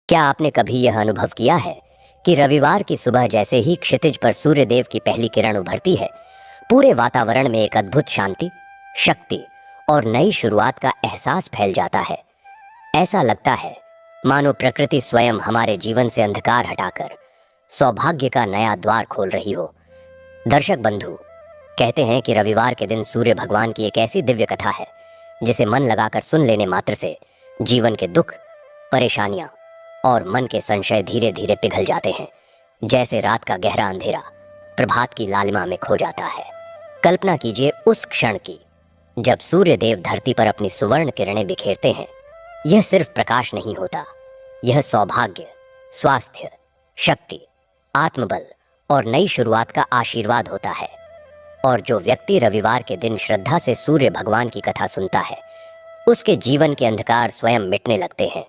क्या आपने कभी यह अनुभव किया है कि रविवार की सुबह जैसे ही क्षितिज पर सूर्यदेव की पहली किरण उभरती है, पूरे वातावरण में एक अद्भुत शांति, शक्ति और नई शुरुआत का एहसास फैल जाता है। ऐसा लगता है मानो प्रकृति स्वयं हमारे जीवन से अंधकार हटाकर सौभाग्य का नया द्वार खोल रही हो। दर्शक बंधु, कहते हैं कि रविवार के दिन सूर्य भगवान की एक ऐसी दिव्य कथा है जिसे मन लगाकर सुन लेने मात्र से जीवन के दुख, परेशानियां और मन के संशय धीरे धीरे पिघल जाते हैं, जैसे रात का गहरा अंधेरा प्रभात की लालिमा में खो जाता है। कल्पना कीजिए उस क्षण की जब सूर्य देव धरती पर अपनी सुवर्ण किरणें बिखेरते हैं। यह सिर्फ प्रकाश नहीं होता, यह सौभाग्य, स्वास्थ्य, शक्ति, आत्मबल और नई शुरुआत का आशीर्वाद होता है। और जो व्यक्ति रविवार के दिन श्रद्धा से सूर्य भगवान की कथा सुनता है, उसके जीवन के अंधकार स्वयं मिटने लगते हैं।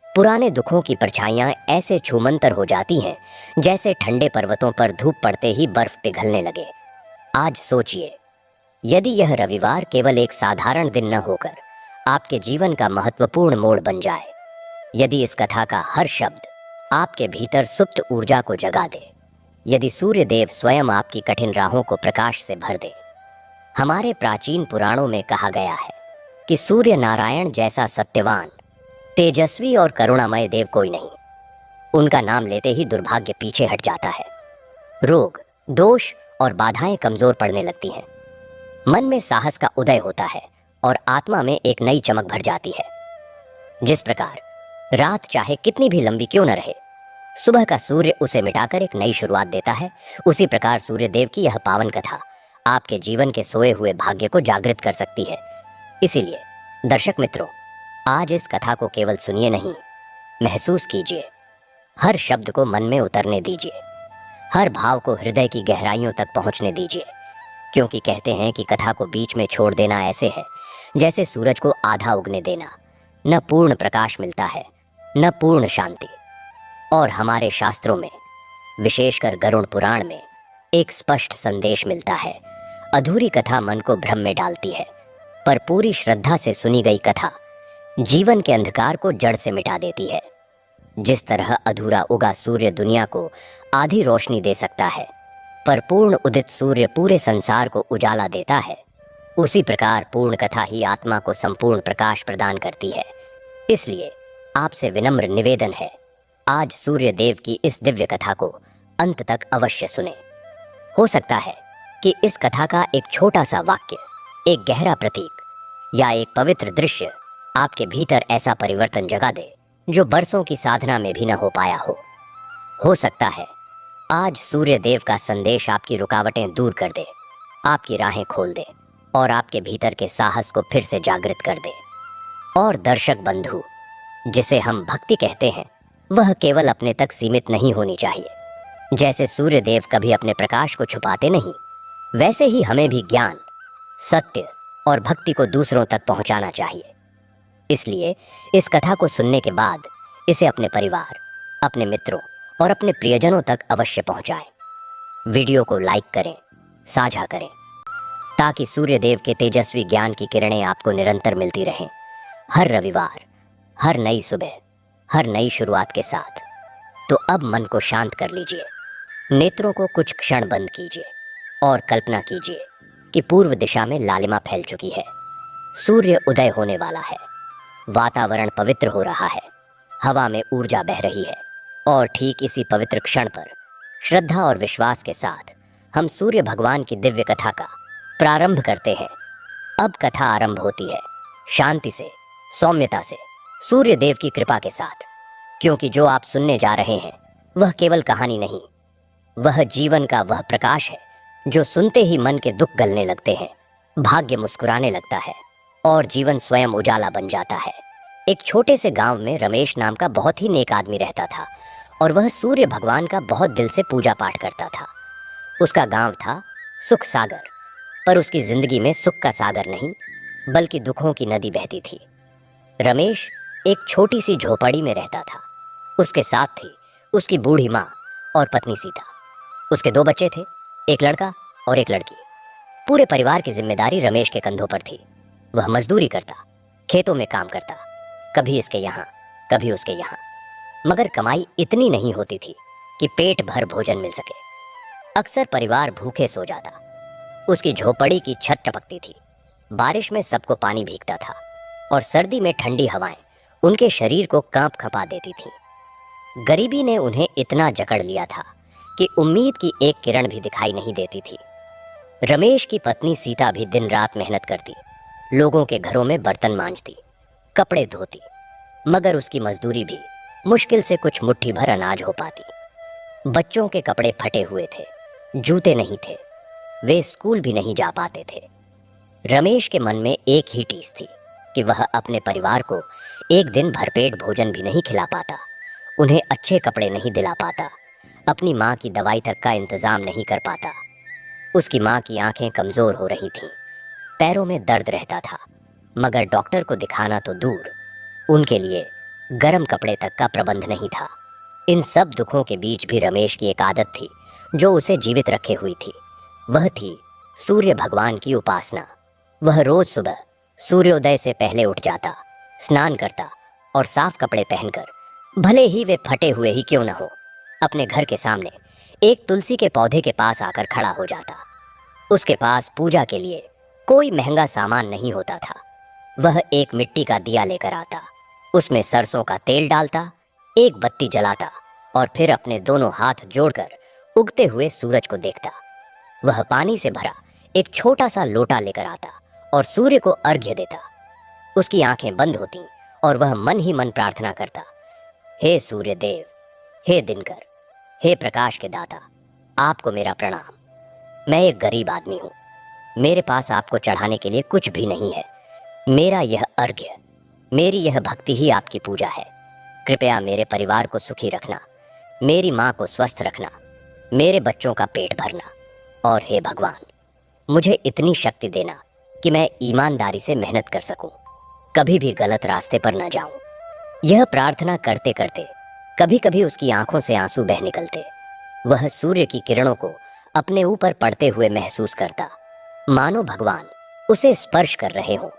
पुराने दुखों की परछाइयां ऐसे छूमंतर हो जाती हैं जैसे ठंडे पर्वतों पर धूप पड़ते ही बर्फ पिघलने लगे। आज सोचिए, यदि यह रविवार केवल एक साधारण दिन न होकर आपके जीवन का महत्वपूर्ण मोड़ बन जाए, यदि इस कथा का हर शब्द आपके भीतर सुप्त ऊर्जा को जगा दे, यदि सूर्य देव स्वयं आपकी कठिन राहों को प्रकाश से भर दे। हमारे प्राचीन पुराणों में कहा गया है कि सूर्य नारायण जैसा सत्यवान, तेजस्वी और करुणामय देव कोई नहीं। उनका नाम लेते ही दुर्भाग्य पीछे हट जाता है, रोग, दोष और बाधाएं कमजोर पड़ने लगती हैं। मन में साहस का उदय होता है और आत्मा में एक नई चमक भर जाती है। जिस प्रकार रात चाहे कितनी भी लंबी क्यों न रहे, सुबह का सूर्य उसे मिटाकर एक नई शुरुआत देता है, उसी प्रकार सूर्य देव की यह पावन कथा आपके जीवन के सोए हुए भाग्य को जागृत कर सकती है। इसीलिए दर्शक मित्रों, आज इस कथा को केवल सुनिए नहीं, महसूस कीजिए। हर शब्द को मन में उतरने दीजिए, हर भाव को हृदय की गहराइयों तक पहुंचने दीजिए। क्योंकि कहते हैं कि कथा को बीच में छोड़ देना ऐसे है जैसे सूरज को आधा उगने देना। न पूर्ण प्रकाश मिलता है, न पूर्ण शांति। और हमारे शास्त्रों में, विशेषकर गरुड़ पुराण में, एक स्पष्ट संदेश मिलता है। अधूरी कथा मन को भ्रम में डालती है, पर पूरी श्रद्धा से सुनी गई कथा जीवन के अंधकार को जड़ से मिटा देती है। जिस तरह अधूरा उगा सूर्य दुनिया को आधी रोशनी दे सकता है, पर पूर्ण उदित सूर्य पूरे संसार को उजाला देता है, उसी प्रकार पूर्ण कथा ही आत्मा को संपूर्ण प्रकाश प्रदान करती है। इसलिए आपसे विनम्र निवेदन है, आज सूर्य देव की इस दिव्य कथा को अंत तक अवश्य सुने। हो सकता है कि इस कथा का एक छोटा सा वाक्य, एक गहरा प्रतीक या एक पवित्र दृश्य आपके भीतर ऐसा परिवर्तन जगा दे जो बरसों की साधना में भी न हो पाया हो। हो सकता है आज सूर्य देव का संदेश आपकी रुकावटें दूर कर दे, आपकी राहें खोल दे और आपके भीतर के साहस को फिर से जागृत कर दे। और दर्शक बंधु, जिसे हम भक्ति कहते हैं, वह केवल अपने तक सीमित नहीं होनी चाहिए। जैसे सूर्य देव कभी अपने प्रकाश को छुपाते नहीं, वैसे ही हमें भी ज्ञान, सत्य और भक्ति को दूसरों तक पहुंचाना चाहिए। इसलिए इस कथा को सुनने के बाद इसे अपने परिवार, अपने मित्रों और अपने प्रियजनों तक अवश्य पहुंचाएं। वीडियो को लाइक करें, साझा करें, ताकि सूर्य देव के तेजस्वी ज्ञान की किरणें आपको निरंतर मिलती रहें। हर रविवार, हर नई सुबह, हर नई शुरुआत के साथ। तो अब मन को शांत कर लीजिए, नेत्रों को कुछ क्षण बंद कीजिए और कल्पना कीजिए कि पूर्व दिशा में लालिमा फैल चुकी है। सूर्य उदय होने वाला है, वातावरण पवित्र हो रहा है, हवा में ऊर्जा बह रही है। और ठीक इसी पवित्र क्षण पर श्रद्धा और विश्वास के साथ हम सूर्य भगवान की दिव्य कथा का प्रारंभ करते हैं। अब कथा आरंभ होती है, शांति से, सौम्यता से, सूर्य देव की कृपा के साथ। क्योंकि जो आप सुनने जा रहे हैं वह केवल कहानी नहीं, वह जीवन का वह प्रकाश है जो सुनते ही मन के दुख गलने लगते हैं, भाग्य मुस्कुराने लगता है और जीवन स्वयं उजाला बन जाता है। एक छोटे से गांव में रमेश नाम का बहुत ही नेक आदमी रहता था और वह सूर्य भगवान का बहुत दिल से पूजा पाठ करता था। उसका गांव था सुख सागर, पर उसकी जिंदगी में सुख का सागर नहीं बल्कि दुखों की नदी बहती थी। रमेश एक छोटी सी झोपड़ी में रहता था। उसके साथ थी उसकी बूढ़ी माँ और पत्नी सीता। उसके 2 बच्चे थे, एक लड़का और एक लड़की। पूरे परिवार की जिम्मेदारी रमेश के कंधों पर थी। वह मजदूरी करता, खेतों में काम करता, कभी इसके यहाँ, कभी उसके यहाँ। मगर कमाई इतनी नहीं होती थी कि पेट भर भोजन मिल सके। अक्सर परिवार भूखे सो जाता। उसकी झोपड़ी की छत टपकती थी। बारिश में सबको पानी भीगता था और सर्दी में ठंडी हवाएं उनके शरीर को कांप खपा देती थीं। गरीबी ने उन्हें इतना जकड़ लिया था कि उम्मीद की एक किरण भी दिखाई नहीं देती थी। रमेश की पत्नी सीता भी दिन रात मेहनत करती, लोगों के घरों में बर्तन मांजती, कपड़े धोती, मगर उसकी मजदूरी भी मुश्किल से कुछ मुट्ठी भर अनाज हो पाती। बच्चों के कपड़े फटे हुए थे, जूते नहीं थे, वे स्कूल भी नहीं जा पाते थे। रमेश के मन में एक ही टीस थी कि वह अपने परिवार को एक दिन भरपेट भोजन भी नहीं खिला पाता, उन्हें अच्छे कपड़े नहीं दिला पाता, अपनी माँ की दवाई तक का इंतजाम नहीं कर पाता। उसकी माँ की आंखें कमजोर हो रही थीं, पैरों में दर्द रहता था, मगर डॉक्टर को दिखाना तो दूर, उनके लिए गर्म कपड़े तक का प्रबंध नहीं था। इन सब दुखों के बीच भी रमेश की एक आदत थी जो उसे जीवित रखे हुई थी। वह थी सूर्य भगवान की उपासना। वह रोज सुबह सूर्योदय से पहले उठ जाता, स्नान करता और साफ कपड़े पहनकर, भले ही वे फटे हुए ही क्यों न हो, अपने घर के सामने एक तुलसी के पौधे के पास आकर खड़ा हो जाता। उसके पास पूजा के लिए कोई महंगा सामान नहीं होता था। वह एक मिट्टी का दिया लेकर आता, उसमें सरसों का तेल डालता, एक बत्ती जलाता और फिर अपने दोनों हाथ जोड़कर उगते हुए सूरज को देखता। वह पानी से भरा एक छोटा सा लोटा लेकर आता और सूर्य को अर्घ्य देता। उसकी आंखें बंद होती और वह मन ही मन प्रार्थना करता, हे सूर्य देव, हे दिनकर, हे प्रकाश के दाता, आपको मेरा प्रणाम। मैं एक गरीब आदमी हूँ, मेरे पास आपको चढ़ाने के लिए कुछ भी नहीं है। मेरा यह अर्घ्य, मेरी यह भक्ति ही आपकी पूजा है। कृपया मेरे परिवार को सुखी रखना, मेरी माँ को स्वस्थ रखना, मेरे बच्चों का पेट भरना, और हे भगवान, मुझे इतनी शक्ति देना कि मैं ईमानदारी से मेहनत कर सकूं, कभी भी गलत रास्ते पर न जाऊं। यह प्रार्थना करते करते कभी कभी उसकी आंखों से आंसू बह निकलते। वह सूर्य की किरणों को अपने ऊपर पड़ते हुए महसूस करता, मानो भगवान उसे स्पर्श कर रहे हों,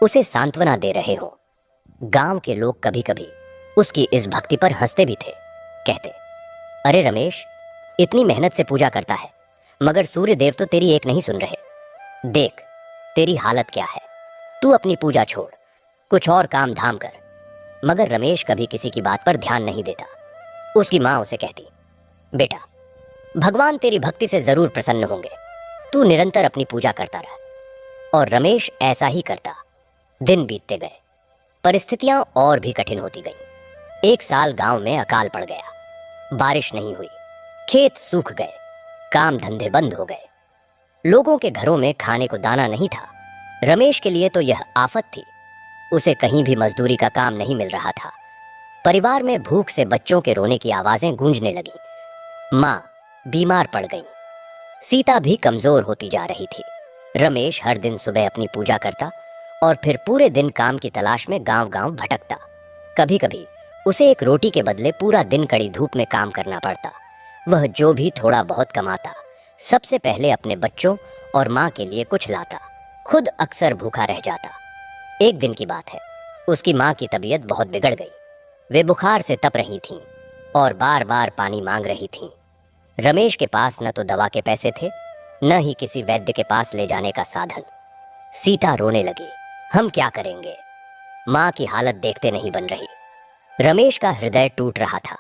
उसे सांत्वना दे रहे हों। गांव के लोग कभी कभी उसकी इस भक्ति पर हंसते भी थे, कहते, अरे रमेश, इतनी मेहनत से पूजा करता है मगर सूर्य देव तो तेरी एक नहीं सुन रहे। देख तेरी हालत क्या है, तू अपनी पूजा छोड़, कुछ और काम धाम कर। मगर रमेश कभी किसी की बात पर ध्यान नहीं देता। उसकी माँ उसे कहती, बेटा, भगवान तेरी भक्ति से जरूर प्रसन्न होंगे, तू निरंतर अपनी पूजा करता रह। और रमेश ऐसा ही करता। दिन बीतते गए, परिस्थितियां और भी कठिन होती गईं। एक साल गांव में अकाल पड़ गया, बारिश नहीं हुई, खेत सूख गए, काम धंधे बंद हो गए, लोगों के घरों में खाने को दाना नहीं था। रमेश के लिए तो यह आफत थी, उसे कहीं भी मजदूरी का काम नहीं मिल रहा था। परिवार में भूख से बच्चों के रोने की आवाजें गूंजने लगीं। माँ बीमार पड़ गई, सीता भी कमजोर होती जा रही थी। रमेश हर दिन सुबह अपनी पूजा करता और फिर पूरे दिन काम की तलाश में गांव-गांव भटकता। कभी कभी उसे एक रोटी के बदले पूरा दिन कड़ी धूप में काम करना पड़ता। वह जो भी थोड़ा बहुत कमाता, सबसे पहले अपने बच्चों और माँ के लिए कुछ लाता, खुद अक्सर भूखा रह जाता। एक दिन की बात है, उसकी माँ की तबीयत बहुत बिगड़ गई। वे बुखार से तप रही थीं और बार बार पानी मांग रही थीं। रमेश के पास न तो दवा के पैसे थे, न ही किसी वैद्य के पास ले जाने का साधन। सीता रोने लगी, हम क्या करेंगे, माँ की हालत देखते नहीं बन रही। रमेश का हृदय टूट रहा था।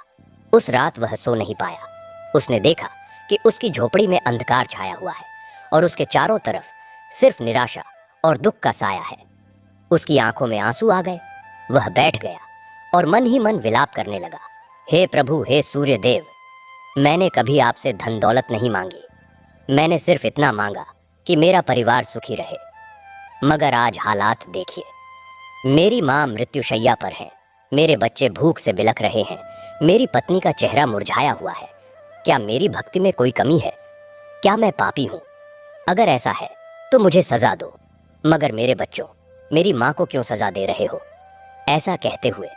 उस रात वह सो नहीं पाया। उसने देखा कि उसकी झोपड़ी में अंधकार छाया हुआ है और उसके चारों तरफ सिर्फ निराशा और दुख का साया है। उसकी आंखों में आंसू आ गए। वह बैठ गया और मन ही मन विलाप करने लगा, हे प्रभु, हे सूर्य देव, मैंने कभी आपसे धन दौलत नहीं मांगी, मैंने सिर्फ इतना मांगा कि मेरा परिवार सुखी रहे। मगर आज हालात देखिए, मेरी माँ मृत्युशैया पर है, मेरे बच्चे भूख से बिलख रहे हैं, मेरी पत्नी का चेहरा मुरझाया हुआ है। क्या मेरी भक्ति में कोई कमी है? क्या मैं पापी हूँ? अगर ऐसा है तो मुझे सजा दो, मगर मेरे बच्चों, मेरी माँ को क्यों सजा दे रहे हो? ऐसा कहते हुए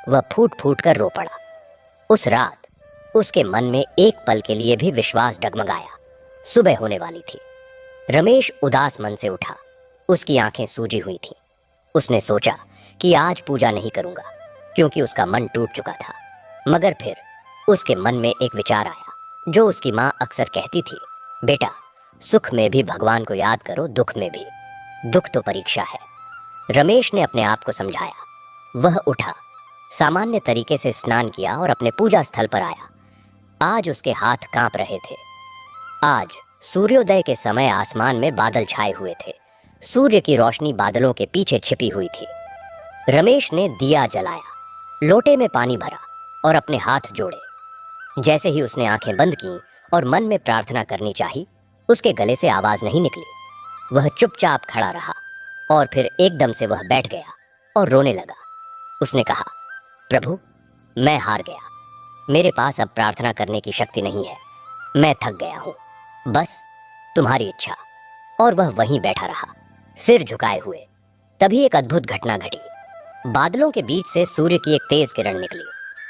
वह फूट फूट कर रो पड़ा। उस रात उसके मन में एक पल के लिए भी विश्वास डगमगाया। सुबह होने वाली थी। रमेश उदास मन से उठा, उसकी आंखें सूजी हुई थीं। उसने सोचा कि आज पूजा नहीं करूंगा, क्योंकि उसका मन टूट चुका था। मगर फिर उसके मन में एक विचार आया जो उसकी माँ अक्सर कहती थी, बेटा, सुख में भी भगवान को याद करो, दुख में भी। दुख तो परीक्षा है। रमेश ने अपने आप को समझाया। वह उठा, सामान्य तरीके से स्नान किया और अपने पूजा स्थल पर आया। आज उसके हाथ कांप रहे थे। आज सूर्योदय के समय आसमान में बादल छाए हुए थे। सूर्य की रोशनी बादलों के पीछे छिपी हुई थी। रमेश ने दिया जलाया, लोटे में पानी भरा और अपने हाथ जोड़े। जैसे ही उसने आंखें बंद की और मन में प्रार्थना करनी चाही, उसके गले से आवाज नहीं निकली। वह चुपचाप खड़ा रहा और फिर एकदम से वह बैठ गया और रोने लगा। उसने कहा, प्रभु, मैं हार गया। मेरे पास अब प्रार्थना करने की शक्ति नहीं है। मैं थक गया हूं। बस तुम्हारी इच्छा। और वह वहीं बैठा रहा, सिर झुकाए हुए। तभी एक अद्भुत घटना घटी। बादलों के बीच से सूर्य की एक तेज किरण निकली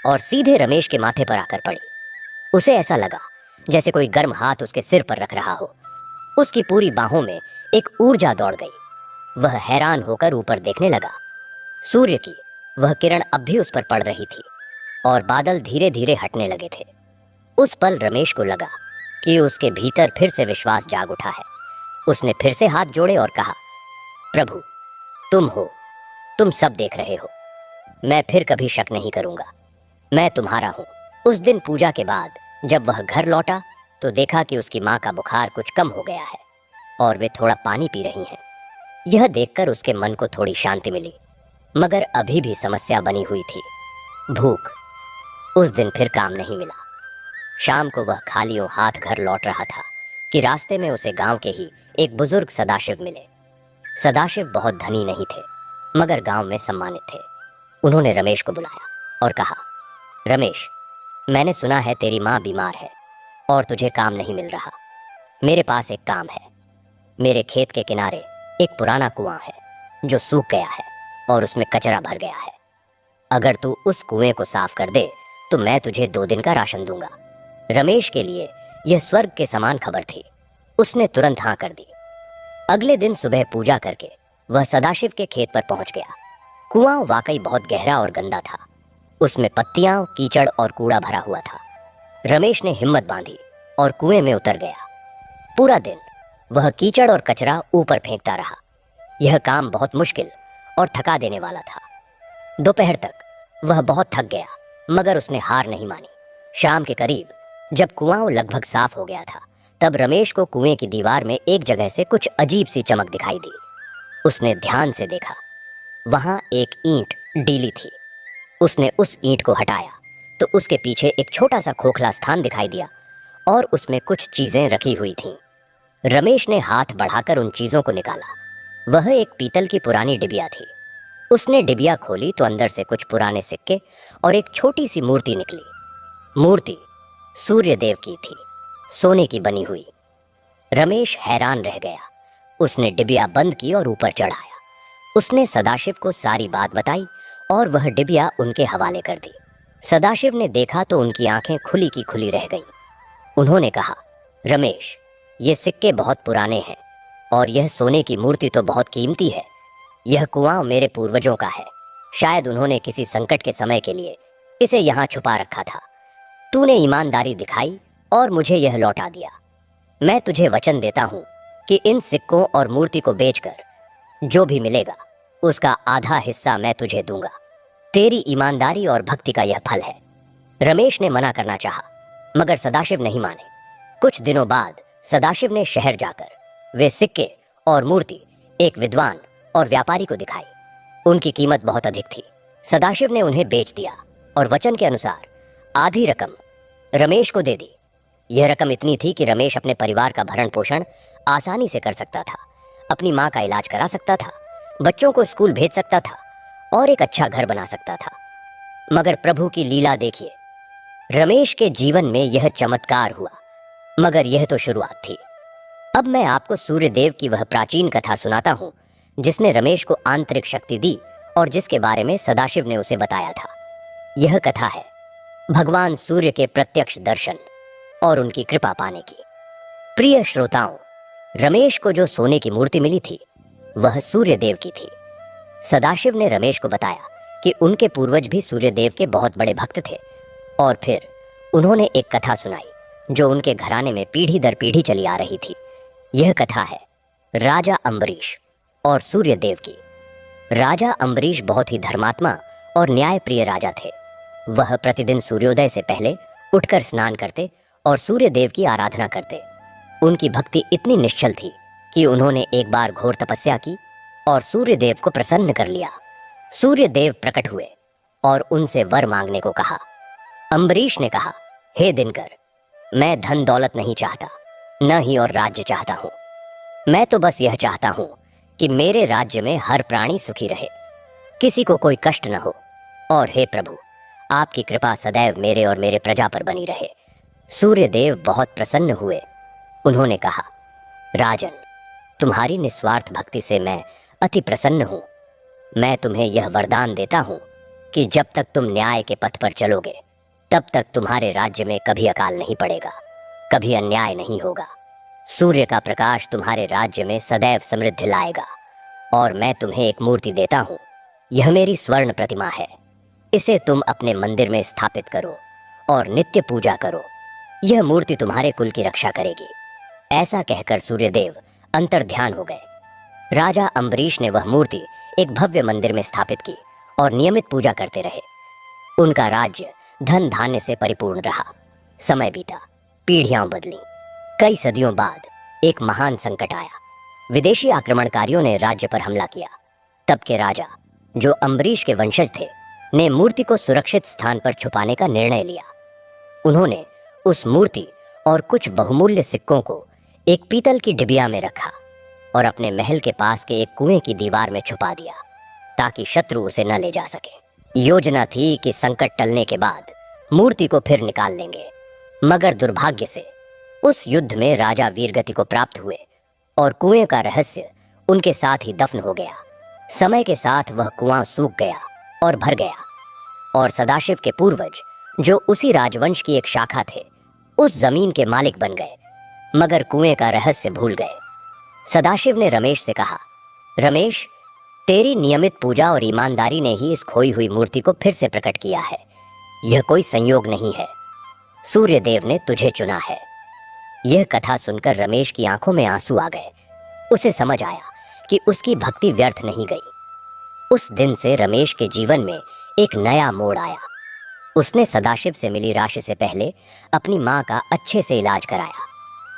और सीधे रमेश के माथे पर आकर पड़ी। उसे ऐसा लगा जैसे कोई गर्म हाथ उसके सिर पर रख रहा हो। उसकी पूरी बाहों में एक ऊर्जा दौड़ गई। वह हैरान होकर ऊपर देखने लगा। सूर्य की वह किरण अब भी उस पर पड़ रही थी और बादल धीरे धीरे हटने लगे थे। उस पल रमेश को लगा कि उसके भीतर फिर से विश्वास जाग उठा है। उसने फिर से हाथ जोड़े और कहा, प्रभु, तुम हो, तुम सब देख रहे हो। मैं फिर कभी शक नहीं करूंगा। मैं तुम्हारा हूं। उस दिन पूजा के बाद जब वह घर लौटा तो देखा कि उसकी माँ का बुखार कुछ कम हो गया है और वे थोड़ा पानी पी रही हैं। यह देखकर उसके मन को थोड़ी शांति मिली, मगर अभी भी समस्या बनी हुई थी, भूख। उस दिन फिर काम नहीं मिला। शाम को वह खालियों हाथ घर लौट रहा था कि रास्ते में उसे गांव के ही एक बुजुर्ग सदाशिव मिले। सदाशिव बहुत धनी नहीं थे, मगर गांव में सम्मानित थे। उन्होंने रमेश को बुलाया और कहा, रमेश, मैंने सुना है तेरी माँ बीमार है और तुझे काम नहीं मिल रहा। मेरे पास एक काम है। मेरे खेत के किनारे एक पुराना कुआं है जो सूख गया है और उसमें कचरा भर गया है। अगर तू उस कुएं को साफ कर दे तो मैं तुझे 2 दिन का राशन दूंगा। रमेश के लिए यह स्वर्ग के समान खबर थी। उसने तुरंत हाँ कर दी। अगले दिन सुबह पूजा करके वह सदाशिव के खेत पर पहुंच गया। कुआं वाकई बहुत गहरा और गंदा था। उसमें पत्तियां, कीचड़ और कूड़ा भरा हुआ था। रमेश ने हिम्मत बांधी और कुएं में उतर गया। पूरा दिन वह कीचड़ और कचरा ऊपर फेंकता रहा। यह काम बहुत मुश्किल और थका देने वाला था। दोपहर तक वह बहुत थक गया, मगर उसने हार नहीं मानी। शाम के करीब जब कुआं लगभग साफ हो गया था, तब रमेश को कुएं की दीवार में एक जगह से कुछ अजीब सी चमक दिखाई दी। उसने ध्यान से देखा। वहां एक ईंट डीली थी। उसने उस ईंट को हटाया तो उसके पीछे एक छोटा सा खोखला स्थान दिखाई दिया और उसमें कुछ चीजें रखी हुई थीं। रमेश ने हाथ बढ़ाकर उन चीजों को निकाला। वह एक पीतल की पुरानी डिबिया थी। उसने डिबिया खोली तो अंदर से कुछ पुराने सिक्के और एक छोटी सी मूर्ति निकली। मूर्ति सूर्य देव की थी, सोने की बनी हुई। रमेश हैरान रह गया। उसने डिबिया बंद की और ऊपर चढ़ाया। उसने सदाशिव को सारी बात बताई और वह डिबिया उनके हवाले कर दी। सदाशिव ने देखा तो उनकी आंखें खुली की खुली रह गईं। उन्होंने कहा, रमेश, ये सिक्के बहुत पुराने हैं और यह सोने की मूर्ति तो बहुत कीमती है। यह कुआं मेरे पूर्वजों का है। शायद उन्होंने किसी संकट के समय के लिए इसे यहाँ छुपा रखा था। तूने ईमानदारी दिखाई और मुझे यह लौटा दिया। मैं तुझे वचन देता हूँ कि इन सिक्कों और मूर्ति को बेचकर जो भी मिलेगा उसका आधा हिस्सा मैं तुझे दूंगा। तेरी ईमानदारी और भक्ति का यह फल है। रमेश ने मना करना चाहा, मगर सदाशिव नहीं माने। कुछ दिनों बाद सदाशिव ने शहर जाकर वे सिक्के और मूर्ति एक विद्वान और व्यापारी को दिखाई। उनकी कीमत बहुत अधिक थी। सदाशिव ने उन्हें बेच दिया और वचन के अनुसार आधी रकम रमेश को दे दी। यह रकम इतनी थी कि रमेश अपने परिवार का भरण पोषण आसानी से कर सकता था, अपनी माँ का इलाज करा सकता था, बच्चों को स्कूल भेज सकता था और एक अच्छा घर बना सकता था। मगर प्रभु की लीला देखिए। रमेश के जीवन में यह चमत्कार हुआ, मगर यह तो शुरुआत थी। अब मैं आपको सूर्यदेव की वह प्राचीन कथा सुनाता हूँ जिसने रमेश को आंतरिक शक्ति दी और जिसके बारे में सदाशिव ने उसे बताया था। यह कथा है भगवान सूर्य के प्रत्यक्ष दर्शन और उनकी कृपा पाने की। प्रिय श्रोताओं, रमेश को जो सोने की मूर्ति मिली थी वह सूर्यदेव की थी। सदाशिव ने रमेश को बताया कि उनके पूर्वज भी सूर्यदेव के बहुत बड़े भक्त थे। और फिर उन्होंने एक कथा सुनाई जो उनके घराने में पीढ़ी दर पीढ़ी चली आ रही थी। यह कथा है राजा अम्बरीश और सूर्यदेव की। राजा अम्बरीश बहुत ही धर्मात्मा और न्यायप्रिय राजा थे। वह प्रतिदिन सूर्योदय से पहले उठकर स्नान करते और सूर्यदेव की आराधना करते। उनकी भक्ति इतनी निश्चल थी कि उन्होंने एक बार घोर तपस्या की और सूर्यदेव को प्रसन्न कर लिया। सूर्यदेव प्रकट हुए और उनसे वर मांगने को कहा। अम्बरीश ने कहा, हे दिनकर, मैं धन दौलत नहीं चाहता, न ही और राज्य चाहता हूँ। मैं तो बस यह चाहता हूँ कि मेरे राज्य में हर प्राणी सुखी रहे, किसी को कोई कष्ट न हो, और हे प्रभु, आपकी कृपा सदैव मेरे और मेरे प्रजा पर बनी रहे। सूर्यदेव बहुत प्रसन्न हुए। उन्होंने कहा, राजन, तुम्हारी निस्वार्थ भक्ति से मैं अति प्रसन्न हूँ। मैं तुम्हें यह वरदान देता हूँ कि जब तक तुम न्याय के पथ पर चलोगे तब तक तुम्हारे राज्य में कभी अकाल नहीं पड़ेगा, कभी अन्याय नहीं होगा। सूर्य का प्रकाश तुम्हारे राज्य में सदैव समृद्धि लाएगा। और मैं तुम्हें एक मूर्ति देता हूँ। यह मेरी स्वर्ण प्रतिमा है। इसे तुम अपने मंदिर में स्थापित करो और नित्य पूजा करो। यह मूर्ति तुम्हारे कुल की रक्षा करेगी। ऐसा कहकर सूर्यदेव अंतर्ध्यान हो गए। राजा अम्बरीश ने वह मूर्ति एक भव्य मंदिर में स्थापित की और नियमित पूजा करते रहे। उनका राज्य धन धान्य से परिपूर्ण रहा। समय बीता, पीढ़ियां बदली। कई सदियों बाद एक महान संकट आया। विदेशी आक्रमणकारियों ने राज्य पर हमला किया। तब के राजा, जो अम्बरीश के वंशज थे, ने मूर्ति को सुरक्षित स्थान पर छुपाने का निर्णय लिया। उन्होंने उस मूर्ति और कुछ बहुमूल्य सिक्कों को एक पीतल की डिबिया में रखा और अपने महल के पास के एक कुएं की दीवार में छुपा दिया ताकि शत्रु उसे न ले जा सके। योजना थी कि संकट टलने के बाद मूर्ति को फिर निकाल लेंगे, मगर दुर्भाग्य से उस युद्ध में राजा वीरगति को प्राप्त हुए और कुएं का रहस्य उनके साथ ही दफन हो गया। समय के साथ वह कुआं सूख गया और भर गया और सदाशिव के पूर्वज, जो उसी राजवंश की एक शाखा थे, उस जमीन के मालिक बन गए, मगर कुएं का रहस्य भूल गए। सदाशिव ने रमेश से कहा, रमेश, तेरी नियमित पूजा और ईमानदारी ने ही इस खोई हुई मूर्ति को फिर से प्रकट किया है। यह कोई संयोग नहीं है। सूर्यदेव ने तुझे चुना है। यह कथा सुनकर रमेश की आंखों में आंसू आ गए। उसे समझ आया कि उसकी भक्ति व्यर्थ नहीं गई। उस दिन से रमेश के जीवन में एक नया मोड़ आया। उसने सदाशिव से मिली राशि से पहले अपनी माँ का अच्छे से इलाज कराया।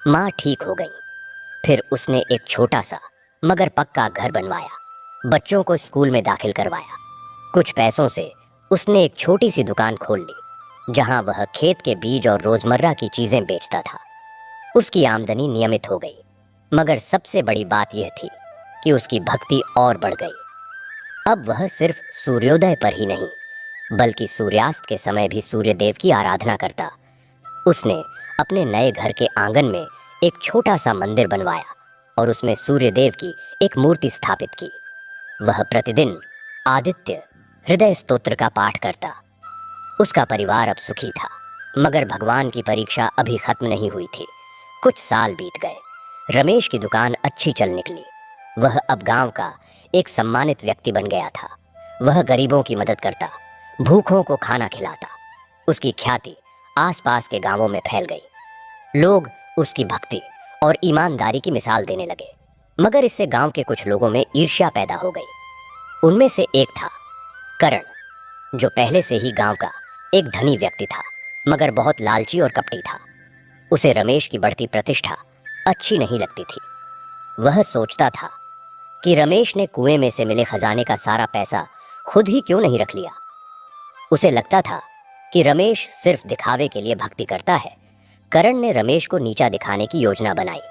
माँ ठीक हो गई। फिर उसने एक छोटा सा मगर पक्का घर बनवाया, बच्चों को स्कूल में दाखिल करवाया। कुछ पैसों से उसने एक छोटी सी दुकान खोल ली, जहां वह खेत के बीज और रोजमर्रा की चीजें बेचता था। उसकी आमदनी नियमित हो गई, मगर सबसे बड़ी बात यह थी कि उसकी भक्ति और बढ़ गई। अब वह सिर्फ सूर्योदय पर ही नहीं, बल्कि सूर्यास्त के समय भी सूर्यदेव की आराधना करता। उसने अपने नए घर के आंगन में एक छोटा सा मंदिर बनवाया और उसमें सूर्यदेव की एक मूर्ति स्थापित की। वह प्रतिदिन आदित्य हृदय स्तोत्र का पाठ करता। उसका परिवार अब सुखी था, मगर भगवान की परीक्षा अभी खत्म नहीं हुई थी। कुछ साल बीत गए। रमेश की दुकान अच्छी चल निकली। वह अब गांव का एक सम्मानित व्यक्ति बन गया था। वह गरीबों की मदद करता, भूखों को खाना खिलाता। उसकी ख्याति आसपास के गांवों में फैल गई। लोग उसकी भक्ति और ईमानदारी की मिसाल देने लगे, मगर इससे गांव के कुछ लोगों में ईर्ष्या पैदा हो गई। उनमें से एक था करण, जो पहले से ही गांव का एक धनी व्यक्ति था, मगर बहुत लालची और कपटी था। उसे रमेश की बढ़ती प्रतिष्ठा अच्छी नहीं लगती थी। वह सोचता था कि रमेश ने कुएं में से मिले खजाने का सारा पैसा खुद ही क्यों नहीं रख लिया। उसे लगता था कि रमेश सिर्फ दिखावे के लिए भक्ति करता है। करण ने रमेश को नीचा दिखाने की योजना बनाई।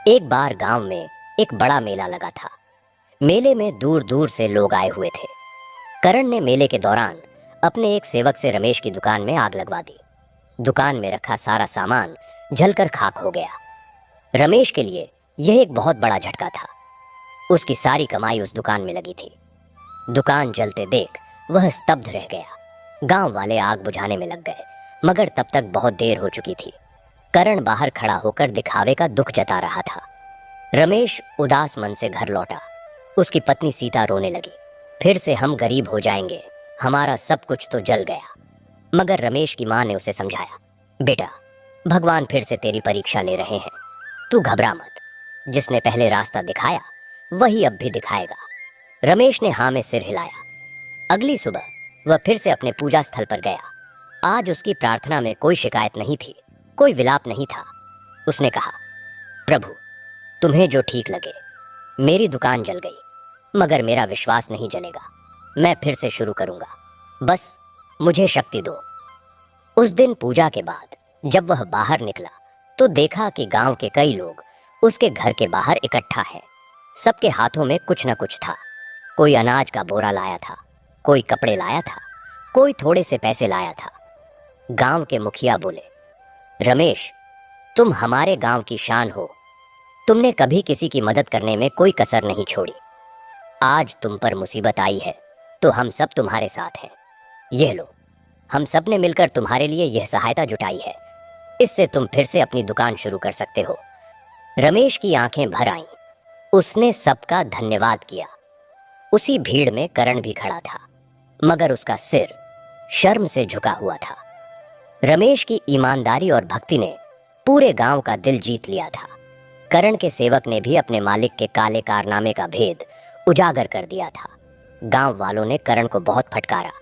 एक बार गांव में एक बड़ा मेला लगा था। मेले में दूर दूर से लोग आए हुए थे। करण ने मेले के दौरान अपने एक सेवक से रमेश की दुकान में आग लगवा दी। दुकान में रखा सारा सामान जलकर खाक हो गया। रमेश के लिए यह एक बहुत बड़ा झटका था। उसकी सारी कमाई उस दुकान में लगी थी। दुकान जलते देख वह स्तब्ध रह गया। गांव वाले आग बुझाने में लग गए, मगर तब तक बहुत देर हो चुकी थी। करण बाहर खड़ा होकर दिखावे का दुख जता रहा था। रमेश उदास मन से घर लौटा। उसकी पत्नी सीता रोने लगी। फिर से हम गरीब हो जाएंगे, हमारा सब कुछ तो जल गया। मगर रमेश की माँ ने उसे समझाया, बेटा, भगवान फिर से तेरी परीक्षा ले रहे हैं, तू घबरा मत। जिसने पहले रास्ता दिखाया वही अब भी दिखाएगा। रमेश ने हाँ में सिर हिलाया। अगली सुबह वह फिर से अपने पूजा स्थल पर गया। आज उसकी प्रार्थना में कोई शिकायत नहीं थी, कोई विलाप नहीं था। उसने कहा, प्रभु, तुम्हें जो ठीक लगे। मेरी दुकान जल गई, मगर मेरा विश्वास नहीं जलेगा। मैं फिर से शुरू करूंगा, बस मुझे शक्ति दो। उस दिन पूजा के बाद जब वह बाहर निकला तो देखा कि गांव के कई लोग उसके घर के बाहर इकट्ठा हैं। सबके हाथों में कुछ न कुछ था। कोई अनाज का बोरा लाया था, कोई कपड़े लाया था, कोई थोड़े से पैसे लाया था। गांव के मुखिया बोले, रमेश, तुम हमारे गांव की शान हो। तुमने कभी किसी की मदद करने में कोई कसर नहीं छोड़ी। आज तुम पर मुसीबत आई है तो हम सब तुम्हारे साथ हैं। यह लो, हम सब ने मिलकर तुम्हारे लिए यह सहायता जुटाई है। इससे तुम फिर से अपनी दुकान शुरू कर सकते हो। रमेश की आंखें भर आईं। उसने सबका धन्यवाद किया। उसी भीड़ में करण भी खड़ा था, मगर उसका सिर शर्म से झुका हुआ था। रमेश की ईमानदारी और भक्ति ने पूरे गांव का दिल जीत लिया था। करण के सेवक ने भी अपने मालिक के काले कारनामे का भेद उजागर कर दिया था। गांव वालों ने करण को बहुत फटकारा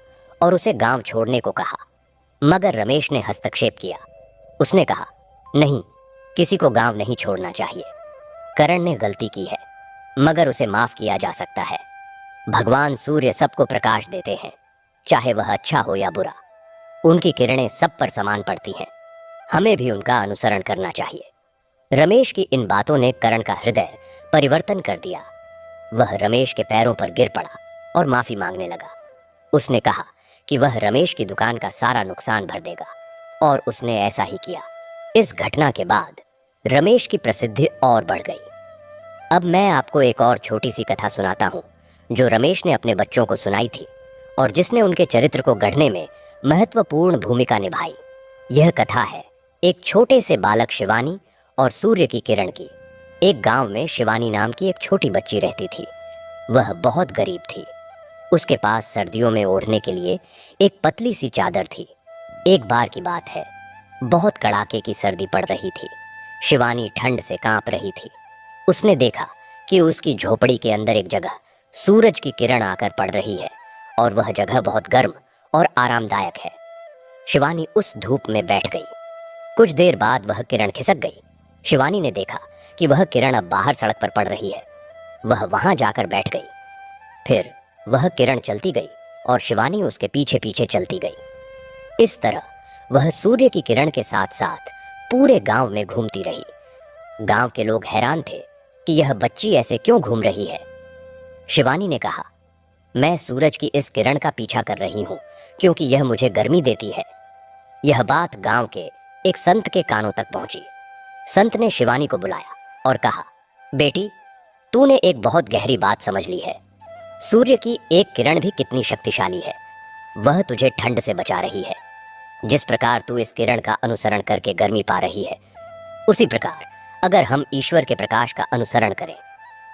और उसे गांव छोड़ने को कहा, मगर रमेश ने हस्तक्षेप किया। उसने कहा, नहीं, किसी को गांव नहीं छोड़ना चाहिए। करण ने गलती की है, मगर उसे माफ किया जा सकता है। भगवान सूर्य सबको प्रकाश देते हैं, चाहे वह अच्छा हो या बुरा। उनकी किरणें सब पर समान पड़ती हैं। हमें भी उनका अनुसरण करना चाहिए। रमेश की इन बातों ने करण का हृदय परिवर्तन कर दिया। वह रमेश के पैरों पर गिर पड़ा और माफी मांगने लगा। उसने कहा कि वह रमेश की दुकान का सारा नुकसान भर देगा, और उसने ऐसा ही किया। इस घटना के बाद रमेश की प्रसिद्धि और बढ़ गई। अब मैं आपको एक और छोटी सी कथा सुनाता हूँ जो रमेश ने अपने बच्चों को सुनाई थी और जिसने उनके चरित्र को गढ़ने में महत्वपूर्ण भूमिका निभाई। यह कथा है एक छोटे से बालक शिवानी और सूर्य की किरण की। एक गांव में शिवानी नाम की एक छोटी बच्ची रहती थी। वह बहुत गरीब थी। उसके पास सर्दियों में ओढ़ने के लिए एक पतली सी चादर थी। एक बार की बात है, बहुत कड़ाके की सर्दी पड़ रही थी। शिवानी ठंड से कांप रही थी। उसने देखा कि उसकी झोपड़ी के अंदर एक जगह सूरज की किरण आकर पड़ रही है और वह जगह बहुत गर्म और आरामदायक है। शिवानी उस धूप में बैठ गई। कुछ देर बाद वह किरण खिसक गई। शिवानी ने देखा कि वह किरण अब बाहर सड़क पर पड़ रही है। वह वहां जाकर बैठ गई। फिर वह किरण चलती गई और शिवानी उसके पीछे पीछे चलती गई। इस तरह वह सूर्य की किरण के साथ साथ पूरे गांव में घूमती रही। गांव के लोग हैरान थे कि यह बच्ची ऐसे क्यों घूम रही है। शिवानी ने कहा, मैं सूरज की इस किरण का पीछा कर रही हूं क्योंकि यह मुझे गर्मी देती है। यह बात गांव के एक संत के कानों तक पहुंची। संत ने शिवानी को बुलाया और कहा, बेटी, तूने एक बहुत गहरी बात समझ ली है। सूर्य की एक किरण भी कितनी शक्तिशाली है। वह तुझे ठंड से बचा रही है। जिस प्रकार तू इस किरण का अनुसरण करके गर्मी पा रही है, उसी प्रकार अगर हम ईश्वर के प्रकाश का अनुसरण करें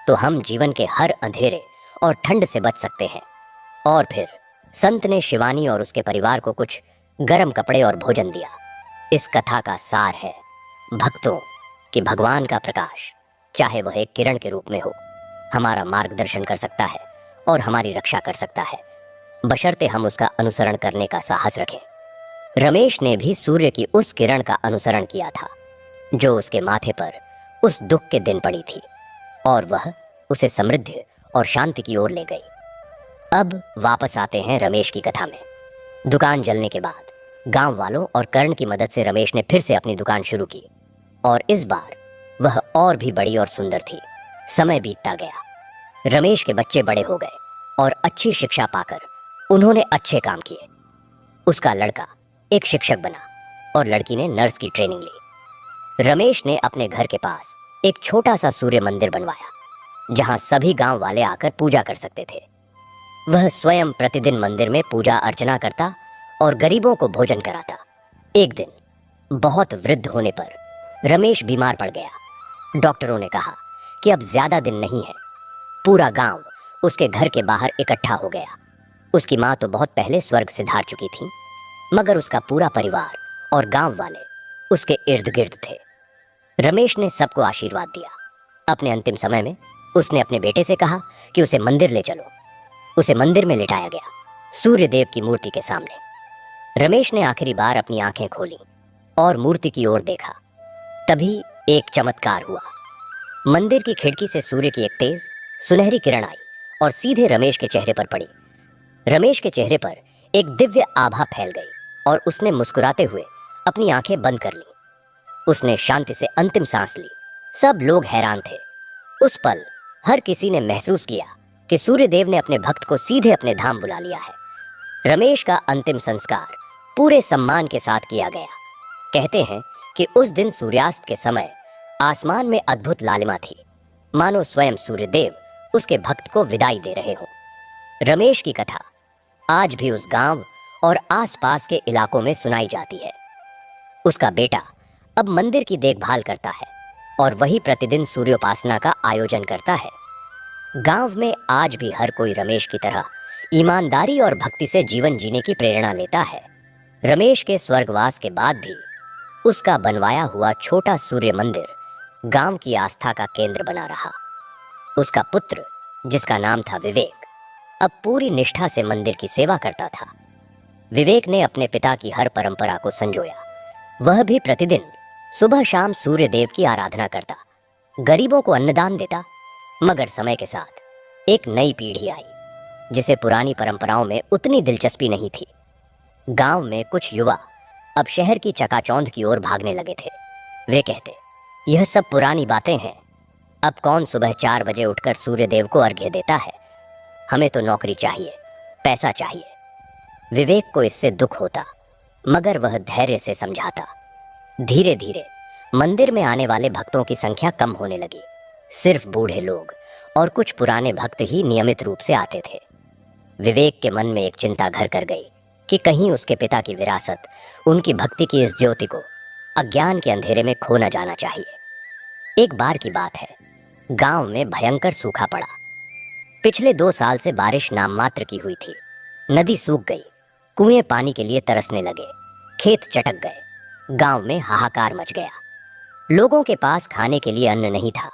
तो हम जीवन के हर अंधेरे और ठंड से बच सकते हैं। और फिर संत ने शिवानी और उसके परिवार को कुछ गर्म कपड़े और भोजन दिया। इस कथा का सार है भक्तों कि भगवान का प्रकाश, चाहे वह एक किरण के रूप में हो, हमारा मार्गदर्शन कर सकता है और हमारी रक्षा कर सकता है, बशर्ते हम उसका अनुसरण करने का साहस रखें। रमेश ने भी सूर्य की उस किरण का अनुसरण किया था जो उसके माथे पर उस दुख के दिन पड़ी थी, और वह उसे समृद्धि और शांति की ओर ले गई। अब वापस आते हैं रमेश की कथा में। दुकान जलने के बाद गांव वालों और कर्ण की मदद से रमेश ने फिर से अपनी दुकान शुरू की, और इस बार वह और भी बड़ी और सुंदर थी। समय बीतता गया। रमेश के बच्चे बड़े हो गए और अच्छी शिक्षा पाकर उन्होंने अच्छे काम किए। उसका लड़का एक शिक्षक बना और लड़की ने नर्स की ट्रेनिंग ली। रमेश ने अपने घर के पास एक छोटा सा सूर्य मंदिर बनवाया जहां सभी गांव वाले आकर पूजा कर सकते थे। वह स्वयं प्रतिदिन मंदिर में पूजा अर्चना करता और गरीबों को भोजन कराता। एक दिन बहुत वृद्ध होने पर रमेश बीमार पड़ गया। डॉक्टरों ने कहा कि अब ज्यादा दिन नहीं है। पूरा गांव उसके घर के बाहर इकट्ठा हो गया। उसकी माँ तो बहुत पहले स्वर्ग सिधार चुकी थी। मगर उसका पूरा परिवार और गांव वाले उसके इर्द गिर्द थे। रमेश ने सबको आशीर्वाद दिया। अपने अंतिम समय में उसने अपने बेटे से कहा कि उसे मंदिर ले चलो। उसे मंदिर में लिटाया गया, सूर्य देव की मूर्ति के सामने। रमेश ने आखिरी बार अपनी आंखें खोली और मूर्ति की ओर देखा। तभी एक चमत्कार हुआ। मंदिर की खिड़की से सूर्य की एक तेज सुनहरी किरण आई और सीधे रमेश के चेहरे पर पड़ी। रमेश के चेहरे पर एक दिव्य आभा फैल गई और उसने मुस्कुराते हुए अपनी आंखें बंद कर ली। उसने शांति से अंतिम सांस ली। सब लोग हैरान थे। उस पल हर किसी ने महसूस किया कि सूर्यदेव ने अपने भक्त को सीधे अपने धाम बुला लिया है। रमेश का अंतिम संस्कार पूरे सम्मान के साथ किया गया। कहते हैं कि उस दिन सूर्यास्त के समय आसमान में अद्भुत लालिमा थी, मानो स्वयं सूर्यदेव उसके भक्त को विदाई दे रहे हो। रमेश की कथा आज भी उस गांव और आसपास के इलाकों में सुनाई जाती है। उसका बेटा अब मंदिर की देखभाल करता है और वही प्रतिदिन सूर्योपासना का आयोजन करता है। गांव में आज भी हर कोई रमेश की तरह ईमानदारी और भक्ति से जीवन जीने की प्रेरणा लेता है। रमेश के स्वर्गवास के बाद भी उसका बनवाया हुआ छोटा सूर्य मंदिर गांव की आस्था का केंद्र बना रहा। उसका पुत्र, जिसका नाम था विवेक, अब पूरी निष्ठा से मंदिर की सेवा करता था। विवेक ने अपने पिता की हर परंपरा को संजोया। वह भी प्रतिदिन सुबह शाम सूर्य देव की आराधना करता, गरीबों को अन्नदान देता। मगर समय के साथ एक नई पीढ़ी आई जिसे पुरानी परंपराओं में उतनी दिलचस्पी नहीं थी। गांव में कुछ युवा अब शहर की चकाचौंध की ओर भागने लगे थे। वे कहते, यह सब पुरानी बातें हैं। अब कौन सुबह 4 बजे उठकर सूर्य देव को अर्घ्य देता है? हमें तो नौकरी चाहिए, पैसा चाहिए। विवेक को इससे दुख होता, मगर वह धैर्य से समझाता। धीरे धीरे मंदिर में आने वाले भक्तों की संख्या कम होने लगी। सिर्फ बूढ़े लोग और कुछ पुराने भक्त ही नियमित रूप से आते थे। विवेक के मन में एक चिंता घर कर गई कि कहीं उसके पिता की विरासत, उनकी भक्ति की इस ज्योति को अज्ञान के अंधेरे में खो न जाना चाहिए। एक बार की बात है, गांव में भयंकर सूखा पड़ा। पिछले 2 साल से बारिश नाम मात्र की हुई थी। नदी सूख गई, कुएं पानी के लिए तरसने लगे, खेत चटक गए, गांव में हाहाकार मच गया। लोगों के पास खाने के लिए अन्न नहीं था,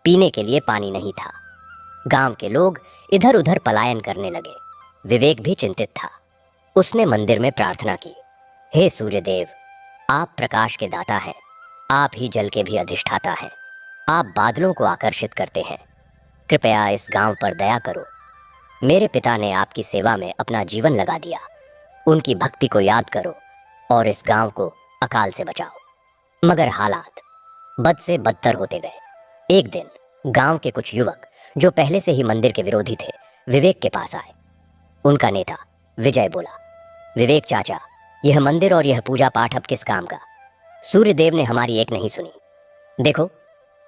पीने के लिए पानी नहीं था। गांव के लोग इधर उधर पलायन करने लगे। विवेक भी चिंतित था। उसने मंदिर में प्रार्थना की, हे सूर्यदेव, आप प्रकाश के दाता हैं, आप ही जल के भी अधिष्ठाता हैं, आप बादलों को आकर्षित करते हैं, कृपया इस गांव पर दया करो। मेरे पिता ने आपकी सेवा में अपना जीवन लगा दिया, उनकी भक्ति को याद करो और इस गांव को अकाल से बचाओ। मगर हालात बद से बदतर होते गए। एक दिन गांव के कुछ युवक, जो पहले से ही मंदिर के विरोधी थे, विवेक के पास आए। उनका नेता विजय बोला, विवेक चाचा, यह मंदिर और यह पूजा पाठ अब किस काम का? सूर्यदेव ने हमारी एक नहीं सुनी। देखो,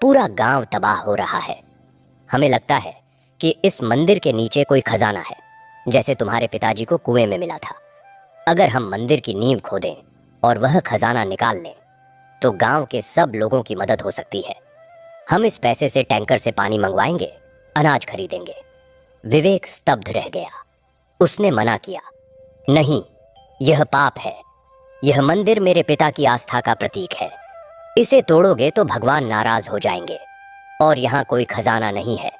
पूरा गांव तबाह हो रहा है। हमें लगता है कि इस मंदिर के नीचे कोई खजाना है, जैसे तुम्हारे पिताजी को कुएं में मिला था। अगर हम मंदिर की नींव खोदें और वह खजाना निकाल लें तो गांव के सब लोगों की मदद हो सकती है। हम इस पैसे से टैंकर से पानी मंगवाएंगे, अनाज खरीदेंगे। विवेक स्तब्ध रह गया। उसने मना किया, नहीं, यह पाप है। यह मंदिर मेरे पिता की आस्था का प्रतीक है। इसे तोड़ोगे तो भगवान नाराज हो जाएंगे और यहाँ कोई खजाना नहीं है।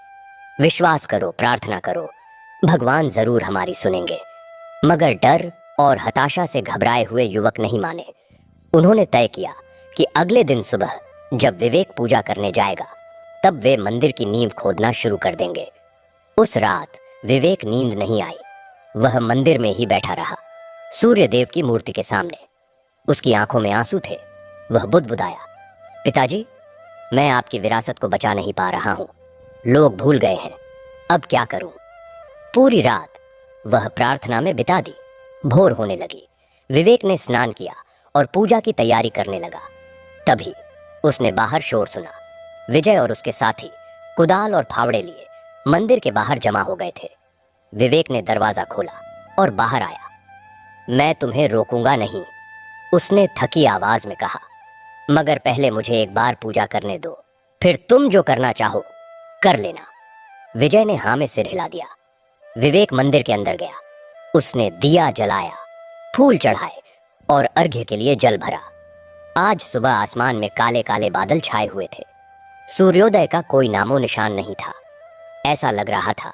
विश्वास करो, प्रार्थना करो, भगवान जरूर हमारी सुनेंगे। मगर डर और हताशा से घबराए हुए युवक नहीं माने। उन्होंने तय किया कि अगले दिन सुबह जब विवेक पूजा करने जाएगा, तब वे मंदिर की नींव खोदना शुरू कर देंगे। उस रात विवेक नींद नहीं आई। वह मंदिर में ही बैठा रहा, सूर्य देव की मूर्ति के सामने। उसकी आंखों में आंसू थे। वह बुदबुदाया, पिताजी, मैं आपकी विरासत को बचा नहीं पा रहा हूँ। लोग भूल गए हैं, अब क्या करूं? पूरी रात वह प्रार्थना में बिता दी। भोर होने लगी। विवेक ने स्नान किया और पूजा की तैयारी करने लगा। तभी उसने बाहर शोर सुना। विजय और उसके साथी कुदाल और फावड़े लिए मंदिर के बाहर जमा हो गए थे। विवेक ने दरवाजा खोला और बाहर आया। मैं तुम्हें रोकूंगा नहीं, उसने थकी आवाज में कहा, मगर पहले मुझे एक बार पूजा करने दो, फिर तुम जो करना चाहो कर लेना। विजय ने हाँ में सिर हिला दिया। विवेक मंदिर के अंदर गया। उसने दिया जलाया, फूल चढ़ाए और अर्घ्य के लिए जल भरा। आज सुबह आसमान में काले काले बादल छाए हुए थे। सूर्योदय का कोई नामो निशान नहीं था। ऐसा लग रहा था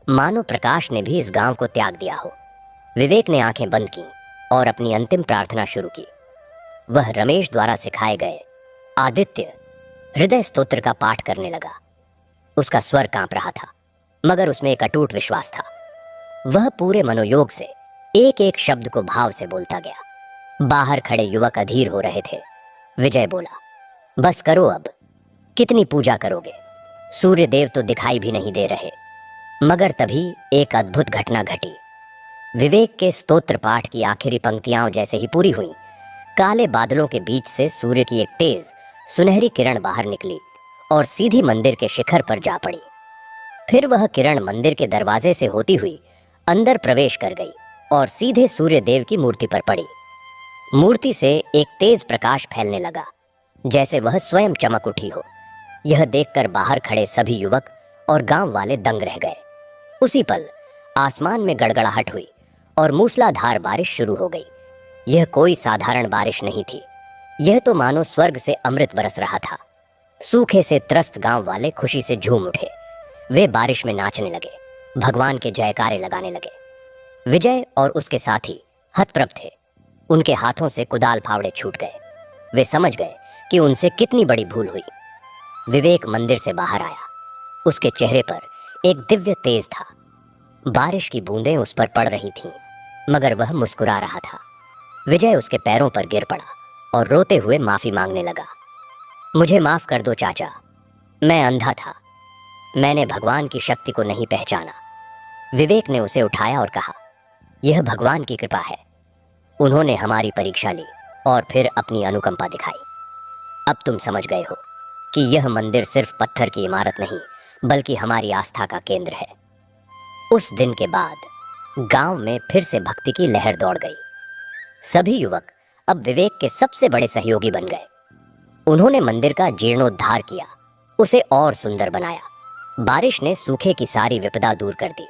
मानो प्रकाश ने भी इस गांव को त्याग दिया हो। विवेक ने आंखें बंद की और अपनी अंतिम प्रार्थना शुरू की। वह रमेश द्वारा सिखाए गए आदित्य हृदय स्तोत्र का पाठ करने लगा। उसका स्वर कांप रहा था, मगर उसमें एक अटूट विश्वास था। वह पूरे मनोयोग से एक एक शब्द को भाव से बोलता गया। बाहर खड़े युवक अधीर हो रहे थे। विजय बोला, बस करो अब, कितनी पूजा करोगे? सूर्य देव तो दिखाई भी नहीं दे रहे। मगर तभी एक अद्भुत घटना घटी। विवेक के स्तोत्र पाठ की आखिरी पंक्तियां जैसे ही पूरी हुई, काले बादलों के बीच से सूर्य की एक तेज सुनहरी किरण बाहर निकली और सीधी मंदिर के शिखर पर जा पड़ी। फिर वह किरण मंदिर के दरवाजे से होती हुई अंदर प्रवेश कर गई और सीधे सूर्य देव की मूर्ति पर पड़ी। मूर्ति से एक तेज प्रकाश फैलने लगा, जैसे वह स्वयं चमक उठी हो। यह देखकर बाहर खड़े सभी युवक और गांव वाले दंग रह गए। उसी पल आसमान में गड़गड़ाहट हुई और मूसलाधार बारिश शुरू हो गई। यह कोई साधारण बारिश नहीं थी, यह तो मानो स्वर्ग से अमृत बरस रहा था। सूखे से त्रस्त गांव वाले खुशी से झूम उठे। वे बारिश में नाचने लगे, भगवान के जयकारे लगाने लगे। विजय और उसके साथी हतप्रभ थे। उनके हाथों से कुदाल फावड़े छूट गए। वे समझ गए कि उनसे कितनी बड़ी भूल हुई। विवेक मंदिर से बाहर आया। उसके चेहरे पर एक दिव्य तेज था। बारिश की बूंदें उस पर पड़ रही थीं, मगर वह मुस्कुरा रहा था। विजय उसके पैरों पर गिर पड़ा और रोते हुए माफी मांगने लगा। मुझे माफ कर दो चाचा, मैं अंधा था, मैंने भगवान की शक्ति को नहीं पहचाना। विवेक ने उसे उठाया और कहा, यह भगवान की कृपा है। उन्होंने हमारी परीक्षा ली और फिर अपनी अनुकंपा दिखाई। अब तुम समझ गए हो कि यह मंदिर सिर्फ पत्थर की इमारत नहीं, बल्कि हमारी आस्था का केंद्र है। उस दिन के बाद गांव में फिर से भक्ति की लहर दौड़ गई। सभी युवक अब विवेक के सबसे बड़े सहयोगी बन गए। उन्होंने मंदिर का जीर्णोद्धार किया, उसे और सुंदर बनाया। बारिश ने सूखे की सारी विपदा दूर कर दी।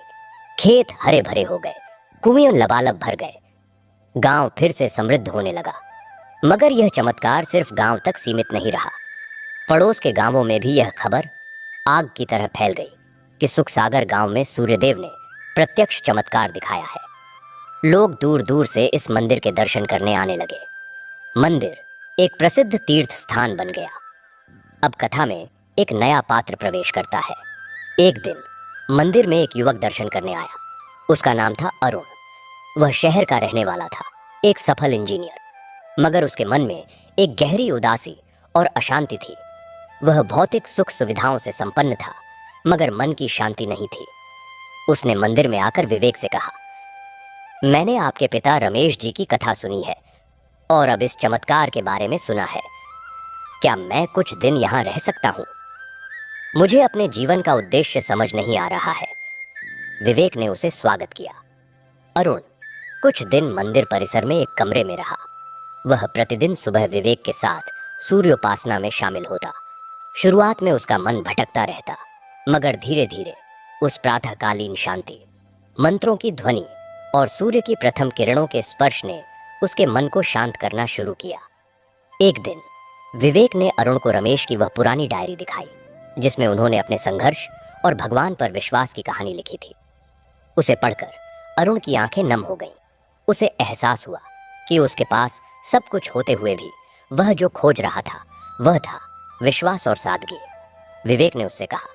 खेत हरे भरे हो गए, कुएं लबालब भर गए। गांव फिर से समृद्ध होने लगा। मगर यह चमत्कार सिर्फ गांव तक सीमित नहीं रहा। पड़ोस के गांवों में भी यह खबर आग की तरह फैल गई कि सुखसागर गांव में सूर्यदेव ने प्रत्यक्ष चमत्कार दिखाया है। लोग दूर दूर से इस मंदिर के दर्शन करने आने लगे। मंदिर एक प्रसिद्ध तीर्थ स्थान बन गया। अब कथा में एक नया पात्र प्रवेश करता है। एक दिन मंदिर में एक युवक दर्शन करने आया। उसका नाम था अरुण। वह शहर का रहने वाला था, एक सफल इंजीनियर। मगर उसके मन में एक गहरी उदासी और अशांति थी। वह भौतिक सुख सुविधाओं से संपन्न था, मगर मन की शांति नहीं थी। उसने मंदिर में आकर विवेक से कहा, मैंने आपके पिता रमेश जी की कथा सुनी है और अब इस चमत्कार के बारे में सुना है। क्या मैं कुछ दिन यहाँ रह सकता हूँ? मुझे अपने जीवन का उद्देश्य समझ नहीं आ रहा है। विवेक ने उसे स्वागत किया। अरुण कुछ दिन मंदिर परिसर में एक कमरे में रहा। वह प्रतिदिन सुबह विवेक के साथ सूर्योपासना में शामिल होता। शुरुआत में उसका मन भटकता रहता, मगर धीरे धीरे उस प्रातःकालीन शांति, मंत्रों की ध्वनि और सूर्य की प्रथम किरणों के स्पर्श ने उसके मन को शांत करना शुरू किया। एक दिन विवेक ने अरुण को रमेश की वह पुरानी डायरी दिखाई, जिसमें उन्होंने अपने संघर्ष और भगवान पर विश्वास की कहानी लिखी थी। उसे पढ़कर अरुण की आंखें नम हो गईं। उसे एहसास हुआ कि उसके पास सब कुछ होते हुए भी वह जो खोज रहा था वह था विश्वास और सादगी। विवेक ने उससे कहा,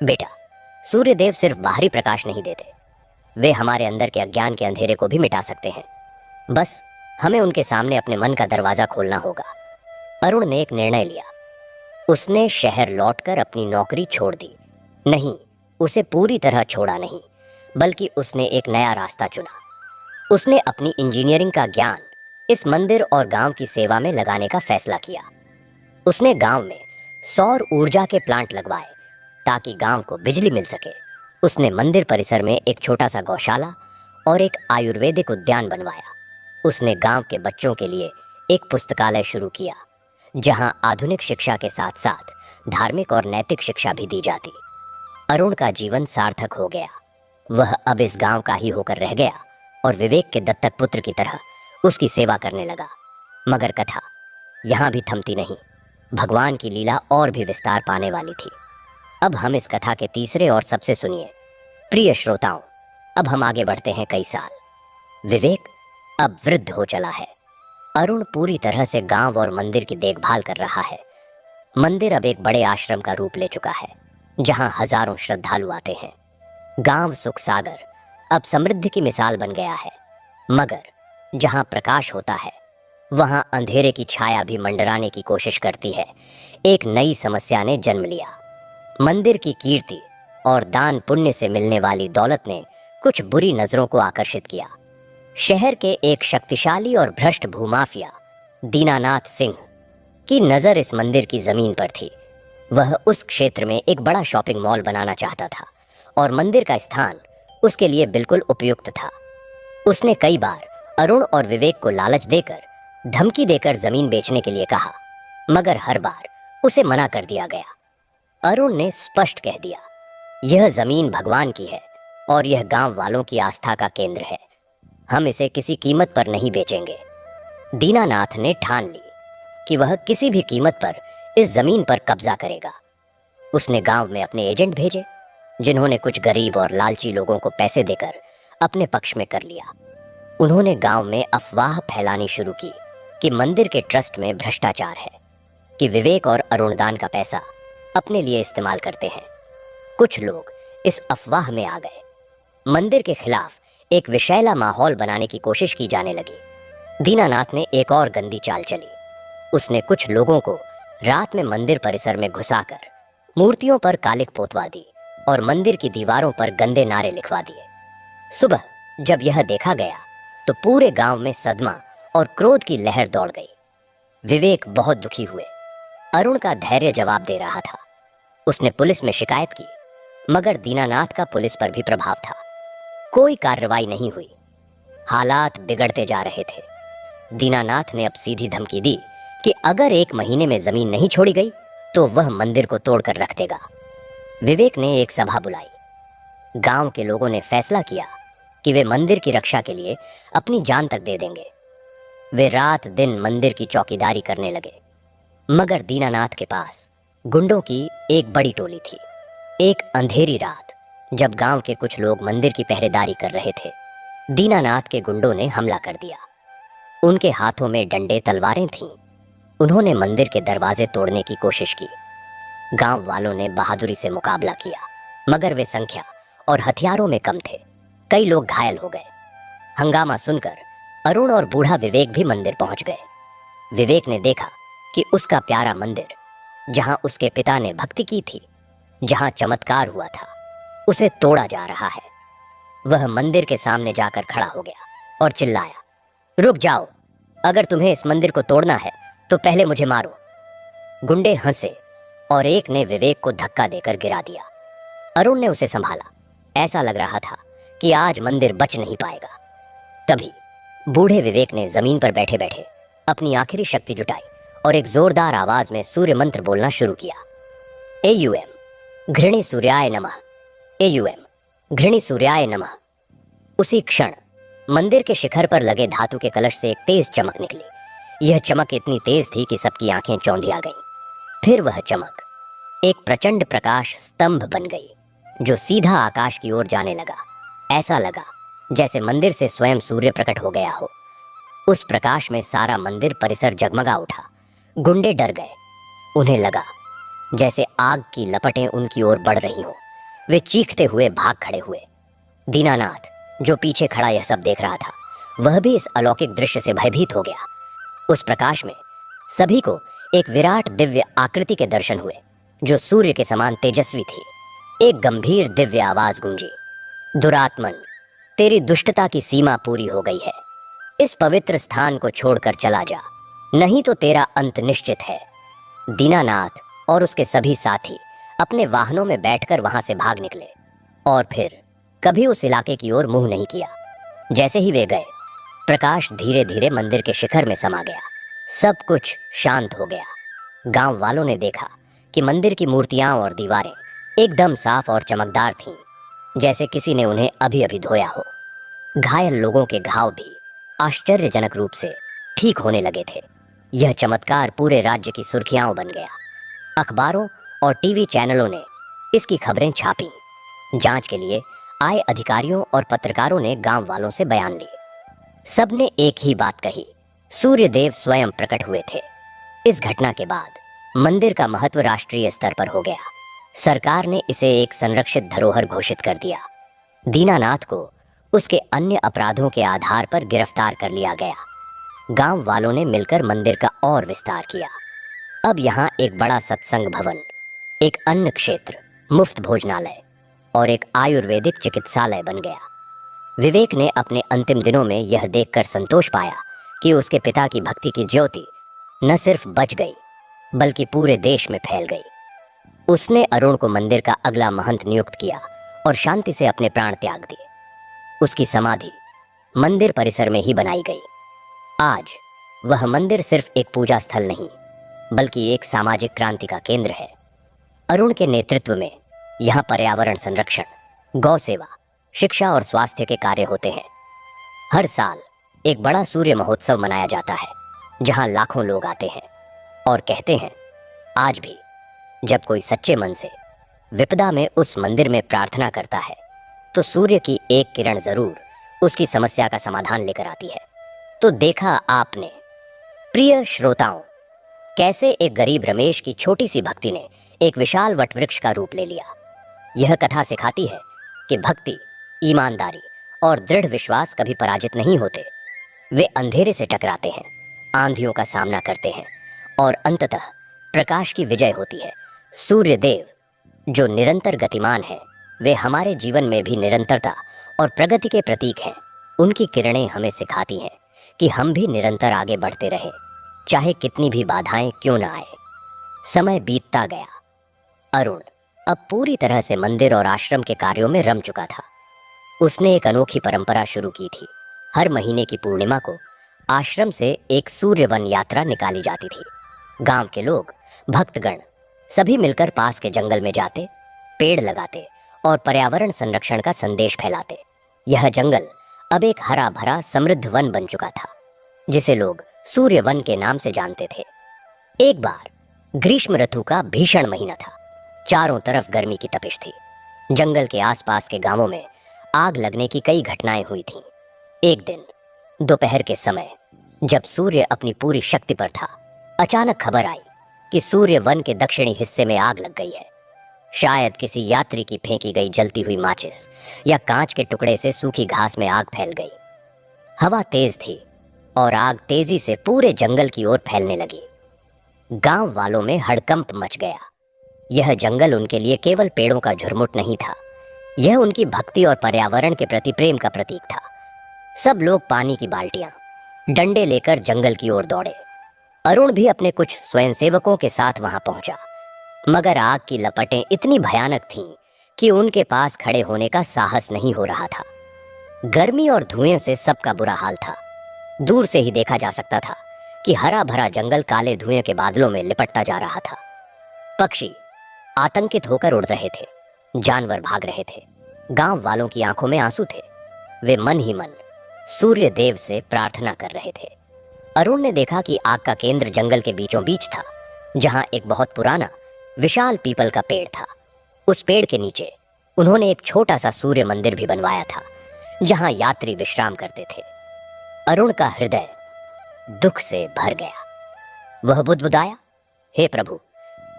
बेटा, सूर्यदेव सिर्फ बाहरी प्रकाश नहीं देते, वे हमारे अंदर के अज्ञान के अंधेरे को भी मिटा सकते हैं। बस हमें उनके सामने अपने मन का दरवाजा खोलना होगा। अरुण ने एक निर्णय लिया। उसने शहर लौटकर अपनी नौकरी छोड़ दी। नहीं, उसे पूरी तरह छोड़ा नहीं, बल्कि उसने एक नया रास्ता चुना। उसने अपनी इंजीनियरिंग का ज्ञान इस मंदिर और गांव की सेवा में लगाने का फैसला किया। उसने गांव में सौर ऊर्जा के प्लांट लगवाए ताकि गांव को बिजली मिल सके। उसने मंदिर परिसर में एक छोटा सा गौशाला और एक आयुर्वेदिक उद्यान बनवाया। उसने गांव के बच्चों के लिए एक पुस्तकालय शुरू किया, जहां आधुनिक शिक्षा के साथ साथ धार्मिक और नैतिक शिक्षा भी दी जाती। अरुण का जीवन सार्थक हो गया। वह अब इस गांव का ही होकर रह गया और विवेक के दत्तक पुत्र की तरह उसकी सेवा करने लगा। मगर कथा यहाँ भी थमती नहीं। भगवान की लीला और भी विस्तार पाने वाली थी। अब हम इस कथा के तीसरे और सबसे सुनिए। प्रिय श्रोताओं, अब हम आगे बढ़ते हैं कई साल। विवेक अब वृद्ध हो चला है। अरुण पूरी तरह से गांव और मंदिर की देखभाल कर रहा है। मंदिर अब एक बड़े आश्रम का रूप ले चुका है, जहां हजारों श्रद्धालु आते हैं। गांव सुख सागर अब समृद्धि की मिसाल बन गया है। मगर जहां प्रकाश होता है, वहां अंधेरे की छाया भी मंडराने की कोशिश करती है। एक नई समस्या ने जन्म लिया। मंदिर की कीर्ति और दान पुण्य से मिलने वाली दौलत ने कुछ बुरी नजरों को आकर्षित किया। शहर के एक शक्तिशाली और भ्रष्ट भूमाफिया दीनानाथ सिंह की नजर इस मंदिर की जमीन पर थी। वह उस क्षेत्र में एक बड़ा शॉपिंग मॉल बनाना चाहता था और मंदिर का स्थान उसके लिए बिल्कुल उपयुक्त था। उसने कई बार अरुण और विवेक को लालच देकर, धमकी देकर जमीन बेचने के लिए कहा, मगर हर बार उसे मना कर दिया गया। अरुण ने स्पष्ट कह दिया, यह जमीन भगवान की है और यह गांव वालों की आस्था का केंद्र है। हम इसे किसी कीमत पर नहीं बेचेंगे। दीनानाथ ने ठान ली कि वह किसी भी कीमत पर इस जमीन पर कब्जा करेगा। उसने गांव में अपने एजेंट भेजे, जिन्होंने कुछ गरीब और लालची लोगों को पैसे देकर अपने पक्ष में कर लिया। उन्होंने गांव में अफवाह फैलानी शुरू की कि मंदिर के ट्रस्ट में भ्रष्टाचार है, कि विवेक और अरुणदान का पैसा अपने लिए इस्तेमाल करते हैं। कुछ लोग इस अफवाह में आ गए। मंदिर के खिलाफ एक विषैला माहौल बनाने की कोशिश की जाने लगी। दीनानाथ ने एक और गंदी चाल चली। उसने कुछ लोगों को रात में मंदिर परिसर में घुसाकर मूर्तियों पर कालिक पोतवा दी और मंदिर की दीवारों पर गंदे नारे लिखवा दिए। सुबह जब यह देखा गया तो पूरे गांव में सदमा और क्रोध की लहर दौड़ गई। विवेक बहुत दुखी हुए। अरुण का धैर्य जवाब दे रहा था। उसने पुलिस में शिकायत की, मगर दीनानाथ का पुलिस पर भी प्रभाव था। कोई कार्रवाई नहीं हुई। हालात बिगड़ते जा रहे थे। दीनानाथ ने अब सीधी धमकी दी कि अगर 1 महीने में जमीन नहीं छोड़ी गई तो वह मंदिर को तोड़कर रख देगा। विवेक ने एक सभा बुलाई। गांव के लोगों ने फैसला किया कि वे मंदिर की रक्षा के लिए अपनी जान तक दे देंगे। वे रात दिन मंदिर की चौकीदारी करने लगे। मगर दीनानाथ के पास गुंडों की एक बड़ी टोली थी। एक अंधेरी रात, जब गांव के कुछ लोग मंदिर की पहरेदारी कर रहे थे, दीनानाथ के गुंडों ने हमला कर दिया। उनके हाथों में डंडे तलवारें थीं। उन्होंने मंदिर के दरवाजे तोड़ने की कोशिश की। गांव वालों ने बहादुरी से मुकाबला किया, मगर वे संख्या और हथियारों में कम थे। कई लोग घायल हो गए। हंगामा सुनकर अरुण और बूढ़ा विवेक भी मंदिर पहुंच गए। विवेक ने देखा कि उसका प्यारा मंदिर, जहां उसके पिता ने भक्ति की थी, जहां चमत्कार हुआ था, उसे तोड़ा जा रहा है। वह मंदिर के सामने जाकर खड़ा हो गया और चिल्लाया, रुक जाओ, अगर तुम्हें इस मंदिर को तोड़ना है तो पहले मुझे मारो। गुंडे हंसे और एक ने विवेक को धक्का देकर गिरा दिया। अरुण ने उसे संभाला। ऐसा लग रहा था कि आज मंदिर बच नहीं पाएगा। तभी बूढ़े विवेक ने जमीन पर बैठे बैठे अपनी आखिरी शक्ति जुटाई और एक जोरदार आवाज में सूर्य मंत्र बोलना शुरू किया। एयूएम घृणी सूर्याय नमः, एयूएम घृणी सूर्याय नमः। उसी क्षण मंदिर के शिखर पर लगे धातु के कलश से एक तेज चमक निकली। यह चमक इतनी तेज थी कि सबकी आंखें चौंधिया गईं। फिर वह चमक एक प्रचंड प्रकाश स्तंभ बन गई, जो सीधा आकाश की ओर जाने लगा। ऐसा लगा जैसे मंदिर से स्वयं सूर्य प्रकट हो गया हो। उस प्रकाश में सारा मंदिर परिसर जगमगा उठा। गुंडे डर गए। उन्हें लगा जैसे आग की लपटें उनकी ओर बढ़ रही हों। वे चीखते हुए भाग खड़े हुए। दीनानाथ, जो पीछे खड़ा यह सब देख रहा था, वह भी इस अलौकिक दृश्य से भयभीत हो गया। उस प्रकाश में सभी को एक विराट दिव्य आकृति के दर्शन हुए, जो सूर्य के समान तेजस्वी थी। एक गंभीर दिव्य आवाज गूंजी, दुरात्मन, तेरी दुष्टता की सीमा पूरी हो गई है। इस पवित्र स्थान को छोड़कर चला जा, नहीं तो तेरा अंत निश्चित है। दीनानाथ और उसके सभी साथी अपने वाहनों में बैठकर वहां से भाग निकले और फिर कभी उस इलाके की ओर मुंह नहीं किया। जैसे ही वे गए, प्रकाश धीरे धीरे मंदिर के शिखर में समा गया। सब कुछ शांत हो गया। गांव वालों ने देखा कि मंदिर की मूर्तियां और दीवारें एकदम साफ और चमकदार थीं, जैसे किसी ने उन्हें अभी अभी धोया हो। घायल लोगों के घाव भी आश्चर्यजनक रूप से ठीक होने लगे थे। यह चमत्कार पूरे राज्य की सुर्खियां बन गया। अखबारों और टीवी चैनलों ने इसकी खबरें छापी। जांच के लिए आए अधिकारियों और पत्रकारों ने गांव वालों से बयान लिए। सबने एक ही बात कही, सूर्यदेव स्वयं प्रकट हुए थे। इस घटना के बाद मंदिर का महत्व राष्ट्रीय स्तर पर हो गया। सरकार ने इसे एक संरक्षित धरोहर घोषित कर दिया। दीनानाथ को उसके अन्य अपराधों के आधार पर गिरफ्तार कर लिया गया। गांव वालों ने मिलकर मंदिर का और विस्तार किया। अब यहाँ एक बड़ा सत्संग भवन, एक अन्न क्षेत्र, मुफ्त भोजनालय और एक आयुर्वेदिक चिकित्सालय बन गया। विवेक ने अपने अंतिम दिनों में यह देखकर संतोष पाया कि उसके पिता की भक्ति की ज्योति न सिर्फ बच गई बल्कि पूरे देश में फैल गई। उसने अरुण को मंदिर का अगला महंत नियुक्त किया और शांति से अपने प्राण त्याग दिए। उसकी समाधि मंदिर परिसर में ही बनाई गई। आज वह मंदिर सिर्फ एक पूजा स्थल नहीं बल्कि एक सामाजिक क्रांति का केंद्र है। अरुण के नेतृत्व में यहाँ पर्यावरण संरक्षण, गौ सेवा, शिक्षा और स्वास्थ्य के कार्य होते हैं। हर साल एक बड़ा सूर्य महोत्सव मनाया जाता है जहाँ लाखों लोग आते हैं और कहते हैं, आज भी जब कोई सच्चे मन से विपदा में उस मंदिर में प्रार्थना करता है तो सूर्य की एक किरण जरूर उसकी समस्या का समाधान लेकर आती है। तो देखा आपने प्रिय श्रोताओं, कैसे एक गरीब रमेश की छोटी सी भक्ति ने एक विशाल वटवृक्ष का रूप ले लिया। यह कथा सिखाती है कि भक्ति, ईमानदारी और दृढ़ विश्वास कभी पराजित नहीं होते। वे अंधेरे से टकराते हैं, आंधियों का सामना करते हैं और अंततः प्रकाश की विजय होती है। सूर्य देव जो निरंतर गतिमान है, वे हमारे जीवन में भी निरंतरता और प्रगति के प्रतीक हैं। उनकी किरणें हमें सिखाती हैं कि हम भी निरंतर आगे बढ़ते रहें, चाहे कितनी भी बाधाएं क्यों न आए। समय बीतता गया। अरुण अब पूरी तरह से मंदिर और आश्रम के कार्यों में रम चुका था। उसने एक अनोखी परंपरा शुरू की थी। हर महीने की पूर्णिमा को आश्रम से एक सूर्यवन यात्रा निकाली जाती थी। गांव के लोग, भक्तगण सभी मिलकर पास के जंगल में जाते, पेड़ लगाते और पर्यावरण संरक्षण का संदेश फैलाते। यह जंगल अब एक हरा भरा समृद्ध वन बन चुका था जिसे लोग सूर्यवन के नाम से जानते थे। एक बार ग्रीष्म ऋतु का भीषण महीना था। चारों तरफ गर्मी की तपिश थी। जंगल के आसपास के गांवों में आग लगने की कई घटनाएं हुई थीं। एक दिन दोपहर के समय जब सूर्य अपनी पूरी शक्ति पर था, अचानक खबर आई कि सूर्य वन के दक्षिणी हिस्से में आग लग गई है। शायद किसी यात्री की फेंकी गई जलती हुई माचिस या कांच के टुकड़े से सूखी घास में आग फैल गई। हवा तेज थी और आग तेजी से पूरे जंगल की ओर फैलने लगी। गांव वालों में हड़कंप मच गया। यह जंगल उनके लिए केवल पेड़ों का झुरमुट नहीं था, यह उनकी भक्ति और पर्यावरण के प्रति प्रेम का प्रतीक था। सब लोग पानी की बाल्टियां, डंडे लेकर जंगल की ओर दौड़े। अरुण भी अपने कुछ स्वयंसेवकों के साथ वहां पहुंचा, मगर आग की लपटें इतनी भयानक थीं कि उनके पास खड़े होने का साहस नहीं हो रहा था। गर्मी और धुएं से सबका बुरा हाल था। दूर से ही देखा जा सकता था कि हरा भरा जंगल काले धुएं के बादलों में लिपटता जा रहा था। पक्षी आतंकित होकर उड़ रहे थे, जानवर भाग रहे थे। गांव वालों की आंखों में आंसू थे। वे मन ही मन सूर्य देव से प्रार्थना कर रहे थे। अरुण ने देखा कि आग का केंद्र जंगल के बीचों बीच था, जहां एक बहुत पुराना विशाल पीपल का पेड़ था। उस पेड़ के नीचे उन्होंने एक छोटा सा सूर्य मंदिर भी बनवाया था, जहां यात्री विश्राम करते थे। अरुण का हृदय दुख से भर गया। वह बुदबुदाया, हे प्रभु,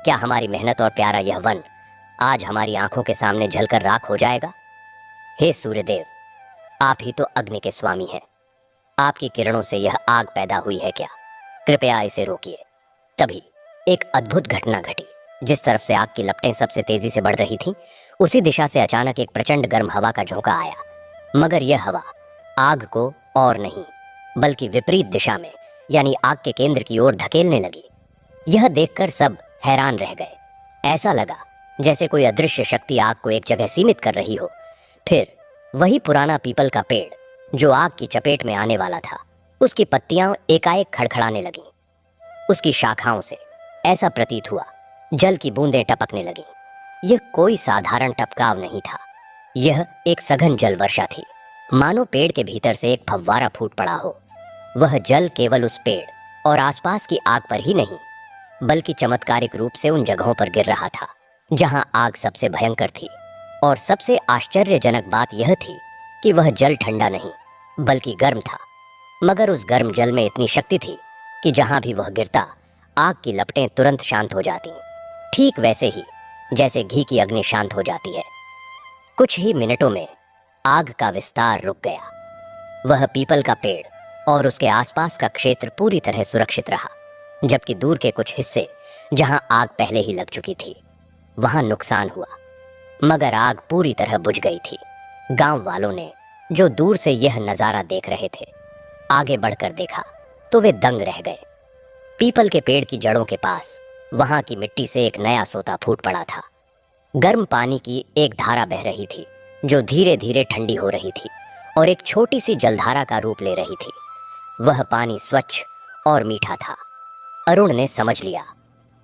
क्या हमारी मेहनत और प्यारा यह वन आज हमारी आंखों के सामने जलकर राख हो जाएगा? हे सूर्यदेव, आप ही तो अग्नि के स्वामी हैं। आपकी किरणों से यह आग पैदा हुई है क्या? कृपया इसे रोकिए। तभी एक अद्भुत घटना घटी। जिस तरफ से आग की लपटें सबसे तेजी से बढ़ रही थीं, उसी दिशा से अचानक एक प्रचंड गर्म हवा का झोंका आया। मगर यह हवा आग को और नहीं बल्कि विपरीत दिशा में, यानी आग के केंद्र की ओर धकेलने लगी। यह देखकर सब हैरान रह गए। ऐसा लगा जैसे कोई अदृश्य शक्ति आग को एक जगह सीमित कर रही हो। फिर वही पुराना पीपल का पेड़ जो आग की चपेट में आने वाला था, उसकी पत्तियां एकाएक खड़खड़ाने लगीं। उसकी शाखाओं से ऐसा प्रतीत हुआ जल की बूंदें टपकने लगीं। यह कोई साधारण टपकाव नहीं था, यह एक सघन जल वर्षा थी। मानो पेड़ के भीतर से एक फव्वारा फूट पड़ा हो। वह जल केवल उस पेड़ और आसपास की आग पर ही नहीं, बल्कि चमत्कारिक रूप से उन जगहों पर गिर रहा था जहां आग सबसे भयंकर थी। और सबसे आश्चर्यजनक बात यह थी कि वह जल ठंडा नहीं बल्कि गर्म था, मगर उस गर्म जल में इतनी शक्ति थी कि जहां भी वह गिरता आग की लपटें तुरंत शांत हो जाती, ठीक वैसे ही जैसे घी की अग्नि शांत हो जाती है। कुछ ही मिनटों में आग का विस्तार रुक गया। वह पीपल का पेड़ और उसके आसपास का क्षेत्र पूरी तरह सुरक्षित रहा, जबकि दूर के कुछ हिस्से जहां आग पहले ही लग चुकी थी वहां नुकसान हुआ। मगर आग पूरी तरह बुझ गई थी। गांव वालों ने, जो दूर से यह नजारा देख रहे थे, आगे बढ़कर देखा तो वे दंग रह गए। पीपल के पेड़ की जड़ों के पास वहां की मिट्टी से एक नया सोता फूट पड़ा था। गर्म पानी की एक धारा बह रही थी जो धीरे धीरे ठंडी हो रही थी और एक छोटी सी जलधारा का रूप ले रही थी। वह पानी स्वच्छ और मीठा था। अरुण ने समझ लिया।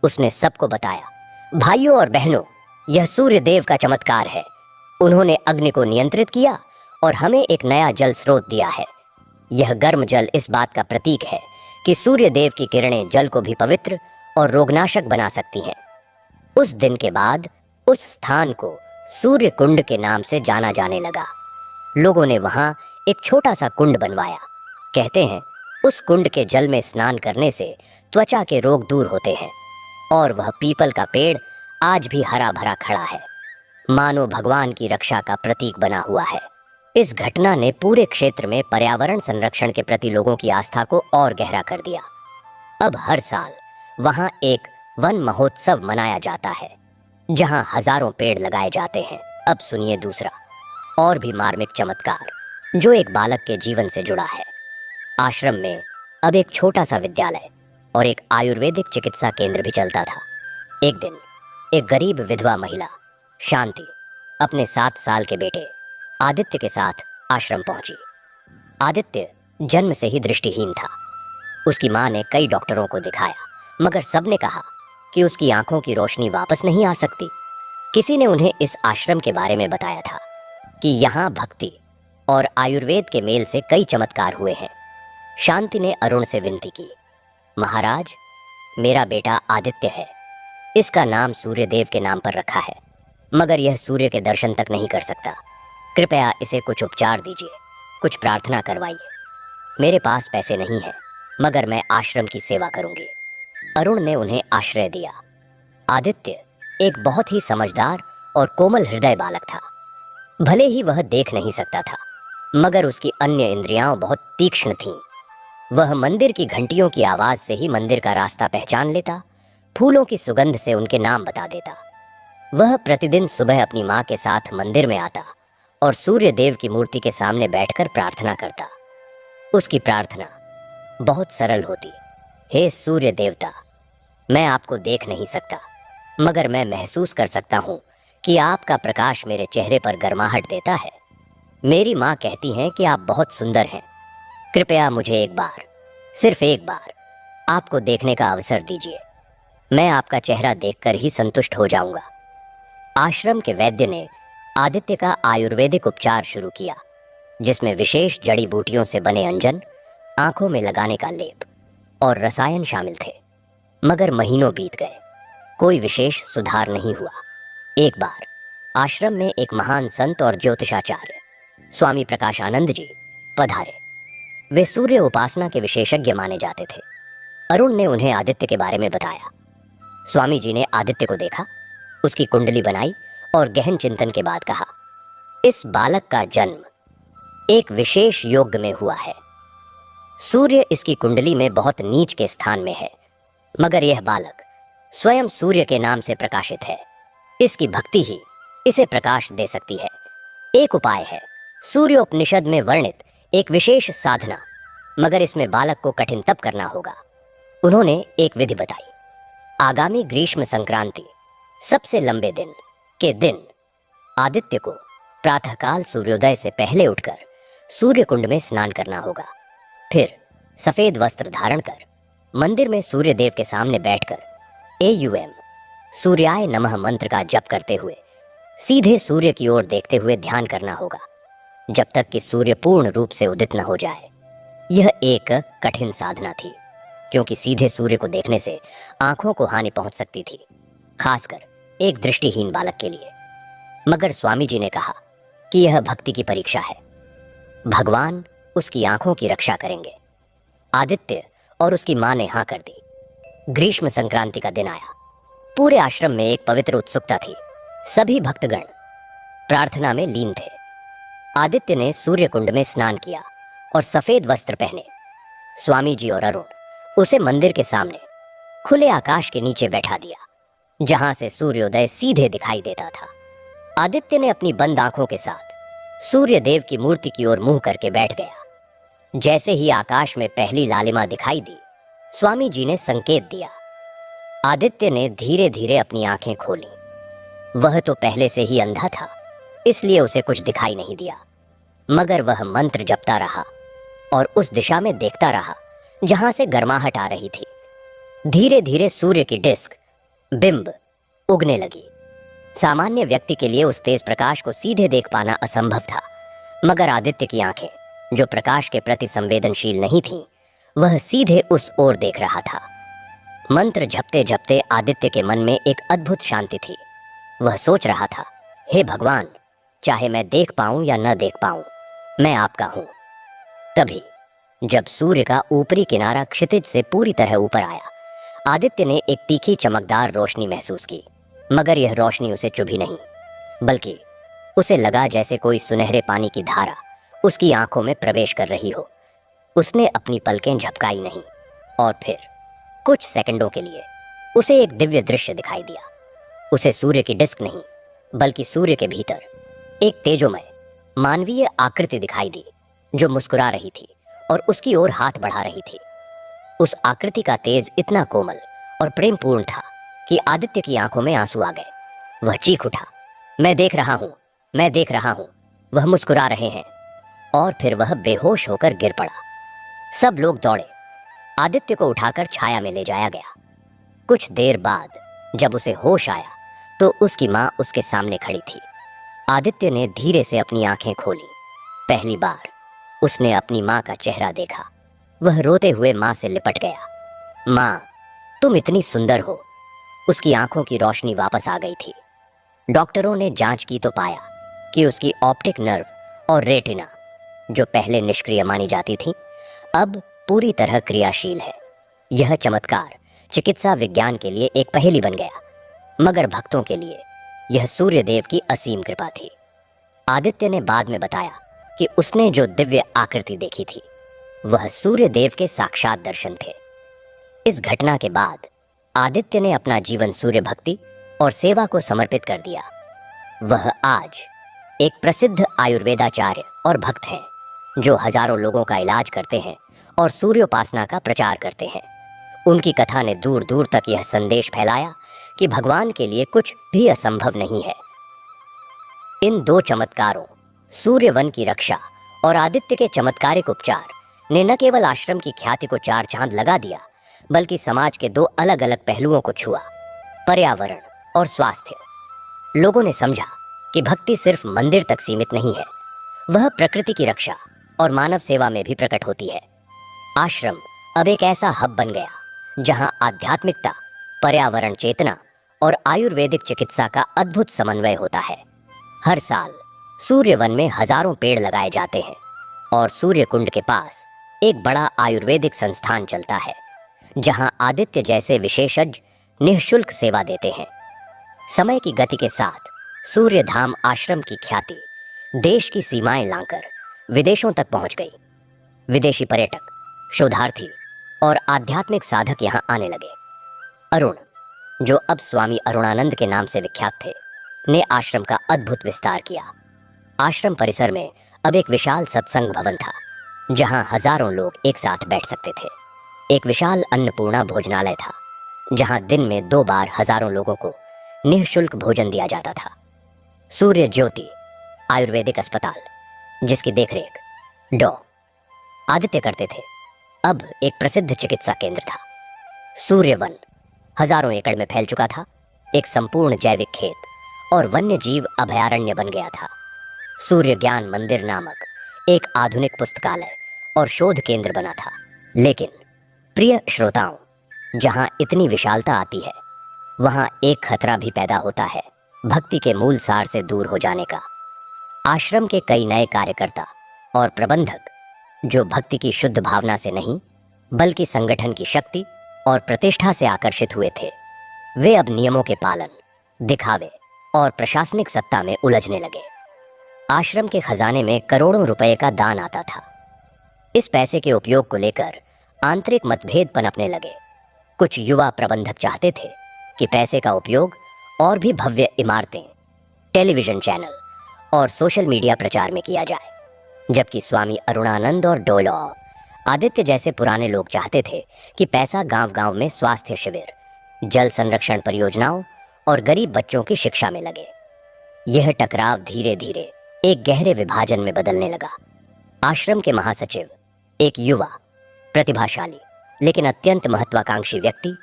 उसने सबको बताया, भाइयों और बहनों, यह सूर्य देव का चमत्कार है। उन्होंने अग्नि को नियंत्रित किया और हमें एक नया जल स्रोत दिया है। यह गर्म जल इस बात का प्रतीक है कि सूर्य देव की किरणें जल को भी पवित्र और रोगनाशक बना सकती हैं। उस दिन के बाद उस स्थान को सूर्य कुंड के नाम से जाना जाने लगा। लोगों ने वहां एक छोटा सा कुंड बनवाया। कहते हैं उस कुंड के जल में स्नान करने से त्वचा के रोग दूर होते हैं। और वह पीपल का पेड़ आज भी हरा भरा खड़ा है, मानो भगवान की रक्षा का प्रतीक बना हुआ है। इस घटना ने पूरे क्षेत्र में पर्यावरण संरक्षण के प्रति लोगों की आस्था को और गहरा कर दिया। अब हर साल वहां एक वन महोत्सव मनाया जाता है जहां हजारों पेड़ लगाए जाते हैं। अब सुनिए दूसरा और भी मार्मिक चमत्कार जो एक बालक के जीवन से जुड़ा है। आश्रम में अब एक छोटा सा विद्यालय और एक आयुर्वेदिक चिकित्सा केंद्र भी चलता था। एक दिन एक गरीब विधवा महिला शांति अपने 7 साल के बेटे आदित्य के साथ आश्रम पहुंची। आदित्य जन्म से ही दृष्टिहीन था। उसकी मां ने कई डॉक्टरों को दिखाया, मगर सबने कहा कि उसकी आंखों की रोशनी वापस नहीं आ सकती। किसी ने उन्हें इस आश्रम के बारे में बताया था कि यहाँ भक्ति और आयुर्वेद के मेल से कई चमत्कार हुए हैं। शांति ने अरुण से विनती की, महाराज, मेरा बेटा आदित्य है। इसका नाम सूर्यदेव के नाम पर रखा है, मगर यह सूर्य के दर्शन तक नहीं कर सकता। कृपया इसे कुछ उपचार दीजिए, कुछ प्रार्थना करवाइए। मेरे पास पैसे नहीं हैं, मगर मैं आश्रम की सेवा करूंगी। अरुण ने उन्हें आश्रय दिया। आदित्य एक बहुत ही समझदार और कोमल हृदय बालक था। भले ही वह देख नहीं सकता था, मगर उसकी अन्य इंद्रियां बहुत तीक्ष्ण थीं। वह मंदिर की घंटियों की आवाज से ही मंदिर का रास्ता पहचान लेता, फूलों की सुगंध से उनके नाम बता देता। वह प्रतिदिन सुबह अपनी माँ के साथ मंदिर में आता और सूर्य देव की मूर्ति के सामने बैठकर प्रार्थना करता। उसकी प्रार्थना बहुत सरल होती, हे सूर्य देवता, मैं आपको देख नहीं सकता, मगर मैं महसूस कर सकता हूँ कि आपका प्रकाश मेरे चेहरे पर गर्माहट देता है। मेरी माँ कहती हैं कि आप बहुत सुंदर हैं। कृपया मुझे एक बार, सिर्फ एक बार, आपको देखने का अवसर दीजिए। मैं आपका चेहरा देखकर ही संतुष्ट हो जाऊंगा। आश्रम के वैद्य ने आदित्य का आयुर्वेदिक उपचार शुरू किया, जिसमें विशेष जड़ी बूटियों से बने अंजन, आंखों में लगाने का लेप और रसायन शामिल थे। मगर महीनों बीत गए, कोई विशेष सुधार नहीं हुआ। एक बार आश्रम में एक महान संत और ज्योतिषाचार्य स्वामी प्रकाशानंद जी पधारे। वे सूर्य उपासना के विशेषज्ञ माने जाते थे। अरुण ने उन्हें आदित्य के बारे में बताया। स्वामी जी ने आदित्य को देखा, उसकी कुंडली बनाई और गहन चिंतन के बाद कहा, इस बालक का जन्म एक विशेष योग में हुआ है। सूर्य इसकी कुंडली में बहुत नीच के स्थान में है, मगर यह बालक स्वयं सूर्य के नाम से प्रकाशित है। इसकी भक्ति ही इसे प्रकाश दे सकती है। एक उपाय है, सूर्योपनिषद में वर्णित एक विशेष साधना, मगर इसमें बालक को कठिन तप करना होगा। उन्होंने एक विधि बताई। आगामी ग्रीष्म संक्रांति सबसे लंबे दिन के दिन आदित्य को प्रातःकाल सूर्योदय से पहले उठकर सूर्य कुंड में स्नान करना होगा। फिर सफेद वस्त्र धारण कर मंदिर में सूर्य देव के सामने बैठकर AUM सूर्याय नमः मंत्र का जप करते हुए सीधे सूर्य की ओर देखते हुए ध्यान करना होगा, जब तक कि सूर्य पूर्ण रूप से उदित न हो जाए। यह एक कठिन साधना थी, क्योंकि सीधे सूर्य को देखने से आंखों को हानि पहुंच सकती थी, खासकर एक दृष्टिहीन बालक के लिए। मगर स्वामी जी ने कहा कि यह भक्ति की परीक्षा है, भगवान उसकी आंखों की रक्षा करेंगे। आदित्य और उसकी मां ने हां कर दी। ग्रीष्म संक्रांति का दिन आया। पूरे आश्रम में एक पवित्र उत्सुकता थी। सभी भक्तगण प्रार्थना में लीन थे। आदित्य ने सूर्य कुंड में स्नान किया और सफेद वस्त्र पहने। स्वामी जी और अरुण उसे मंदिर के सामने खुले आकाश के नीचे बैठा दिया, जहां से सूर्योदय सीधे दिखाई देता था। आदित्य ने अपनी बंद आंखों के साथ सूर्य देव की मूर्ति की ओर मुंह करके बैठ गया। जैसे ही आकाश में पहली लालिमा दिखाई दी, स्वामी जी ने संकेत दिया। आदित्य ने धीरे धीरे अपनी आंखें खोली। वह तो पहले से ही अंधा था, इसलिए उसे कुछ दिखाई नहीं दिया, मगर वह मंत्र जपता रहा और उस दिशा में देखता रहा जहां से गर्माहट आ रही थी। धीरे धीरे सूर्य की डिस्क, बिंब, उगने लगी। सामान्य व्यक्ति के लिए उस तेज प्रकाश को सीधे देख पाना असंभव था, मगर आदित्य की आंखें, जो प्रकाश के प्रति संवेदनशील नहीं थीं, वह सीधे उस ओर देख रहा था। मंत्र जपते जपते आदित्य के मन में एक अद्भुत शांति थी। वह सोच रहा था, हे भगवान, चाहे मैं देख पाऊं या न देख पाऊं, मैं आपका हूं। तभी जब सूर्य का ऊपरी किनारा क्षितिज से पूरी तरह ऊपर आया, आदित्य ने एक तीखी चमकदार रोशनी महसूस की। मगर यह रोशनी उसे चुभी नहीं, बल्कि उसे लगा जैसे कोई सुनहरे पानी की धारा उसकी आंखों में प्रवेश कर रही हो। उसने अपनी पलकें झपकाई नहीं, और फिर कुछ सेकंडों के लिए उसे एक दिव्य दृश्य दिखाई दिया। उसे सूर्य की डिस्क नहीं, बल्कि सूर्य के भीतर एक तेजोमय मानवीय आकृति दिखाई दी, जो मुस्कुरा रही थी और उसकी ओर हाथ बढ़ा रही थी। उस आकृति का तेज इतना कोमल और प्रेमपूर्ण था कि आदित्य की आंखों में आंसू आ गए। वह चीख उठा, मैं देख रहा हूं, मैं देख रहा हूं, वह मुस्कुरा रहे हैं। और फिर वह बेहोश होकर गिर पड़ा। सब लोग दौड़े। आदित्य को उठाकर छाया में ले जाया गया। कुछ देर बाद जब उसे होश आया तो उसकी मां उसके सामने खड़ी थी। आदित्य ने धीरे से अपनी आंखें खोली। पहली बार उसने अपनी मां का चेहरा देखा। वह रोते हुए मां से लिपट गया। मां, तुम इतनी सुंदर हो। उसकी आंखों की रोशनी वापस आ गई थी। डॉक्टरों ने जांच की तो पाया कि उसकी ऑप्टिक नर्व और रेटिना, जो पहले निष्क्रिय मानी जाती थी, अब पूरी तरह क्रियाशील है। यह चमत्कार चिकित्सा विज्ञान के लिए एक पहेली बन गया, मगर भक्तों के लिए यह सूर्य देव की असीम कृपा थी। आदित्य ने बाद में बताया कि उसने जो दिव्य आकृति देखी थी, वह सूर्य देव के साक्षात दर्शन थे। इस घटना के बाद आदित्य ने अपना जीवन सूर्य भक्ति और सेवा को समर्पित कर दिया। वह आज एक प्रसिद्ध आयुर्वेदाचार्य और भक्त हैं, जो हजारों लोगों का इलाज करते हैं और सूर्योपासना का प्रचार करते हैं। उनकी कथा ने दूर दूर तक यह संदेश फैलाया कि भगवान के लिए कुछ भी असंभव नहीं है। इन दो चमत्कारों, सूर्यवन की रक्षा और आदित्य के चमत्कारिक उपचार, ने न केवल आश्रम की ख्याति को चार चांद लगा दिया, बल्कि समाज के दो अलग अलग पहलुओं को छुआ, पर्यावरण और स्वास्थ्य। लोगों ने समझा कि भक्ति सिर्फ मंदिर तक सीमित नहीं है, वह प्रकृति की रक्षा और मानव सेवा में भी प्रकट होती है। आश्रम अब एक ऐसा हब बन गया जहां आध्यात्मिकता, पर्यावरण चेतना और आयुर्वेदिक चिकित्सा का अद्भुत समन्वय होता है। हर साल सूर्यवन में हजारों पेड़ लगाए जाते हैं और सूर्य कुंड के पास एक बड़ा आयुर्वेदिक संस्थान चलता है, जहां आदित्य जैसे विशेषज्ञ निःशुल्क सेवा देते हैं। समय की गति के साथ सूर्य धाम आश्रम की ख्याति देश की सीमाएं लांघकर विदेशों तक पहुंच गई। विदेशी पर्यटक, शोधार्थी और आध्यात्मिक साधक यहां आने लगे। अरुण, जो अब स्वामी अरुणानंद के नाम से विख्यात थे, ने आश्रम का अद्भुत विस्तार किया। आश्रम परिसर में अब एक विशाल सत्संग भवन था, जहां हजारों लोग एक साथ बैठ सकते थे। एक विशाल अन्नपूर्णा भोजनालय था, जहां दिन में 2 बार हजारों लोगों को निःशुल्क भोजन दिया जाता था। सूर्य ज्योति आयुर्वेदिक अस्पताल, जिसकी देखरेख डॉ. आदित्य करते थे, अब एक प्रसिद्ध चिकित्सा केंद्र था। सूर्यवन हजारों एकड़ में फैल चुका था, एक संपूर्ण जैविक खेत और वन्य जीव अभयारण्य बन गया था। सूर्य ज्ञान मंदिर नामक एक आधुनिक पुस्तकालय और शोध केंद्र बना था। लेकिन प्रिय श्रोताओं, जहां इतनी विशालता आती है, वहां एक खतरा भी पैदा होता है, भक्ति के मूल सार से दूर हो जाने का। आश्रम के कई नए कार्यकर्ता और प्रबंधक, जो भक्ति की शुद्ध भावना से नहीं बल्कि संगठन की शक्ति और प्रतिष्ठा से आकर्षित हुए थे, वे अब नियमों के पालन, दिखावे और प्रशासनिक सत्ता में उलझने लगे। आश्रम के खजाने में करोड़ों रुपए का दान आता था। इस पैसे के उपयोग को लेकर आंतरिक मतभेद पनपने लगे। कुछ युवा प्रबंधक चाहते थे कि पैसे का उपयोग और भी भव्य इमारतें, टेलीविजन चैनल और सोशल मीडिया प्रचार में किया जाए, जबकि स्वामी अरुणानंद और डोलो आदित्य जैसे पुराने लोग चाहते थे कि पैसा गांव-गांव में स्वास्थ्य शिविर, जल संरक्षण परियोजनाओं और गरीब बच्चों की शिक्षा में लगे। यह टकराव धीरे धीरे एक गहरे विभाजन में बदलने लगा। आश्रम के महासचिव, एक युवा, प्रतिभाशाली लेकिन अत्यंत महत्वाकांक्षी व्यक्ति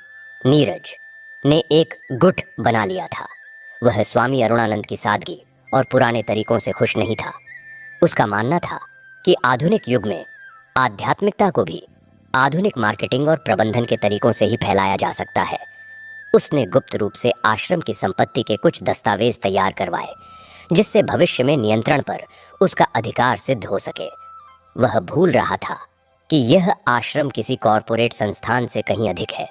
नीरज ने एक गुट बना लिया था। वह स्वामी अरुणानंद की सादगी और पुराने तरीकों से खुश नहीं था। उसका मानना था कि आधुनिक युग में आध्यात्मिकता को भी आधुनिक मार्केटिंग और प्रबंधन के तरीकों से ही फैलाया जा सकता है। उसने गुप्त रूप से आश्रम की संपत्ति के कुछ दस्तावेज तैयार करवाए, जिससे भविष्य में नियंत्रण पर उसका अधिकार सिद्ध हो सके। वह भूल रहा था कि यह आश्रम किसी कॉरपोरेट संस्थान से कहीं अधिक है।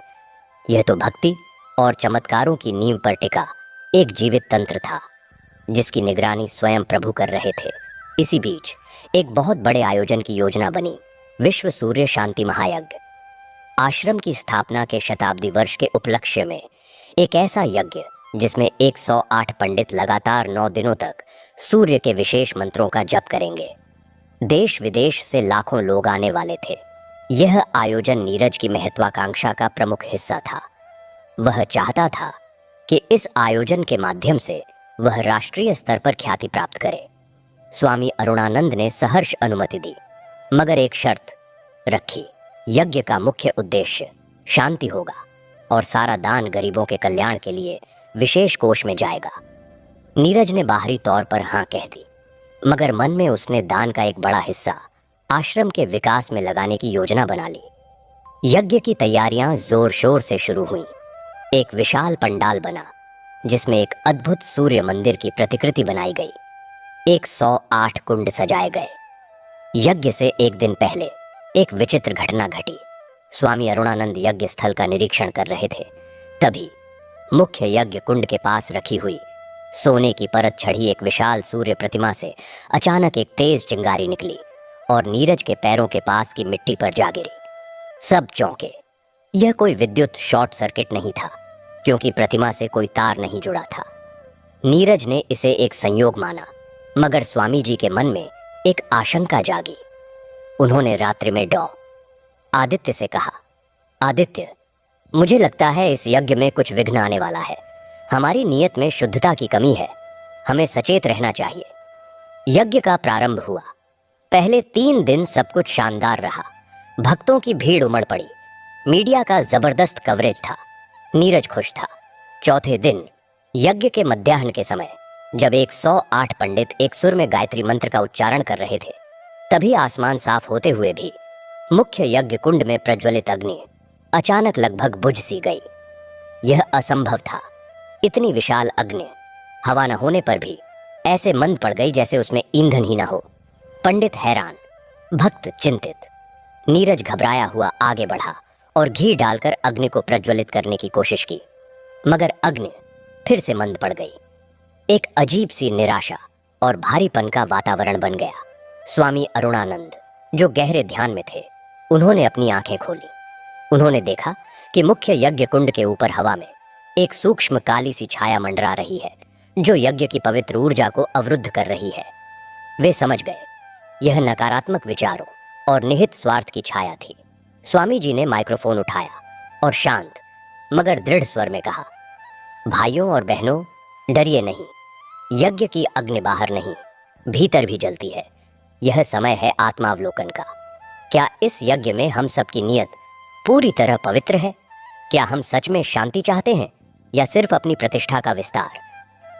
यह तो भक्ति और चमत्कारों की नींव पर टिका एक जीवित तंत्र था, जिसकी निगरानी स्वयं प्रभु कर रहे थे। इसी बीच एक बहुत बड़े आयोजन की योजना बनी, विश्व सूर्य शांति महायज्ञ। आश्रम की स्थापना के शताब्दी वर्ष के उपलक्ष्य में एक ऐसा यज्ञ जिसमें 108 पंडित लगातार 9 दिनों तक सूर्य के विशेष मंत्रों का जप करेंगे। देश विदेश से लाखों लोग आने वाले थे। यह आयोजन नीरज की महत्वाकांक्षा का प्रमुख हिस्सा था। वह चाहता था कि इस आयोजन के माध्यम से वह राष्ट्रीय स्तर पर ख्याति प्राप्त करे। स्वामी अरुणानंद ने सहर्ष अनुमति दी, मगर एक शर्त रखी। यज्ञ का मुख्य उद्देश्य शांति होगा और सारा दान गरीबों के कल्याण के लिए विशेष कोष में जाएगा। नीरज ने बाहरी तौर पर हाँ कह दी, मगर मन में उसने दान का एक बड़ा हिस्सा आश्रम के विकास में लगाने की योजना बना ली। यज्ञ की तैयारियां जोर शोर से शुरू हुईं। एक विशाल पंडाल बना, जिसमें एक अद्भुत सूर्य मंदिर की प्रतिकृति बनाई गई। 108 कुंड सजाए गए। यज्ञ से एक दिन पहले एक विचित्र घटना घटी। स्वामी अरुणानंद यज्ञ स्थल का निरीक्षण कर रहे थे। तभी मुख्य यज्ञ कुंड के पास रखी हुई सोने की परत चढ़ी एक विशाल सूर्य प्रतिमा से अचानक एक तेज चिंगारी निकली और नीरज के पैरों के पास की मिट्टी पर जा गिरी। सब चौंके। यह कोई विद्युत शॉर्ट सर्किट नहीं था, क्योंकि प्रतिमा से कोई तार नहीं जुड़ा था। नीरज ने इसे एक संयोग माना, मगर स्वामी जी के मन में एक आशंका जागी। उन्होंने रात्रि में आदित्य से कहा, आदित्य, मुझे लगता है इस यज्ञ में कुछ विघ्न आने वाला है। हमारी नीयत में शुद्धता की कमी है। हमें सचेत रहना चाहिए। यज्ञ का प्रारंभ हुआ। पहले 3 दिन सब कुछ शानदार रहा। भक्तों की भीड़ उमड़ पड़ी। मीडिया का जबरदस्त कवरेज था। नीरज खुश था। चौथे दिन यज्ञ के मध्याह्न के समय जब 108 पंडित एक सुर में गायत्री मंत्र का उच्चारण कर रहे थे, तभी आसमान साफ होते हुए भी मुख्य यज्ञ कुंड में प्रज्वलित अग्नि अचानक लगभग बुझ सी गई। यह असंभव था। इतनी विशाल अग्नि हवा न होने पर भी ऐसे मंद पड़ गई जैसे उसमें ईंधन ही न हो। पंडित हैरान, भक्त चिंतित। नीरज घबराया हुआ आगे बढ़ा और घी डालकर अग्नि को प्रज्वलित करने की कोशिश की, मगर अग्नि फिर से मंद पड़ गई। एक अजीब सी निराशा और भारीपन का वातावरण बन गया। स्वामी अरुणानंद, जो गहरे ध्यान में थे, उन्होंने अपनी आंखें खोली। उन्होंने देखा कि मुख्य यज्ञ कुंड के ऊपर हवा में एक सूक्ष्म काली सी छाया मंडरा रही है, जो यज्ञ की पवित्र ऊर्जा को अवरुद्ध कर रही है। वे समझ गए, यह नकारात्मक विचारों और निहित स्वार्थ की छाया थी। स्वामी जी ने माइक्रोफोन उठाया और शांत मगर दृढ़ स्वर में कहा, भाइयों और बहनों, डरिए नहीं। यज्ञ की अग्नि बाहर नहीं, भीतर भी जलती है। यह समय है आत्मावलोकन का। क्या इस यज्ञ में हम सबकी नियत पूरी तरह पवित्र है? क्या हम सच में शांति चाहते हैं या सिर्फ अपनी प्रतिष्ठा का विस्तार?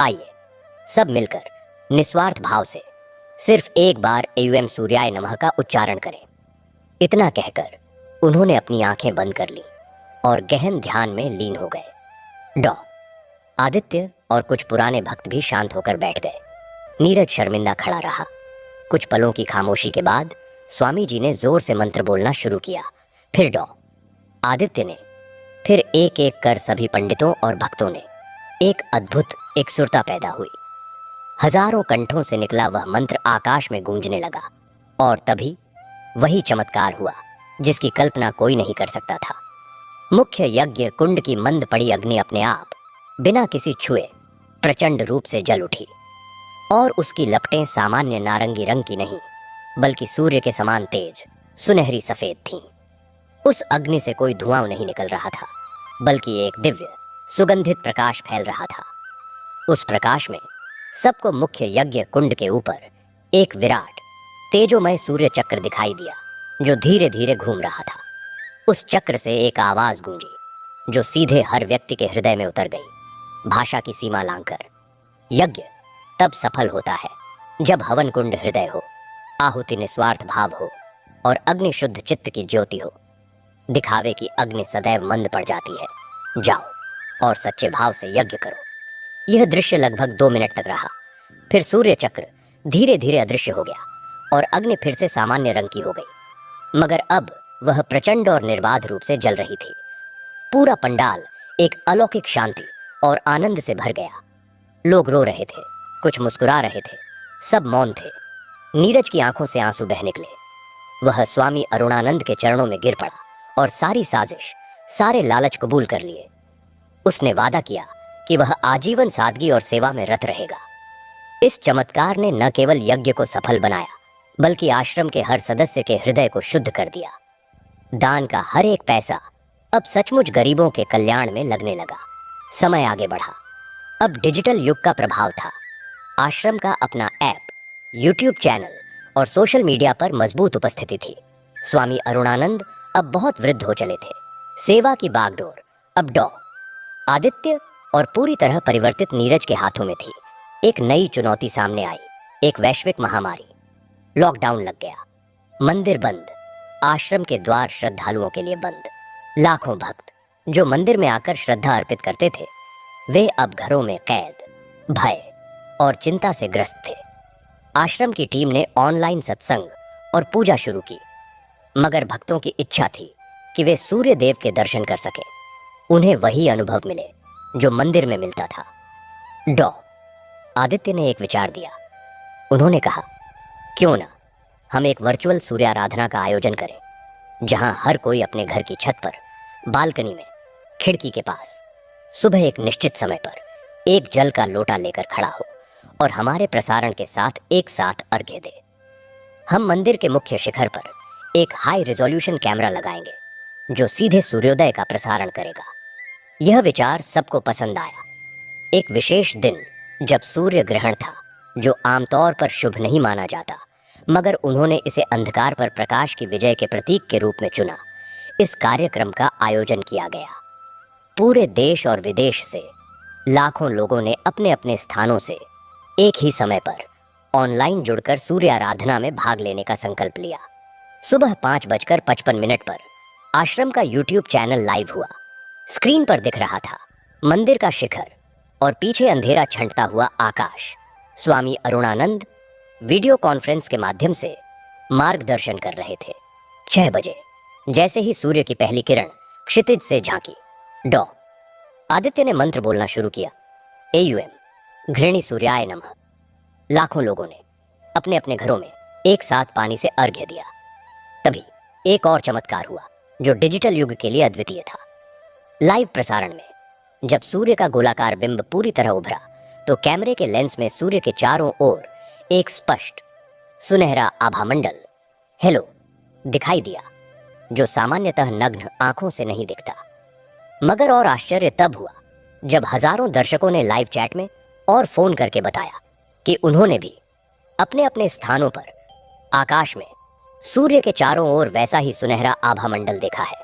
आइए सब मिलकर निस्वार्थ भाव से सिर्फ एक बार एयूएम सूर्याय नमः का उच्चारण करें। इतना कहकर उन्होंने अपनी आंखें बंद कर ली और गहन ध्यान में लीन हो गए। डॉ आदित्य और कुछ पुराने भक्त भी शांत होकर बैठ गए। नीरज शर्मिंदा खड़ा रहा। कुछ पलों की खामोशी के बाद स्वामी जी ने जोर से मंत्र बोलना शुरू किया। फिर डॉ आदित्य ने, फिर एक एक कर सभी पंडितों और भक्तों ने। एक अद्भुत एकसुरता पैदा हुई। हजारों कंठों से निकला वह मंत्र आकाश में गूंजने लगा और तभी वही चमत्कार हुआ जिसकी कल्पना कोई नहीं कर सकता था। मुख्य यज्ञ कुंड की मंद पड़ी अग्नि अपने आप बिना किसी छुए प्रचंड रूप से जल उठी और उसकी लपटें सामान्य नारंगी रंग की नहीं बल्कि सूर्य के समान तेज सुनहरी सफेद थीं। उस अग्नि से कोई धुआं नहीं निकल रहा था बल्कि एक दिव्य सुगंधित प्रकाश फैल रहा था। उस प्रकाश में सबको मुख्य यज्ञ कुंड के ऊपर एक विराट तेजोमय सूर्य चक्र दिखाई दिया जो धीरे धीरे घूम रहा था। उस चक्र से एक आवाज गूंजी जो सीधे हर व्यक्ति के हृदय में उतर गई, भाषा की सीमा लांघकर। यज्ञ तब सफल होता है जब हवन कुंड हृदय हो, आहुति निस्वार्थ भाव हो और अग्नि शुद्ध चित्त की ज्योति हो। दिखावे की अग्नि सदैव मंद पड़ जाती है। जाओ और सच्चे भाव से यज्ञ करो। यह दृश्य लगभग 2 मिनट तक रहा। फिर सूर्य चक्र धीरे धीरे अदृश्य हो गया और अग्नि फिर से सामान्य रंग की हो गई, मगर अब वह प्रचंड और निर्बाध रूप से जल रही थी। पूरा पंडाल एक अलौकिक शांति और आनंद से भर गया। लोग रो रहे थे, कुछ मुस्कुरा रहे थे, सब मौन थे। नीरज की आंखों से आंसू बह निकले। वह स्वामी अरुणानंद के चरणों में गिर पड़ा और सारी साजिश, सारे लालच कबूल कर लिए। उसने वादा किया कि वह आजीवन सादगी और सेवा में रत रहेगा। इस चमत्कार ने न केवल यज्ञ को सफल बनाया बल्कि आश्रम के हर सदस्य के हृदय को शुद्ध कर दिया। दान का हर एक पैसा अब सचमुच गरीबों के कल्याण में लगने लगा। समय आगे बढ़ा। अब डिजिटल युग का प्रभाव था। आश्रम का अपना ऐप, यूट्यूब चैनल और सोशल मीडिया पर मजबूत उपस्थिति थी। स्वामी अरुणानंद अब बहुत वृद्ध हो चले थे। सेवा की बागडोर अब डॉ आदित्य और पूरी तरह परिवर्तित नीरज के हाथों में थी। एक नई चुनौती सामने आई, एक वैश्विक महामारी। लॉकडाउन लग गया, मंदिर बंद, आश्रम के द्वार श्रद्धालुओं के लिए बंद। लाखों भक्त जो मंदिर में आकर श्रद्धा अर्पित करते थे, वे अब घरों में कैद, भय और चिंता से ग्रस्त थे। आश्रम की टीम ने ऑनलाइन सत्संग और पूजा शुरू की, मगर भक्तों की इच्छा थी कि वे सूर्य देव के दर्शन कर सके, उन्हें वही अनुभव मिले जो मंदिर में मिलता था। डॉ आदित्य ने एक विचार दिया। उन्होंने कहा, क्यों ना हम एक वर्चुअल सूर्य आराधना का आयोजन करें, जहां हर कोई अपने घर की छत पर, बालकनी में, खिड़की के पास सुबह एक निश्चित समय पर एक जल का लोटा लेकर खड़ा हो और हमारे प्रसारण के साथ एक साथ अर्घ्य दे। हम मंदिर के मुख्य शिखर पर एक हाई रिजोल्यूशन कैमरा लगाएंगे जो सीधे सूर्योदय का प्रसारण करेगा। यह विचार सबको पसंद आया। एक विशेष दिन जब सूर्य ग्रहण था, जो आमतौर पर शुभ नहीं माना जाता, मगर उन्होंने इसे अंधकार पर प्रकाश की विजय के प्रतीक के रूप में चुना। इस कार्यक्रम का आयोजन किया गया। पूरे देश और विदेश से लाखों लोगों ने अपने अपने स्थानों से एक ही समय पर ऑनलाइन जुड़कर सूर्य आराधना में भाग लेने का संकल्प लिया। सुबह 5:55 पर आश्रम का यूट्यूब चैनल लाइव हुआ। स्क्रीन पर दिख रहा था मंदिर का शिखर और पीछे अंधेरा छंटता हुआ आकाश। स्वामी अरुणानंद वीडियो कॉन्फ्रेंस के माध्यम से मार्गदर्शन कर रहे थे। 6 बजे जैसे ही सूर्य की पहली किरण क्षितिज से झांकी, डॉ आदित्य ने मंत्र बोलना शुरू किया। AUM घृणी सूर्याय नमः। लाखों लोगों ने अपने अपने घरों में एक साथ पानी से अर्घ्य दिया। तभी एक और चमत्कार हुआ जो डिजिटल युग के लिए अद्वितीय था। लाइव प्रसारण में जब सूर्य का गोलाकार बिंब पूरी तरह उभरा तो कैमरे के लेंस में सूर्य के चारों ओर एक स्पष्ट सुनहरा आभामंडल हेलो दिखाई दिया, जो सामान्यतः नग्न आंखों से नहीं दिखता। मगर और आश्चर्य तब हुआ जब हजारों दर्शकों ने लाइव चैट में और फोन करके बताया कि उन्होंने भी अपने अपने स्थानों पर आकाश में सूर्य के चारों ओर वैसा ही सुनहरा आभामंडल देखा है।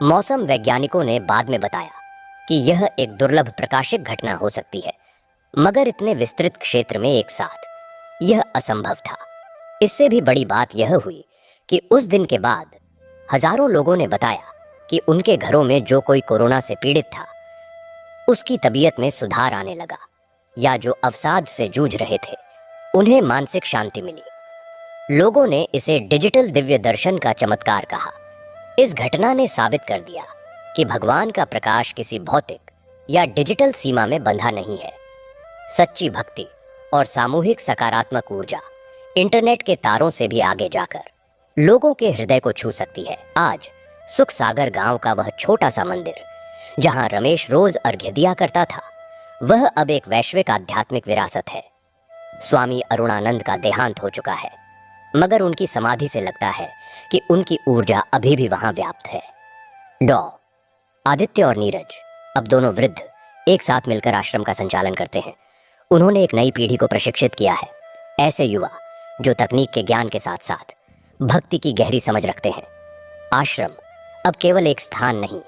मौसम वैज्ञानिकों ने बाद में बताया कि यह एक दुर्लभ प्रकाशिक घटना हो सकती है, मगर इतने विस्तृत क्षेत्र में एक साथ यह असंभव था। इससे भी बड़ी बात यह हुई कि उस दिन के बाद हजारों लोगों ने बताया कि उनके घरों में जो कोई कोरोना से पीड़ित था उसकी तबीयत में सुधार आने लगा, या जो अवसाद से जूझ रहे थे उन्हें मानसिक शांति मिली। लोगों ने इसे डिजिटल दिव्य दर्शन का चमत्कार कहा। इस घटना ने साबित कर दिया कि भगवान का प्रकाश किसी भौतिक या डिजिटल सीमा में बंधा नहीं है। सच्ची भक्ति और सामूहिक सकारात्मक ऊर्जा इंटरनेट के तारों से भी आगे जाकर लोगों के हृदय को छू सकती है। आज सुख सागर गांव का वह छोटा सा मंदिर जहां रमेश रोज अर्घ्य दिया करता था, वह अब एक वैश्विक आध्यात्मिक विरासत है। स्वामी अरुणानंद का देहांत हो चुका है, मगर उनकी समाधि से लगता है कि उनकी ऊर्जा अभी भी वहां व्याप्त है। डॉ आदित्य और नीरज अब दोनों वृद्ध एक साथ मिलकर आश्रम का संचालन करते हैं। उन्होंने एक नई पीढ़ी को प्रशिक्षित किया है, ऐसे युवा जो तकनीक के ज्ञान के साथ साथ भक्ति की गहरी समझ रखते हैं। आश्रम अब केवल एक स्थान नहीं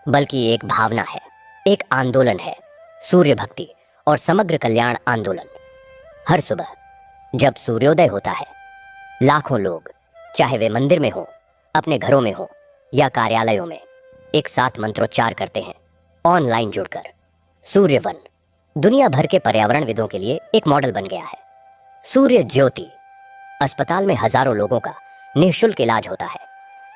बल्कि एक भावना है, एक आंदोलन है, सूर्य भक्ति और समग्र कल्याण आंदोलन। हर सुबह जब सूर्योदय होता है, लाखों लोग, चाहे वे मंदिर में हो, अपने घरों में हो या कार्यालयों में, एक साथ मंत्रोच्चार करते हैं। ऑनलाइन जुड़कर सूर्य वन दुनिया भर के पर्यावरणविदों के लिए एक मॉडल बन गया है। सूर्य ज्योति अस्पताल में हजारों लोगों का निःशुल्क इलाज होता है,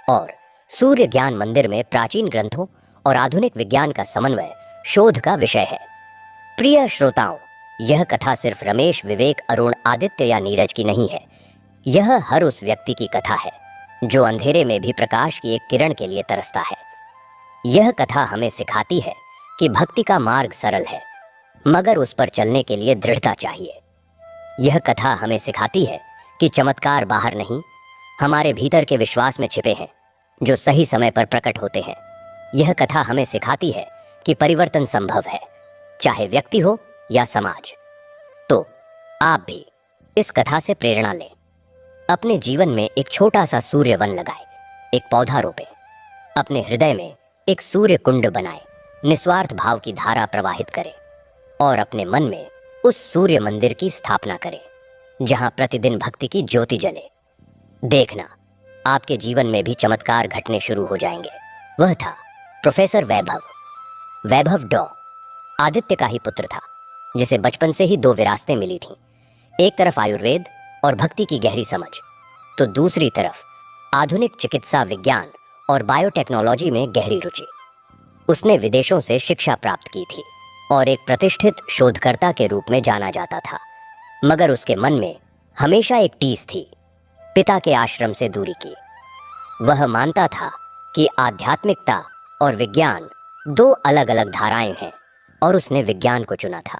और सूर्य ज्ञान मंदिर में प्राचीन ग्रंथों और आधुनिक विज्ञान का समन्वय शोध का विषय है। प्रिय श्रोताओं, यह कथा सिर्फ रमेश, विवेक, अरुण, आदित्य या नीरज की नहीं है। यह हर उस व्यक्ति की कथा है जो अंधेरे में भी प्रकाश की एक किरण के लिए तरसता है। यह कथा हमें सिखाती है कि भक्ति का मार्ग सरल है, मगर उस पर चलने के लिए दृढ़ता चाहिए। यह कथा हमें सिखाती है कि चमत्कार बाहर नहीं, हमारे भीतर के विश्वास में छिपे हैं, जो सही समय पर प्रकट होते हैं। यह कथा हमें सिखाती है कि परिवर्तन संभव है, चाहे व्यक्ति हो या समाज। तो आप भी इस कथा से प्रेरणा लें, अपने जीवन में एक छोटा सा सूर्य वन लगाएं, एक पौधा रोपें, अपने हृदय में एक सूर्य कुंड बनाएं, निस्वार्थ भाव की धारा प्रवाहित करें और अपने मन में उस सूर्य मंदिर की स्थापना करें जहां प्रतिदिन भक्ति की ज्योति जले। देखना, आपके जीवन में भी चमत्कार घटने शुरू हो जाएंगे। वह था प्रोफेसर वैभव। वैभव डॉ आदित्य का ही पुत्र था, जिसे बचपन से ही दो विरासतें मिली थीं। एक तरफ आयुर्वेद और भक्ति की गहरी समझ, तो दूसरी तरफ आधुनिक चिकित्सा विज्ञान और बायोटेक्नोलॉजी में गहरी रुचि। उसने विदेशों से शिक्षा प्राप्त की थी और एक प्रतिष्ठित शोधकर्ता के रूप में जाना जाता था, मगर उसके मन में हमेशा एक टीस थी, पिता के आश्रम से दूरी की। वह मानता था कि आध्यात्मिकता और विज्ञान दो अलग अलग धाराएं हैं, और उसने विज्ञान को चुना था।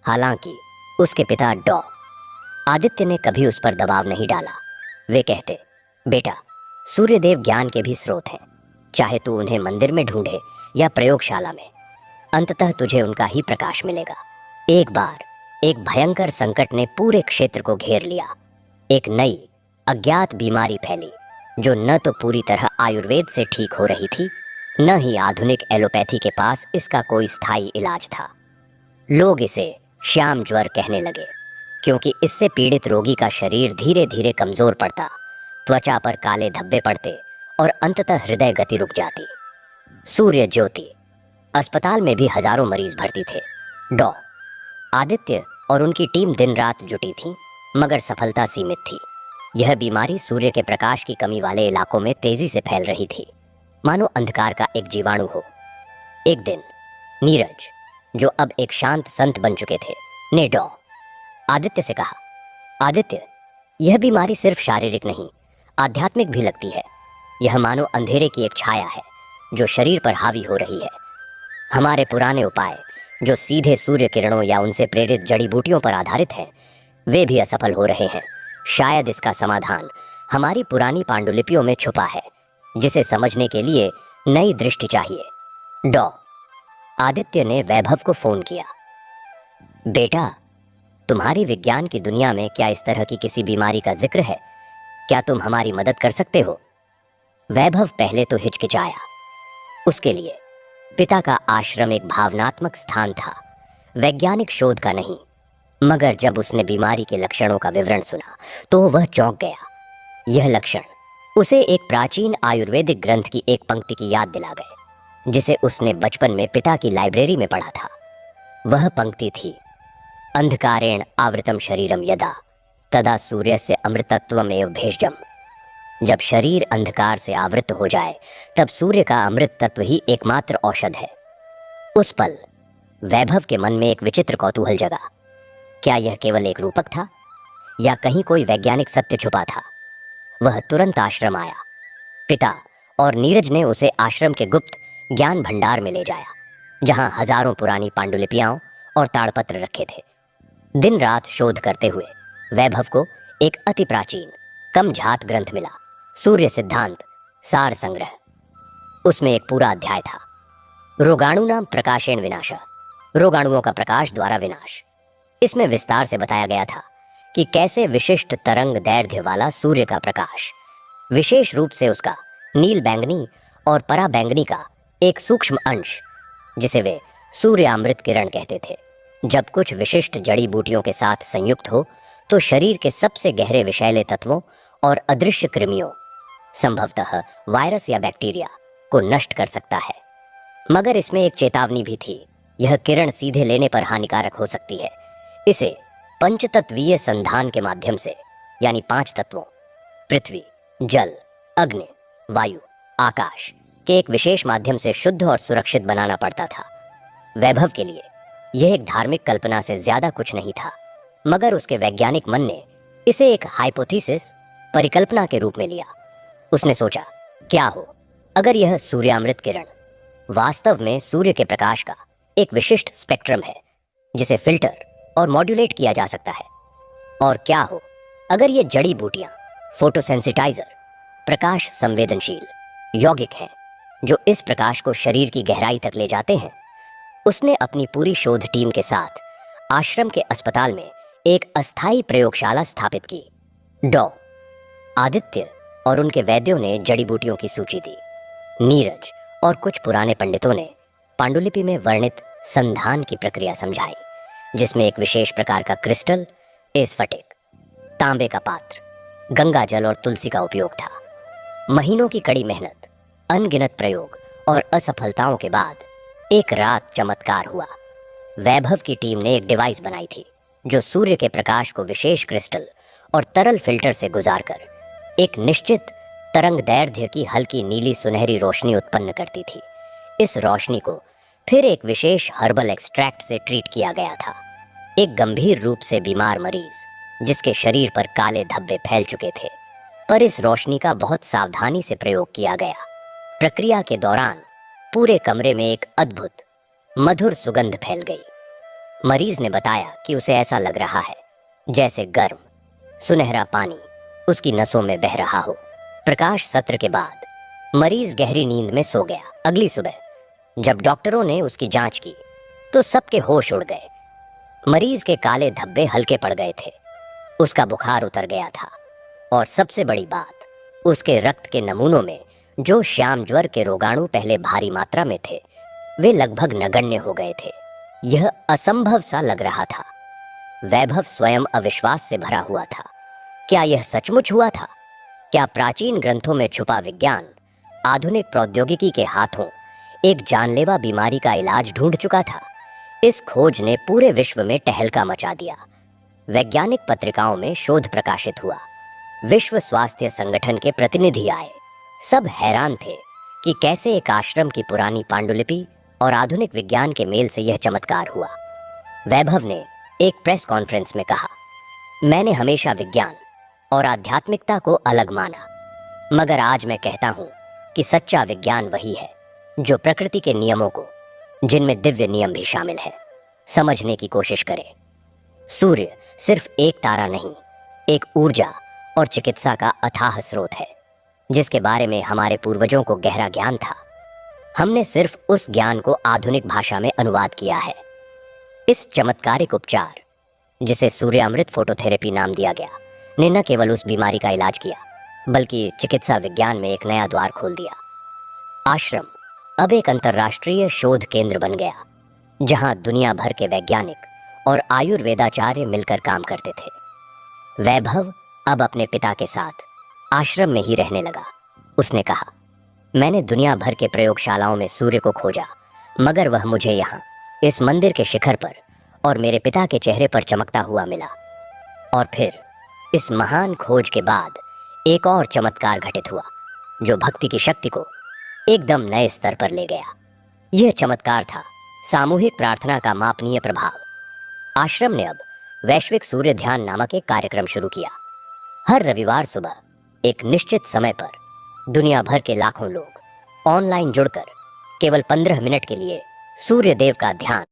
हालांकि उसके पिता डॉ आदित्य ने कभी उस पर दबाव नहीं डाला। वे कहते, बेटा, सूर्यदेव ज्ञान के भी स्रोत हैं, चाहे तू उन्हें मंदिर में ढूंढे या प्रयोगशाला में, अंततः तुझे उनका ही प्रकाश मिलेगा। एक बार एक भयंकर संकट ने पूरे क्षेत्र को घेर लिया। एक नई अज्ञात बीमारी फैली जो न तो पूरी तरह आयुर्वेद से ठीक हो रही थी, न ही आधुनिक एलोपैथी के पास इसका कोई स्थायी इलाज था। लोग इसे श्याम ज्वर कहने लगे, क्योंकि इससे पीड़ित रोगी का शरीर धीरे धीरे कमजोर पड़ता, त्वचा पर काले धब्बे पड़ते और अंततः हृदय गति रुक जाती। सूर्य ज्योति अस्पताल में भी हजारों मरीज भर्ती थे। डॉ आदित्य और उनकी टीम दिन रात जुटी थी, मगर सफलता सीमित थी। यह बीमारी सूर्य के प्रकाश की कमी वाले इलाकों में तेजी से फैल रही थी, मानो अंधकार का एक जीवाणु हो। एक दिन नीरज, जो अब एक शांत संत बन चुके थे, ने डॉ आदित्य से कहा, आदित्य, यह बीमारी सिर्फ शारीरिक नहीं, आध्यात्मिक भी लगती है। यह मानो अंधेरे की एक छाया है जो शरीर पर हावी हो रही है। हमारे पुराने उपाय, जो सीधे सूर्य किरणों या उनसे प्रेरित जड़ी बूटियों पर आधारित हैं, वे भी असफल हो रहे हैं। शायद इसका समाधान हमारी पुरानी पांडुलिपियों में छुपा है, जिसे समझने के लिए नई दृष्टि चाहिए। डॉ आदित्य ने वैभव को फोन किया। बेटा, तुम्हारी विज्ञान की दुनिया में क्या इस तरह की किसी बीमारी का जिक्र है? क्या तुम हमारी मदद कर सकते हो? वैभव पहले तो हिचकिचाया। उसके लिए पिता का आश्रम एक भावनात्मक स्थान था, वैज्ञानिक शोध का नहीं। मगर जब उसने बीमारी के लक्षणों का विवरण सुना तो वह चौंक गया। यह लक्षण उसे एक प्राचीन आयुर्वेदिक ग्रंथ की एक पंक्ति की याद दिला गए जिसे उसने बचपन में पिता की लाइब्रेरी में पढ़ा था। वह पंक्ति थी, अंधकारेण आवृतम शरीरम यदा तदा सूर्यस्य अमृतत्वमेव भेषजम। जब शरीर अंधकार से आवृत हो जाए तब सूर्य का अमृत तत्व ही एकमात्र औषध है। उस पल वैभव के मन में एक विचित्र कौतूहल जगा। क्या यह केवल एक रूपक था या कहीं कोई वैज्ञानिक सत्य छुपा था? वह तुरंत आश्रम आया। पिता और नीरज ने उसे आश्रम के गुप्त ज्ञान भंडार में ले जाया, जहां हजारों पुरानी पांडुलिपियां और ताड़पत्र रखे थे। दिन रात शोध करते हुए वैभव को एक अति प्राचीन कम झात ग्रंथ मिला, सूर्य सिद्धांत सार संग्रह। उसमें एक पूरा अध्याय था, रोगाणुनाम प्रकाशेण विनाश, रोगाणुओं का प्रकाश द्वारा विनाश। इसमें विस्तार से बताया गया था कि कैसे विशिष्ट तरंग दैर्ध्य वाला सूर्य का प्रकाश, विशेष रूप से उसका नील बैंगनी और पराबैंगनी का एक सूक्ष्म अंश, जिसे वे सूर्यामृत किरण कहते थे, जब कुछ विशिष्ट जड़ी बूटियों के साथ संयुक्त हो तो शरीर के सबसे गहरे विषैले तत्वों और अदृश्य कृमियों, संभवतः वायरस या बैक्टीरिया, को नष्ट कर सकता है। मगर इसमें एक चेतावनी भी थी, यह किरण सीधे लेने पर हानिकारक हो सकती है। इसे पंचतत्वीय संधान के माध्यम से, यानी 5 तत्वों पृथ्वी, जल, अग्नि, वायु, आकाश के एक विशेष माध्यम से शुद्ध और सुरक्षित बनाना पड़ता था। वैभव के लिए यह एक धार्मिक कल्पना से ज्यादा कुछ नहीं था, मगर उसके वैज्ञानिक मन ने इसे एक हाइपोथेसिस, परिकल्पना के रूप में लिया। उसने सोचा, क्या हो अगर यह सूर्यामृत किरण वास्तव में सूर्य के प्रकाश का एक विशिष्ट स्पेक्ट्रम है जिसे फिल्टर और मॉड्यूलेट किया जा सकता है। और क्या हो अगर ये जड़ी बूटियां फोटोसेंसिटाइजर, प्रकाश संवेदनशील यौगिक हैं जो इस प्रकाश को शरीर की गहराई तक ले जाते हैं। उसने अपनी पूरी शोध टीम के साथ आश्रम के अस्पताल में एक अस्थायी प्रयोगशाला स्थापित की। डॉ आदित्य और उनके वैद्यों ने जड़ी बूटियों की सूची दी। नीरज और कुछ पुराने पंडितों ने पांडुलिपि में वर्णित संधान की प्रक्रिया समझाई, जिसमें एक विशेष प्रकार का क्रिस्टल, स्फटिक, तांबे का पात्र, गंगा जल और तुलसी का उपयोग था। महीनों की कड़ी मेहनत, अनगिनत प्रयोग और असफलताओं के बाद एक रात चमत्कार हुआ। वैभव की टीम ने एक डिवाइस बनाई थी जो सूर्य के प्रकाश को विशेष क्रिस्टल और तरल फिल्टर से गुजारकर एक निश्चित तरंग दैर्ध्य की हल्की नीली सुनहरी रोशनी उत्पन्न करती थी। इस रोशनी को फिर एक विशेष हर्बल एक्सट्रैक्ट से ट्रीट किया गया था। एक गंभीर रूप से बीमार मरीज जिसके शरीर पर काले धब्बे फैल चुके थे, पर इस रोशनी का बहुत सावधानी से प्रयोग किया गया। प्रक्रिया के दौरान पूरे कमरे में एक अद्भुत मधुर सुगंध फैल गई। मरीज ने बताया कि उसे ऐसा लग रहा है जैसे गर्म सुनहरा पानी उसकी नसों में बह रहा हो। प्रकाश सत्र के बाद मरीज गहरी नींद में सो गया। अगली सुबह जब डॉक्टरों ने उसकी जांच की तो सबके होश उड़ गए। मरीज के काले धब्बे हल्के पड़ गए थे, उसका बुखार उतर गया था और सबसे बड़ी बात, उसके रक्त के नमूनों में जो श्याम ज्वर के रोगाणु पहले भारी मात्रा में थे, वे लगभग नगण्य हो गए थे। यह असंभव सा लग रहा था। वैभव स्वयं अविश्वास से भरा हुआ था। क्या यह सचमुच हुआ था? क्या प्राचीन ग्रंथों में छुपा विज्ञान आधुनिक प्रौद्योगिकी के हाथों एक जानलेवा बीमारी का इलाज ढूंढ चुका था? इस खोज ने पूरे विश्व में टहलका मचा दिया। वैज्ञानिक पत्रिकाओं में शोध प्रकाशित हुआ। विश्व स्वास्थ्य संगठन के प्रतिनिधि आए। सब हैरान थे कि कैसे एक आश्रम की पुरानी पांडुलिपि और आधुनिक विज्ञान के मेल से यह चमत्कार हुआ। वैभव ने एक प्रेस कॉन्फ्रेंस में कहा, मैंने हमेशा विज्ञान और आध्यात्मिकता को अलग माना, मगर आज मैं कहता हूं कि सच्चा विज्ञान वही है जो प्रकृति के नियमों को, जिनमें दिव्य नियम भी शामिल है, समझने की कोशिश करे। सूर्य सिर्फ एक तारा नहीं, एक ऊर्जा और चिकित्सा का अथाह स्रोत है, जिसके बारे में हमारे पूर्वजों को गहरा ज्ञान था। हमने सिर्फ उस ज्ञान को आधुनिक भाषा में अनुवाद किया है। इस चमत्कारिक उपचार, जिसे सूर्यामृत फोटोथेरेपी नाम दिया गया, ने न केवल उस बीमारी का इलाज किया, बल्कि चिकित्सा विज्ञान में एक नया द्वार खोल दिया। आश्रम अब एक अंतर्राष्ट्रीय शोध केंद्र बन गया, जहां दुनिया भर के वैज्ञानिक और आयुर्वेदाचार्य मिलकर काम करते थे। वैभव अब अपने पिता के साथ आश्रम में ही रहने लगा। उसने कहा, मैंने दुनिया भर के प्रयोगशालाओं में सूर्य को खोजा, मगर वह मुझे यहाँ इस मंदिर के शिखर पर और मेरे पिता के चेहरे पर चमकता हुआ मिला। और फिर इस महान खोज के बाद एक और चमत्कार घटित हुआ जो भक्ति की शक्ति को एकदम नए स्तर पर ले गया। यह चमत्कार था सामूहिक प्रार्थना का मापनीय प्रभाव। आश्रम ने अब वैश्विक सूर्य ध्यान नामक एक कार्यक्रम शुरू किया। हर रविवार सुबह एक निश्चित समय पर दुनिया भर के लाखों लोग ऑनलाइन जुड़कर केवल 15 मिनट के लिए सूर्य देव का ध्यान।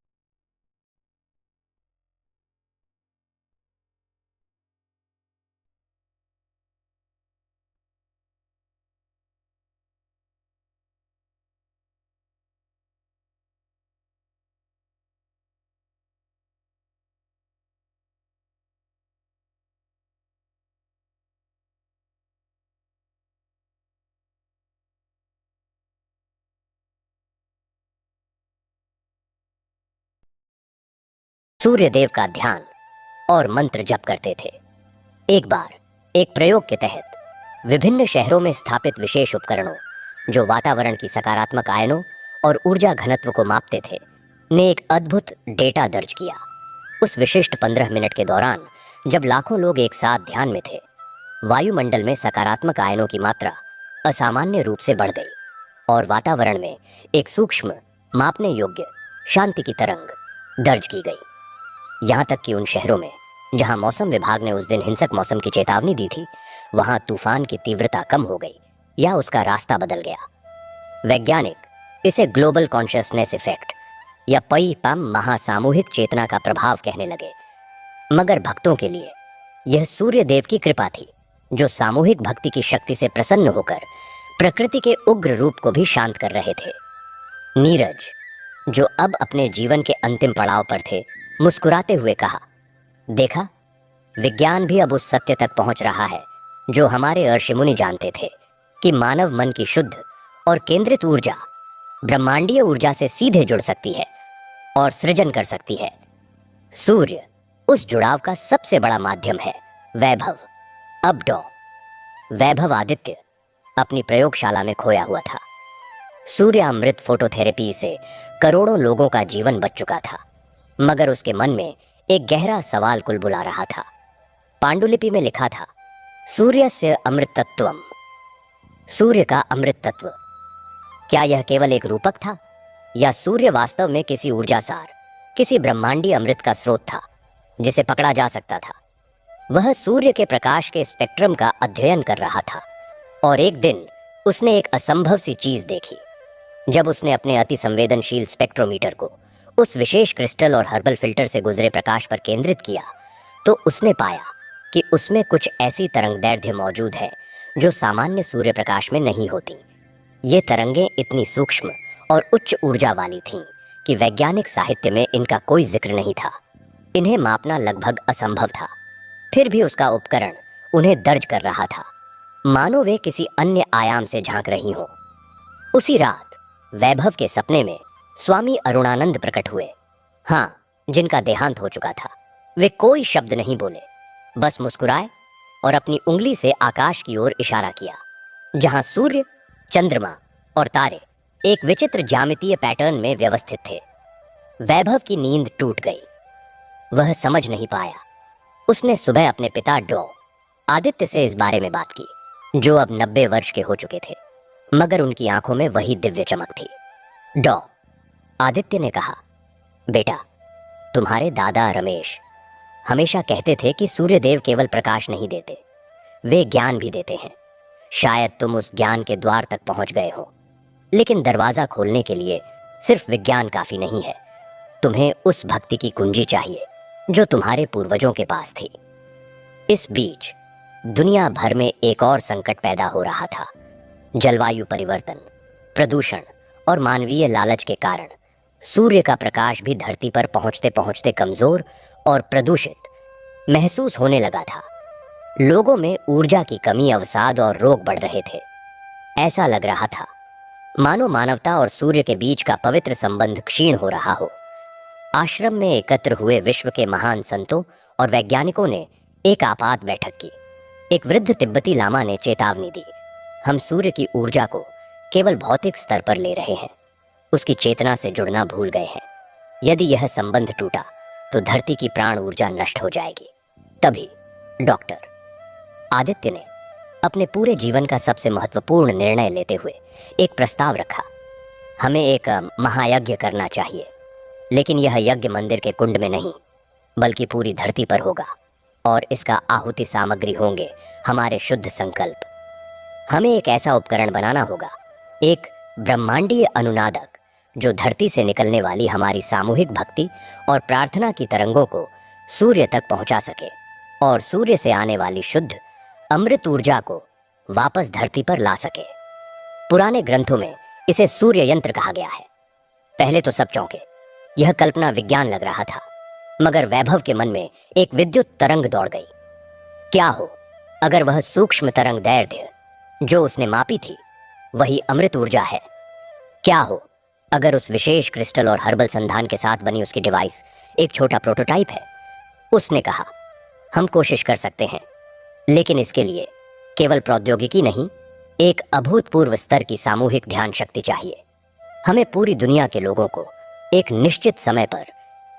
सूर्य देव का ध्यान और मंत्र जप करते थे। एक बार एक प्रयोग के तहत विभिन्न शहरों में स्थापित विशेष उपकरणों जो वातावरण की सकारात्मक आयनों और ऊर्जा घनत्व को मापते थे ने एक अद्भुत डेटा दर्ज किया। उस विशिष्ट 15 मिनट के दौरान जब लाखों लोग एक साथ ध्यान में थे, वायुमंडल में सकारात्मक आयनों की मात्रा असामान्य रूप से बढ़ गई और वातावरण में एक सूक्ष्म मापने योग्य शांति की तरंग दर्ज की गई। यहाँ तक कि उन शहरों में जहाँ मौसम विभाग ने उस दिन हिंसक मौसम की चेतावनी दी थी, वहाँ तूफान की तीव्रता कम हो गई या उसका रास्ता बदल गया। वैज्ञानिक इसे ग्लोबल कॉन्शियसनेस इफेक्ट या पई-पम महासामूहिक चेतना का प्रभाव कहने लगे। मगर भक्तों के लिए यह सूर्य देव की कृपा थी जो सामूहिक भक्ति की शक्ति से प्रसन्न होकर प्रकृति के उग्र रूप को भी शांत कर रहे थे। नीरज, जो अब अपने जीवन के अंतिम पड़ाव पर थे, मुस्कुराते हुए कहा, देखा, विज्ञान भी अब उस सत्य तक पहुंच रहा है जो हमारे ऋषि-मुनि जानते थे कि मानव मन की शुद्ध और केंद्रित ऊर्जा ब्रह्मांडीय ऊर्जा से सीधे जुड़ सकती है और सृजन कर सकती है। सूर्य उस जुड़ाव का सबसे बड़ा माध्यम है। वैभव, अब वैभव आदित्य अपनी प्रयोगशाला में खोया हुआ था। सूर्य अमृत फोटोथेरेपी से करोड़ों लोगों का जीवन बच चुका था, मगर उसके मन में एक गहरा सवाल कुलबुला रहा था। पांडुलिपि में लिखा था, सूर्य से अमृतत्वम, सूर्य का अमृत तत्व। क्या यह केवल एक रूपक था या सूर्य वास्तव में किसी ऊर्जासार, किसी ब्रह्मांडीय अमृत का स्रोत था जिसे पकड़ा जा सकता था? वह सूर्य के प्रकाश के स्पेक्ट्रम का अध्ययन कर रहा था और एक दिन उसने एक असंभव सी चीज देखी। जब उसने अपने अति संवेदनशील स्पेक्ट्रोमीटर को उस विशेष क्रिस्टल और हर्बल फिल्टर से गुजरे प्रकाश पर केंद्रित किया तो उसने पाया कि उसमें कुछ ऐसी तरंगदैर्घ्य मौजूद है जो सामान्य सूर्य प्रकाश में नहीं होती। ये तरंगें इतनी सूक्ष्म और उच्च ऊर्जा वाली थीं कि वैज्ञानिक साहित्य में इनका कोई जिक्र नहीं था। इन्हें मापना लगभग असंभव था, फिर भी उसका उपकरण उन्हें दर्ज कर रहा था, मानो वे किसी अन्य आयाम से झांक रही हों। उसी रात वैभव के सपने में स्वामी अरुणानंद प्रकट हुए। हाँ, जिनका देहांत हो चुका था। वे कोई शब्द नहीं बोले, बस मुस्कुराए और अपनी उंगली से आकाश की ओर इशारा किया, जहां सूर्य, चंद्रमा और तारे एक विचित्र ज्यामितीय पैटर्न में व्यवस्थित थे। वैभव की नींद टूट गई। वह समझ नहीं पाया। उसने सुबह अपने पिता आदित्य से इस बारे में बात की, जो अब 90 वर्ष के हो चुके थे, मगर उनकी आंखों में वही दिव्य चमक थी। आदित्य ने कहा, बेटा, तुम्हारे दादा रमेश हमेशा कहते थे कि सूर्यदेव केवल प्रकाश नहीं देते, वे ज्ञान भी देते हैं। शायद तुम उस ज्ञान के द्वार तक पहुंच गए हो, लेकिन दरवाजा खोलने के लिए सिर्फ विज्ञान काफी नहीं है। तुम्हें उस भक्ति की कुंजी चाहिए जो तुम्हारे पूर्वजों के पास थी। इस बीच दुनिया भर में एक और संकट पैदा हो रहा था। जलवायु परिवर्तन, प्रदूषण और मानवीय लालच के कारण सूर्य का प्रकाश भी धरती पर पहुंचते पहुंचते कमजोर और प्रदूषित महसूस होने लगा था। लोगों में ऊर्जा की कमी, अवसाद और रोग बढ़ रहे थे। ऐसा लग रहा था मानो मानवता और सूर्य के बीच का पवित्र संबंध क्षीण हो रहा हो। आश्रम में एकत्र हुए विश्व के महान संतों और वैज्ञानिकों ने एक आपात बैठक की। एक वृद्ध तिब्बती लामा ने चेतावनी दी, हम सूर्य की ऊर्जा को केवल भौतिक स्तर पर ले रहे हैं, उसकी चेतना से जुड़ना भूल गए हैं। यदि यह संबंध टूटा तो धरती की प्राण ऊर्जा नष्ट हो जाएगी। तभी डॉक्टर आदित्य ने अपने पूरे जीवन का सबसे महत्वपूर्ण निर्णय लेते हुए एक प्रस्ताव रखा। हमें एक महायज्ञ करना चाहिए, लेकिन यह यज्ञ मंदिर के कुंड में नहीं बल्कि पूरी धरती पर होगा, और इसका आहुति सामग्री होंगे हमारे शुद्ध संकल्प। हमें एक ऐसा उपकरण बनाना होगा, एक ब्रह्मांडीय अनुनादक, जो धरती से निकलने वाली हमारी सामूहिक भक्ति और प्रार्थना की तरंगों को सूर्य तक पहुंचा सके और सूर्य से आने वाली शुद्ध अमृत ऊर्जा को वापस धरती पर ला सके। पुराने ग्रंथों में इसे सूर्य यंत्र कहा गया है। पहले तो सब चौंके, यह कल्पना विज्ञान लग रहा था, मगर वैभव के मन में एक विद्युत तरंग दौड़ गई। क्या हो अगर वह सूक्ष्म तरंग दैर्ध्य जो उसने मापी थी वही अमृत ऊर्जा है? क्या हो अगर उस विशेष क्रिस्टल और हर्बल संधान के साथ बनी उसकी डिवाइस एक छोटा प्रोटोटाइप है? उसने कहा, हम कोशिश कर सकते हैं, लेकिन इसके लिए केवल प्रौद्योगिकी नहीं, एक अभूतपूर्व स्तर की सामूहिक ध्यान शक्ति चाहिए। हमें पूरी दुनिया के लोगों को एक निश्चित समय पर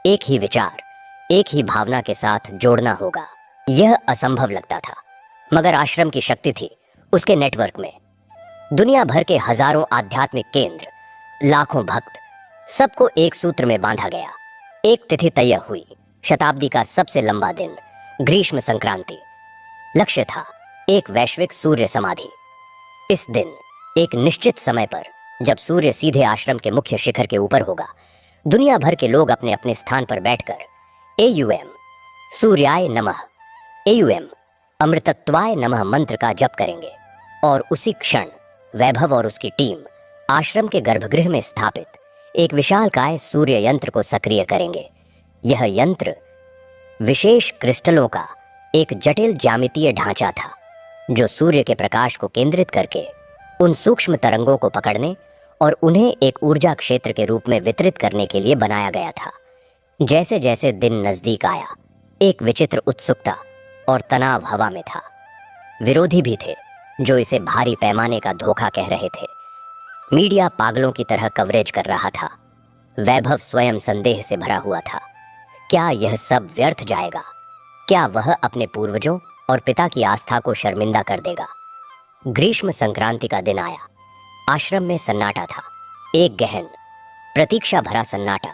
एक ही विचार, एक ही भावना के साथ जोड़ना होगा। यह असंभव लगता था, मगर आश्रम की शक्ति थी उसके नेटवर्क में। दुनिया भर के हजारों आध्यात्मिक केंद्र, लाखों भक्त, सबको एक सूत्र में बांधा गया। एक तिथि तय हुई, शताब्दी का सबसे लंबा दिन, ग्रीष्म संक्रांति। लक्ष्य था एक वैश्विक सूर्य समाधि। इस दिन एक निश्चित समय पर, जब सूर्य सीधे आश्रम के मुख्य शिखर के ऊपर होगा, दुनिया भर के लोग अपने अपने स्थान पर बैठकर एयूएम सूर्याय नमः, एयूएम अमृतत्वाय नमः मंत्र का जप करेंगे, और उसी क्षण वैभव और उसकी टीम आश्रम के गर्भगृह में स्थापित एक विशालकाय सूर्य यंत्र को सक्रिय करेंगे। यह यंत्र विशेष क्रिस्टलों का एक जटिल ज्यामितीय ढांचा था, जो सूर्य के प्रकाश को केंद्रित करके उन सूक्ष्म तरंगों को पकड़ने और उन्हें एक ऊर्जा क्षेत्र के रूप में वितरित करने के लिए बनाया गया था। जैसे जैसे दिन नजदीक आया, एक विचित्र उत्सुकता और तनाव हवा में था। विरोधी भी थे जो इसे भारी पैमाने का धोखा कह रहे थे। मीडिया पागलों की तरह कवरेज कर रहा था। वैभव स्वयं संदेह से भरा हुआ था। क्या यह सब व्यर्थ जाएगा? क्या वह अपने पूर्वजों और पिता की आस्था को शर्मिंदा कर देगा? ग्रीष्म संक्रांति का दिन आया। आश्रम में सन्नाटा था, एक गहन प्रतीक्षा भरा सन्नाटा।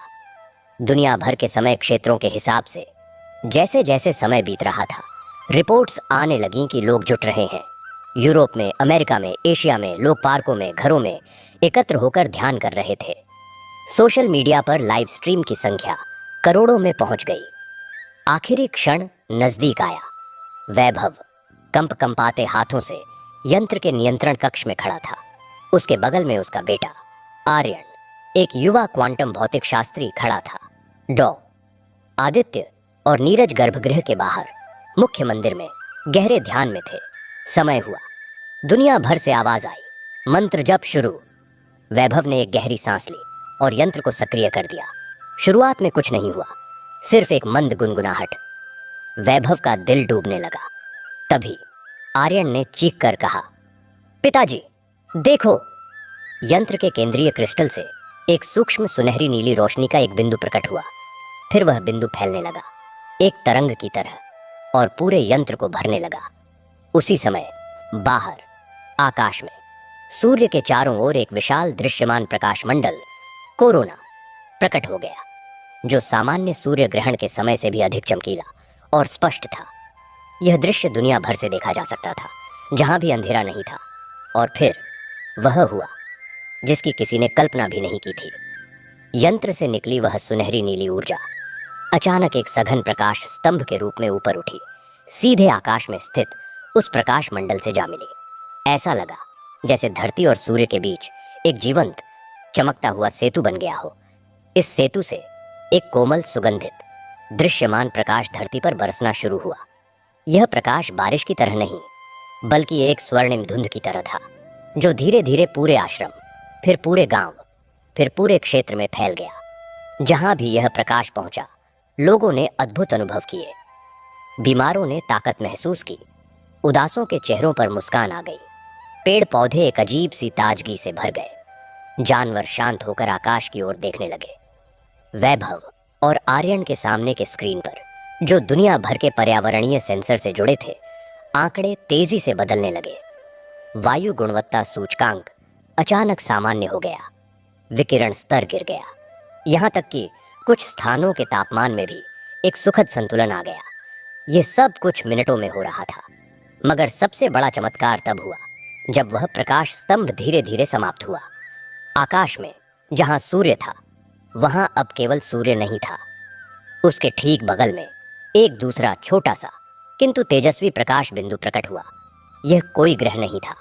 दुनिया भर के समय क्षेत्रों के हिसाब से जैसे जैसे समय बीत रहा था, रिपोर्ट्स आने लगीं कि लोग जुट रहे हैं। यूरोप में, अमेरिका में, एशिया में लोग पार्कों में, घरों में एकत्र होकर ध्यान कर रहे थे। सोशल मीडिया पर लाइव स्ट्रीम की संख्या करोड़ों में पहुंच गई। आखिरी क्षण नजदीक आया। वैभव कंपाते हाथों से यंत्र के नियंत्रण कक्ष में खड़ा था। उसके बगल में उसका बेटा आर्यन, एक युवा क्वांटम भौतिक शास्त्री, खड़ा था। डॉ आदित्य और नीरज गर्भगृह के बाहर मुख्य मंदिर में गहरे ध्यान में थे। समय हुआ, दुनिया भर से आवाज आई, मंत्र जप शुरू। वैभव ने एक गहरी सांस ली और यंत्र को सक्रिय कर दिया। शुरुआत में कुछ नहीं हुआ, सिर्फ एक मंद गुनगुनाहट। वैभव का दिल डूबने लगा। तभी आर्यन ने चीख कर कहा, पिताजी देखो। यंत्र के केंद्रीय क्रिस्टल से एक सूक्ष्म सुनहरी नीली रोशनी का एक बिंदु प्रकट हुआ। फिर वह बिंदु फैलने लगा, एक तरंग की तरह, और पूरे यंत्र को भरने लगा। उसी समय बाहर आकाश में सूर्य के चारों ओर एक विशाल दृश्यमान प्रकाश मंडल कोरोना प्रकट हो गया, जो सामान्य सूर्य ग्रहण के समय से भी अधिक चमकीला और स्पष्ट था। यह दृश्य दुनिया भर से देखा जा सकता था, जहां भी अंधेरा नहीं था। और फिर वह हुआ जिसकी किसी ने कल्पना भी नहीं की थी। यंत्र से निकली वह सुनहरी नीली ऊर्जा अचानक एक सघन प्रकाश स्तंभ के रूप में ऊपर उठी, सीधे आकाश में स्थित उस प्रकाश मंडल से जा मिली। ऐसा लगा जैसे धरती और सूर्य के बीच एक जीवंत चमकता हुआ सेतु बन गया हो। इस सेतु से एक कोमल सुगंधित दृश्यमान प्रकाश धरती पर बरसना शुरू हुआ। यह प्रकाश बारिश की तरह नहीं, बल्कि एक स्वर्णिम धुंध की तरह था, जो धीरे धीरे पूरे आश्रम, फिर पूरे गांव, फिर पूरे क्षेत्र में फैल गया। जहां भी यह प्रकाश पहुंचा, लोगों ने अद्भुत अनुभव किए। बीमारों ने ताकत महसूस की, उदासों के चेहरों पर मुस्कान आ गई। पेड़ पौधे एक अजीब सी ताजगी से भर गए। जानवर शांत होकर आकाश की ओर देखने लगे। वैभव और आर्यन के सामने के स्क्रीन पर, जो दुनिया भर के पर्यावरणीय सेंसर से जुड़े थे, आंकड़े तेजी से बदलने लगे। वायु गुणवत्ता सूचकांक अचानक सामान्य हो गया। विकिरण स्तर गिर गया। यहाँ तक कि कुछ स्थानों के तापमान में भी एक सुखद संतुलन आ गया। ये सब कुछ मिनटों में हो रहा था। मगर सबसे बड़ा चमत्कार तब हुआ जब वह प्रकाश स्तंभ धीरे धीरे समाप्त हुआ। आकाश में जहां सूर्य था, वहां अब केवल सूर्य नहीं था। उसके ठीक बगल में एक दूसरा छोटा सा किंतु तेजस्वी प्रकाश बिंदु प्रकट हुआ। यह कोई ग्रह नहीं था,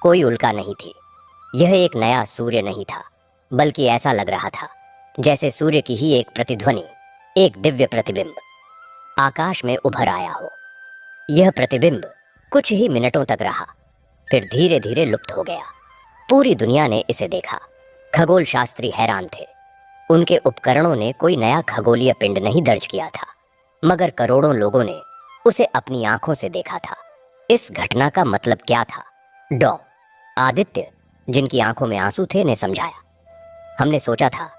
कोई उल्का नहीं थी। यह एक नया सूर्य नहीं था, बल्कि ऐसा लग रहा था जैसे सूर्य की ही एक प्रतिध्वनि, एक दिव्य प्रतिबिंब आकाश में उभर आया हो। यह प्रतिबिंब कुछ ही मिनटों तक रहा, फिर धीरे धीरे लुप्त हो गया। पूरी दुनिया ने इसे देखा। खगोल शास्त्री हैरान थे। उनके उपकरणों ने कोई नया खगोलीय पिंड नहीं दर्ज किया था, मगर करोड़ों लोगों ने उसे अपनी आंखों से देखा था। इस घटना का मतलब क्या था? डॉ आदित्य, जिनकी आंखों में आंसू थे, ने समझाया। हमने सोचा था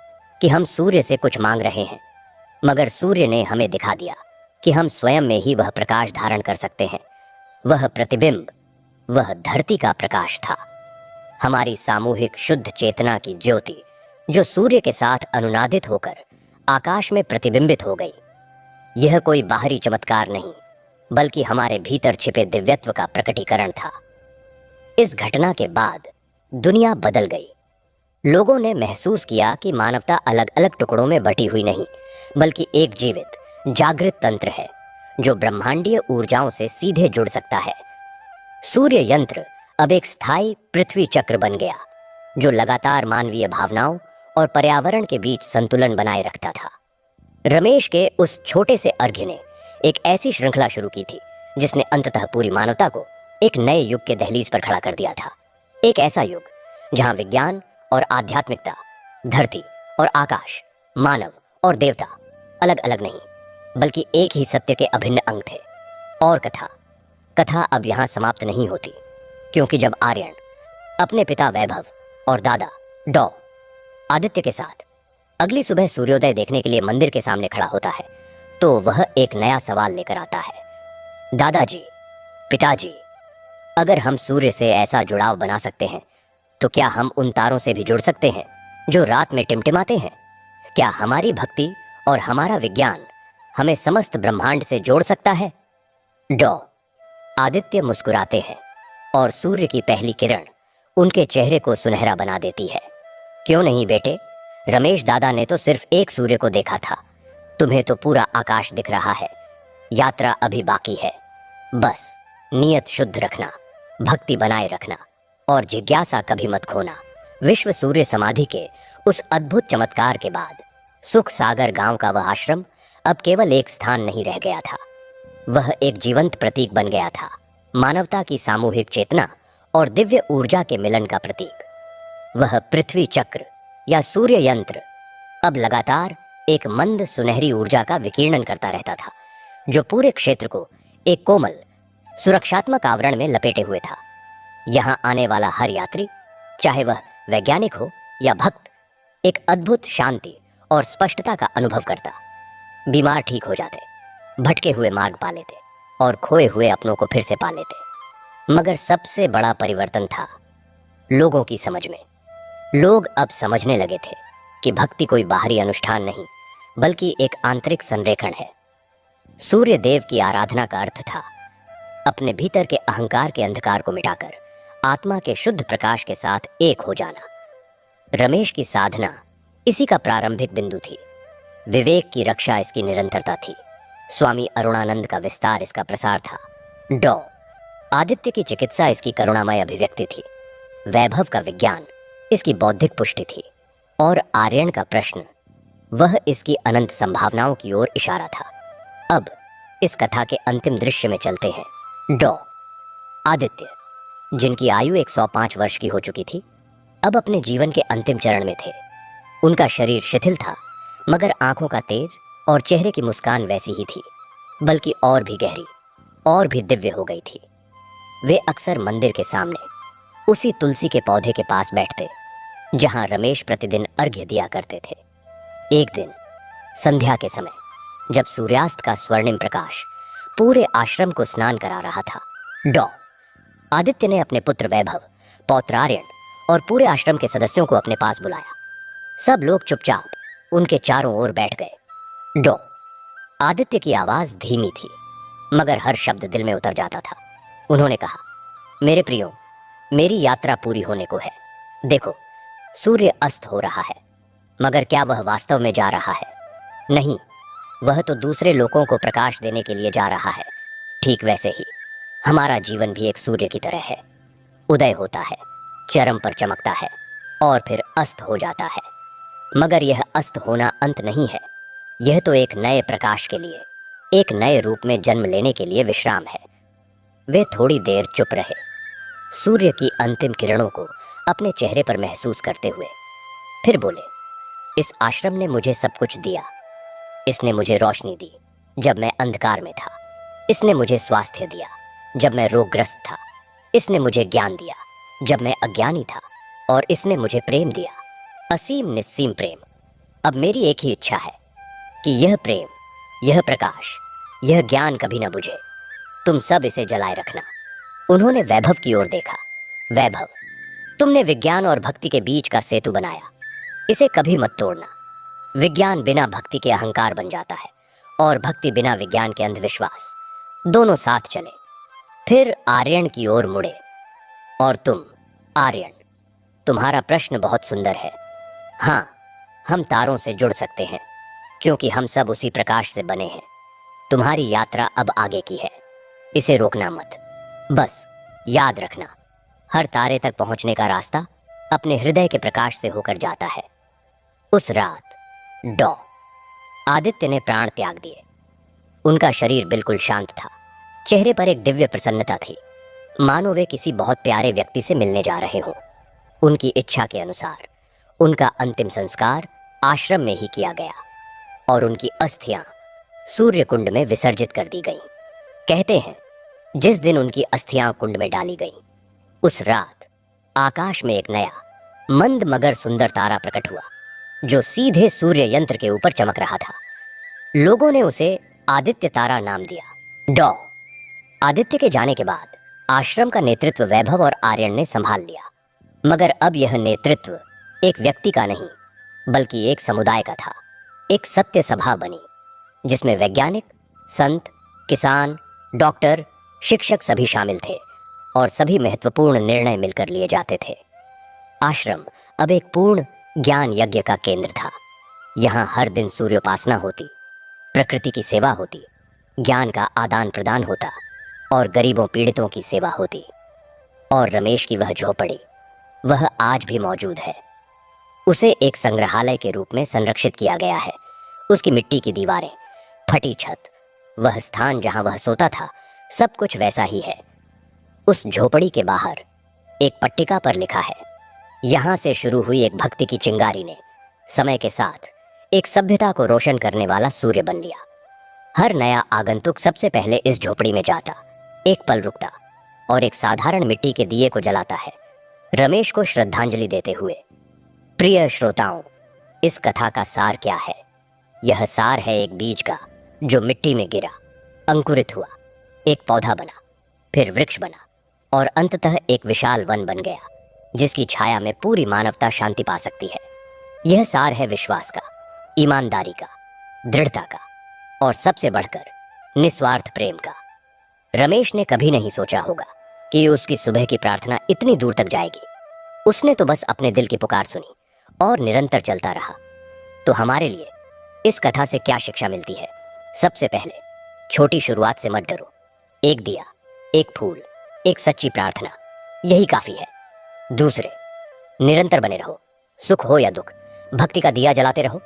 कि हम सूर्य से कुछ मांग रहे हैं, मगर सूर्य ने हमें दिखा दिया कि हम स्वयं में ही वह प्रकाश धारण कर सकते हैं। वह प्रतिबिंब, वह धरती का प्रकाश था। हमारी सामूहिक शुद्ध चेतना की ज्योति, जो सूर्य के साथ अनुनादित होकर आकाश में प्रतिबिंबित हो गई। यह कोई बाहरी चमत्कार नहीं, बल्कि हमारे भीतर छिपे दिव्यत्व का प्रकटीकरण था। इस घटना के बाद दुनिया बदल गई। लोगों ने महसूस किया कि मानवता अलग अलग टुकड़ों में बटी हुई नहीं, बल्कि एक जीवित, जागृत तंत्र है जो ब्रह्मांडीय ऊर्जाओं से सीधे जुड़ सकता है। सूर्य यंत्र अब एक स्थायी पृथ्वी चक्र बन गया, जो लगातार मानवीय भावनाओं और पर्यावरण के बीच संतुलन बनाए रखता था। रमेश के उस छोटे से अर्घ्य ने एक ऐसी श्रृंखला शुरू की थी जिसने अंततः पूरी मानवता को एक नए युग के दहलीज पर खड़ा कर दिया था। एक ऐसा युग जहां विज्ञान और आध्यात्मिकता, धरती और आकाश, मानव और देवता अलग अलग नहीं, बल्कि एक ही सत्य के अभिन्न अंग थे। और कथा अब यहाँ समाप्त नहीं होती, क्योंकि जब आर्यन अपने पिता वैभव और दादा डॉ आदित्य के साथ अगली सुबह सूर्योदय देखने के लिए मंदिर के सामने खड़ा होता है, तो वह एक नया सवाल लेकर आता है। दादाजी, पिताजी, अगर हम सूर्य से ऐसा जुड़ाव बना सकते हैं, तो क्या हम उन तारों से भी जुड़ सकते हैं जो रात में टिमटिमाते हैं? क्या हमारी भक्ति और हमारा विज्ञान हमें समस्त ब्रह्मांड से जोड़ सकता है? डॉ आदित्य मुस्कुराते हैं और सूर्य की पहली किरण उनके चेहरे को सुनहरा बना देती है। क्यों नहीं बेटे, रमेश दादा ने तो सिर्फ एक सूर्य को देखा था, तुम्हें तो पूरा आकाश दिख रहा है। यात्रा अभी बाकी है। बस नियत शुद्ध रखना, भक्ति बनाए रखना और जिज्ञासा कभी मत खोना। विश्व सूर्य समाधि के उस अद्भुत चमत्कार के बाद सुख सागर गांव का वह आश्रम अब केवल एक स्थान नहीं रह गया था, वह एक जीवंत प्रतीक बन गया था। मानवता की सामूहिक चेतना और दिव्य ऊर्जा के मिलन का प्रतीक। वह पृथ्वी चक्र या सूर्य यंत्र अब लगातार एक मंद सुनहरी ऊर्जा का विकिरणन करता रहता था, जो पूरे क्षेत्र को एक कोमल सुरक्षात्मक आवरण में लपेटे हुए था। यहाँ आने वाला हर यात्री, चाहे वह वैज्ञानिक हो या भक्त, एक अद्भुत शांति और स्पष्टता का अनुभव करता। बीमार ठीक हो जाते, भटके हुए मार्ग पा लेते और खोए हुए अपनों को फिर से पा लेते। मगर सबसे बड़ा परिवर्तन था लोगों की समझ में। लोग अब समझने लगे थे कि भक्ति कोई बाहरी अनुष्ठान नहीं, बल्कि एक आंतरिक संरेखण है। सूर्य देव की आराधना का अर्थ था अपने भीतर के अहंकार के अंधकार को मिटाकर आत्मा के शुद्ध प्रकाश के साथ एक हो जाना। रमेश की साधना इसी का प्रारंभिक बिंदु थी। विवेक की रक्षा इसकी निरंतरता थी। स्वामी अरुणानंद का विस्तार इसका प्रसार था। डॉ आदित्य की चिकित्सा इसकी करुणामय अभिव्यक्ति थी। वैभव का विज्ञान इसकी बौद्धिक पुष्टि थी और आर्यन का प्रश्न, वह इसकी अनंत संभावनाओं की ओर इशारा था। अब इस कथा के अंतिम दृश्य में चलते हैं। डॉ आदित्य, जिनकी आयु 105 वर्ष की हो चुकी थी, अब अपने जीवन के अंतिम चरण में थे। उनका शरीर शिथिल था, मगर आंखों का तेज और चेहरे की मुस्कान वैसी ही थी, बल्कि और भी गहरी और भी दिव्य हो गई थी। वे अक्सर मंदिर के सामने उसी तुलसी के पौधे के पास बैठते जहां रमेश प्रतिदिन अर्घ्य दिया करते थे। एक दिन संध्या के समय जब सूर्यास्त का स्वर्णिम प्रकाश पूरे आश्रम को स्नान करा रहा था, डॉ आदित्य ने अपने पुत्र वैभव, पौत्र आर्यन और पूरे आश्रम के सदस्यों को अपने पास बुलाया। सब लोग चुपचाप उनके चारों ओर बैठ गए। डॉ आदित्य की आवाज धीमी थी, मगर हर शब्द दिल में उतर जाता था। उन्होंने कहा, मेरे प्रियो, मेरी यात्रा पूरी होने को है। देखो, सूर्य अस्त हो रहा है, मगर क्या वह वास्तव में जा रहा है? नहीं, वह तो दूसरे लोगों को प्रकाश देने के लिए जा रहा है। ठीक वैसे ही हमारा जीवन भी एक सूर्य की तरह है। उदय होता है, चरम पर चमकता है और फिर अस्त हो जाता है। मगर यह अस्त होना अंत नहीं है। यह तो एक नए प्रकाश के लिए, एक नए रूप में जन्म लेने के लिए विश्राम है। वे थोड़ी देर चुप रहे, सूर्य की अंतिम किरणों को अपने चेहरे पर महसूस करते हुए। फिर बोले, इस आश्रम ने मुझे सब कुछ दिया। इसने मुझे रोशनी दी जब मैं अंधकार में था। इसने मुझे स्वास्थ्य दिया जब मैं रोगग्रस्त था। इसने मुझे ज्ञान दिया जब मैं अज्ञानी था, और इसने मुझे प्रेम दिया, असीम निस्सीम प्रेम। अब मेरी एक ही इच्छा है कि यह प्रेम, यह प्रकाश, यह ज्ञान कभी न बुझे। तुम सब इसे जलाए रखना। उन्होंने वैभव की ओर देखा। वैभव, तुमने विज्ञान और भक्ति के बीच का सेतु बनाया, इसे कभी मत तोड़ना। विज्ञान बिना भक्ति के अहंकार बन जाता है, और भक्ति बिना विज्ञान के अंधविश्वास। दोनों साथ चले। फिर आर्यन की ओर मुड़े। और तुम आर्यन, तुम्हारा प्रश्न बहुत सुंदर है। हाँ, हम तारों से जुड़ सकते हैं, क्योंकि हम सब उसी प्रकाश से बने हैं। तुम्हारी यात्रा अब आगे की है, इसे रोकना मत। बस याद रखना, हर तारे तक पहुंचने का रास्ता अपने हृदय के प्रकाश से होकर जाता है। उस रात डॉ आदित्य ने प्राण त्याग दिए। उनका शरीर बिल्कुल शांत था, चेहरे पर एक दिव्य प्रसन्नता थी, मानो वे किसी बहुत प्यारे व्यक्ति से मिलने जा रहे हों। उनकी इच्छा के अनुसार उनका अंतिम संस्कार आश्रम में ही किया गया, और उनकी अस्थियां सूर्य कुंड में विसर्जित कर दी गईं। कहते हैं, जिस दिन उनकी अस्थियां कुंड में डाली गईं, उस रात आकाश में एक नया मंद मगर सुंदर तारा प्रकट हुआ, जो सीधे सूर्य यंत्र के ऊपर चमक रहा था। लोगों ने उसे आदित्य तारा नाम दिया। डॉ आदित्य के जाने के बाद आश्रम का नेतृत्व वैभव और आर्यन ने संभाल लिया। मगर अब यह नेतृत्व एक व्यक्ति का नहीं, बल्कि एक समुदाय का था। एक सत्य सभा बनी, जिसमें वैज्ञानिक, संत, किसान, डॉक्टर, शिक्षक सभी शामिल थे, और सभी महत्वपूर्ण निर्णय मिलकर लिए जाते थे। आश्रम अब एक पूर्ण ज्ञान यज्ञ का केंद्र था। यहाँ हर दिन सूर्योपासना होती, प्रकृति की सेवा होती, ज्ञान का आदान प्रदान होता, और गरीबों पीड़ितों की सेवा होती। और रमेश की वह झोपड़ी, वह आज भी मौजूद है। उसे एक संग्रहालय के रूप में संरक्षित किया गया है। उसकी मिट्टी की दीवारें, फटी छत, वह स्थान जहां वह सोता था, सब कुछ वैसा ही है। उस झोपड़ी के बाहर एक पट्टिका पर लिखा है, यहां से शुरू हुई एक भक्ति की चिंगारी ने समय के साथ एक सभ्यता को रोशन करने वाला सूर्य बन लिया। हर नया आगंतुक सबसे पहले इस झोपड़ी में जाता, एक पल रुकता, और एक साधारण मिट्टी के दिए को जलाता है, रमेश को श्रद्धांजलि देते हुए। प्रिय श्रोताओं, इस कथा का सार क्या है? यह सार है एक बीज का, जो मिट्टी में गिरा, अंकुरित हुआ, एक पौधा बना, फिर वृक्ष बना, और अंततः एक विशाल वन बन गया, जिसकी छाया में पूरी मानवता शांति पा सकती है। यह सार है विश्वास का, ईमानदारी का, दृढ़ता का, और सबसे बढ़कर निस्वार्थ प्रेम का। रमेश ने कभी नहीं सोचा होगा कि उसकी सुबह की प्रार्थना इतनी दूर तक जाएगी। उसने तो बस अपने दिल की पुकार सुनी और निरंतर चलता रहा। तो हमारे लिए इस कथा से क्या शिक्षा मिलती है? सबसे पहले, छोटी शुरुआत से मत डरो। एक दिया, एक फूल, एक सच्ची प्रार्थना, यही काफी है। दूसरे, निरंतर बने रहो, सुख हो या दुख, भक्ति का दिया जलाते रहो।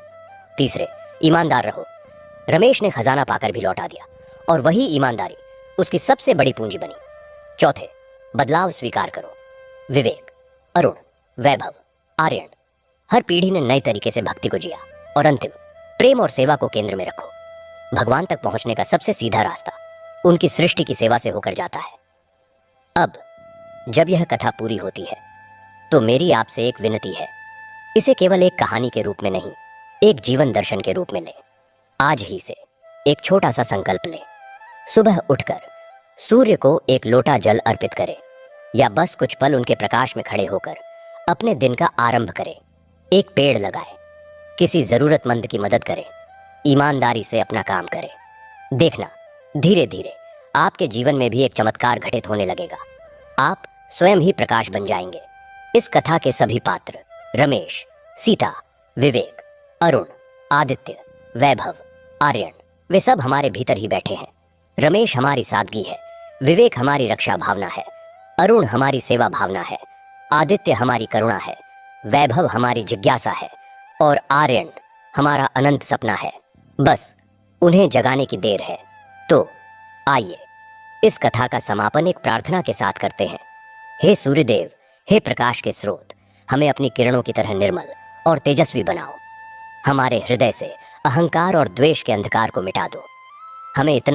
तीसरे, ईमानदार रहो। रमेश ने खजाना पाकर भी लौटा दिया, और वही ईमानदारी उसकी सबसे बड़ी पूंजी बनी। चौथे, बदलाव स्वीकार करो। विवेक, अरुण, वैभव, आर्यन, हर पीढ़ी ने नए तरीके से भक्ति को जिया। और अंतिम, प्रेम और सेवा को केंद्र में रखो। भगवान तक पहुंचने का सबसे सीधा रास्ता उनकी सृष्टि की सेवा से होकर जाता है। अब जब यह कथा पूरी होती है तो मेरी आपसे एक विनती है, इसे केवल एक कहानी के रूप में नहीं, एक जीवन दर्शन के रूप में लें। आज ही से एक छोटा सा संकल्प लें। सुबह उठकर सूर्य को एक लोटा जल अर्पित करें या बस कुछ पल उनके प्रकाश में खड़े होकर अपने दिन का आरंभ करें। एक पेड़ लगाएं, किसी जरूरतमंद की मदद करें, ईमानदारी से अपना काम करें। देखना, धीरे धीरे आपके जीवन में भी एक चमत्कार घटित होने लगेगा। आप स्वयं ही प्रकाश बन जाएंगे। इस कथा के सभी पात्र रमेश, सीता, विवेक, अरुण, आदित्य, वैभव, आर्यन, वे सब हमारे भीतर ही बैठे हैं। रमेश हमारी सादगी है, विवेक हमारी रक्षा भावना है, अरुण हमारी सेवा भावना है, आदित्य हमारी करुणा है, वैभव हमारी जिज्ञासा है और आर्यन हमारा अनंत सपना है। बस उन्हें जगाने की देर है। तो आइए इस कथा का समापन एक प्रार्थना के साथ करते हैं। हे सूर्यदेव, हे प्रकाश के स्रोत, हमें अपनी किरणों की तरह निर्मल और तेजस्वी बनाओ। हमारे हृदय से अहंकार और द्वेष के अंधकार को मिटा दो। हमें इतना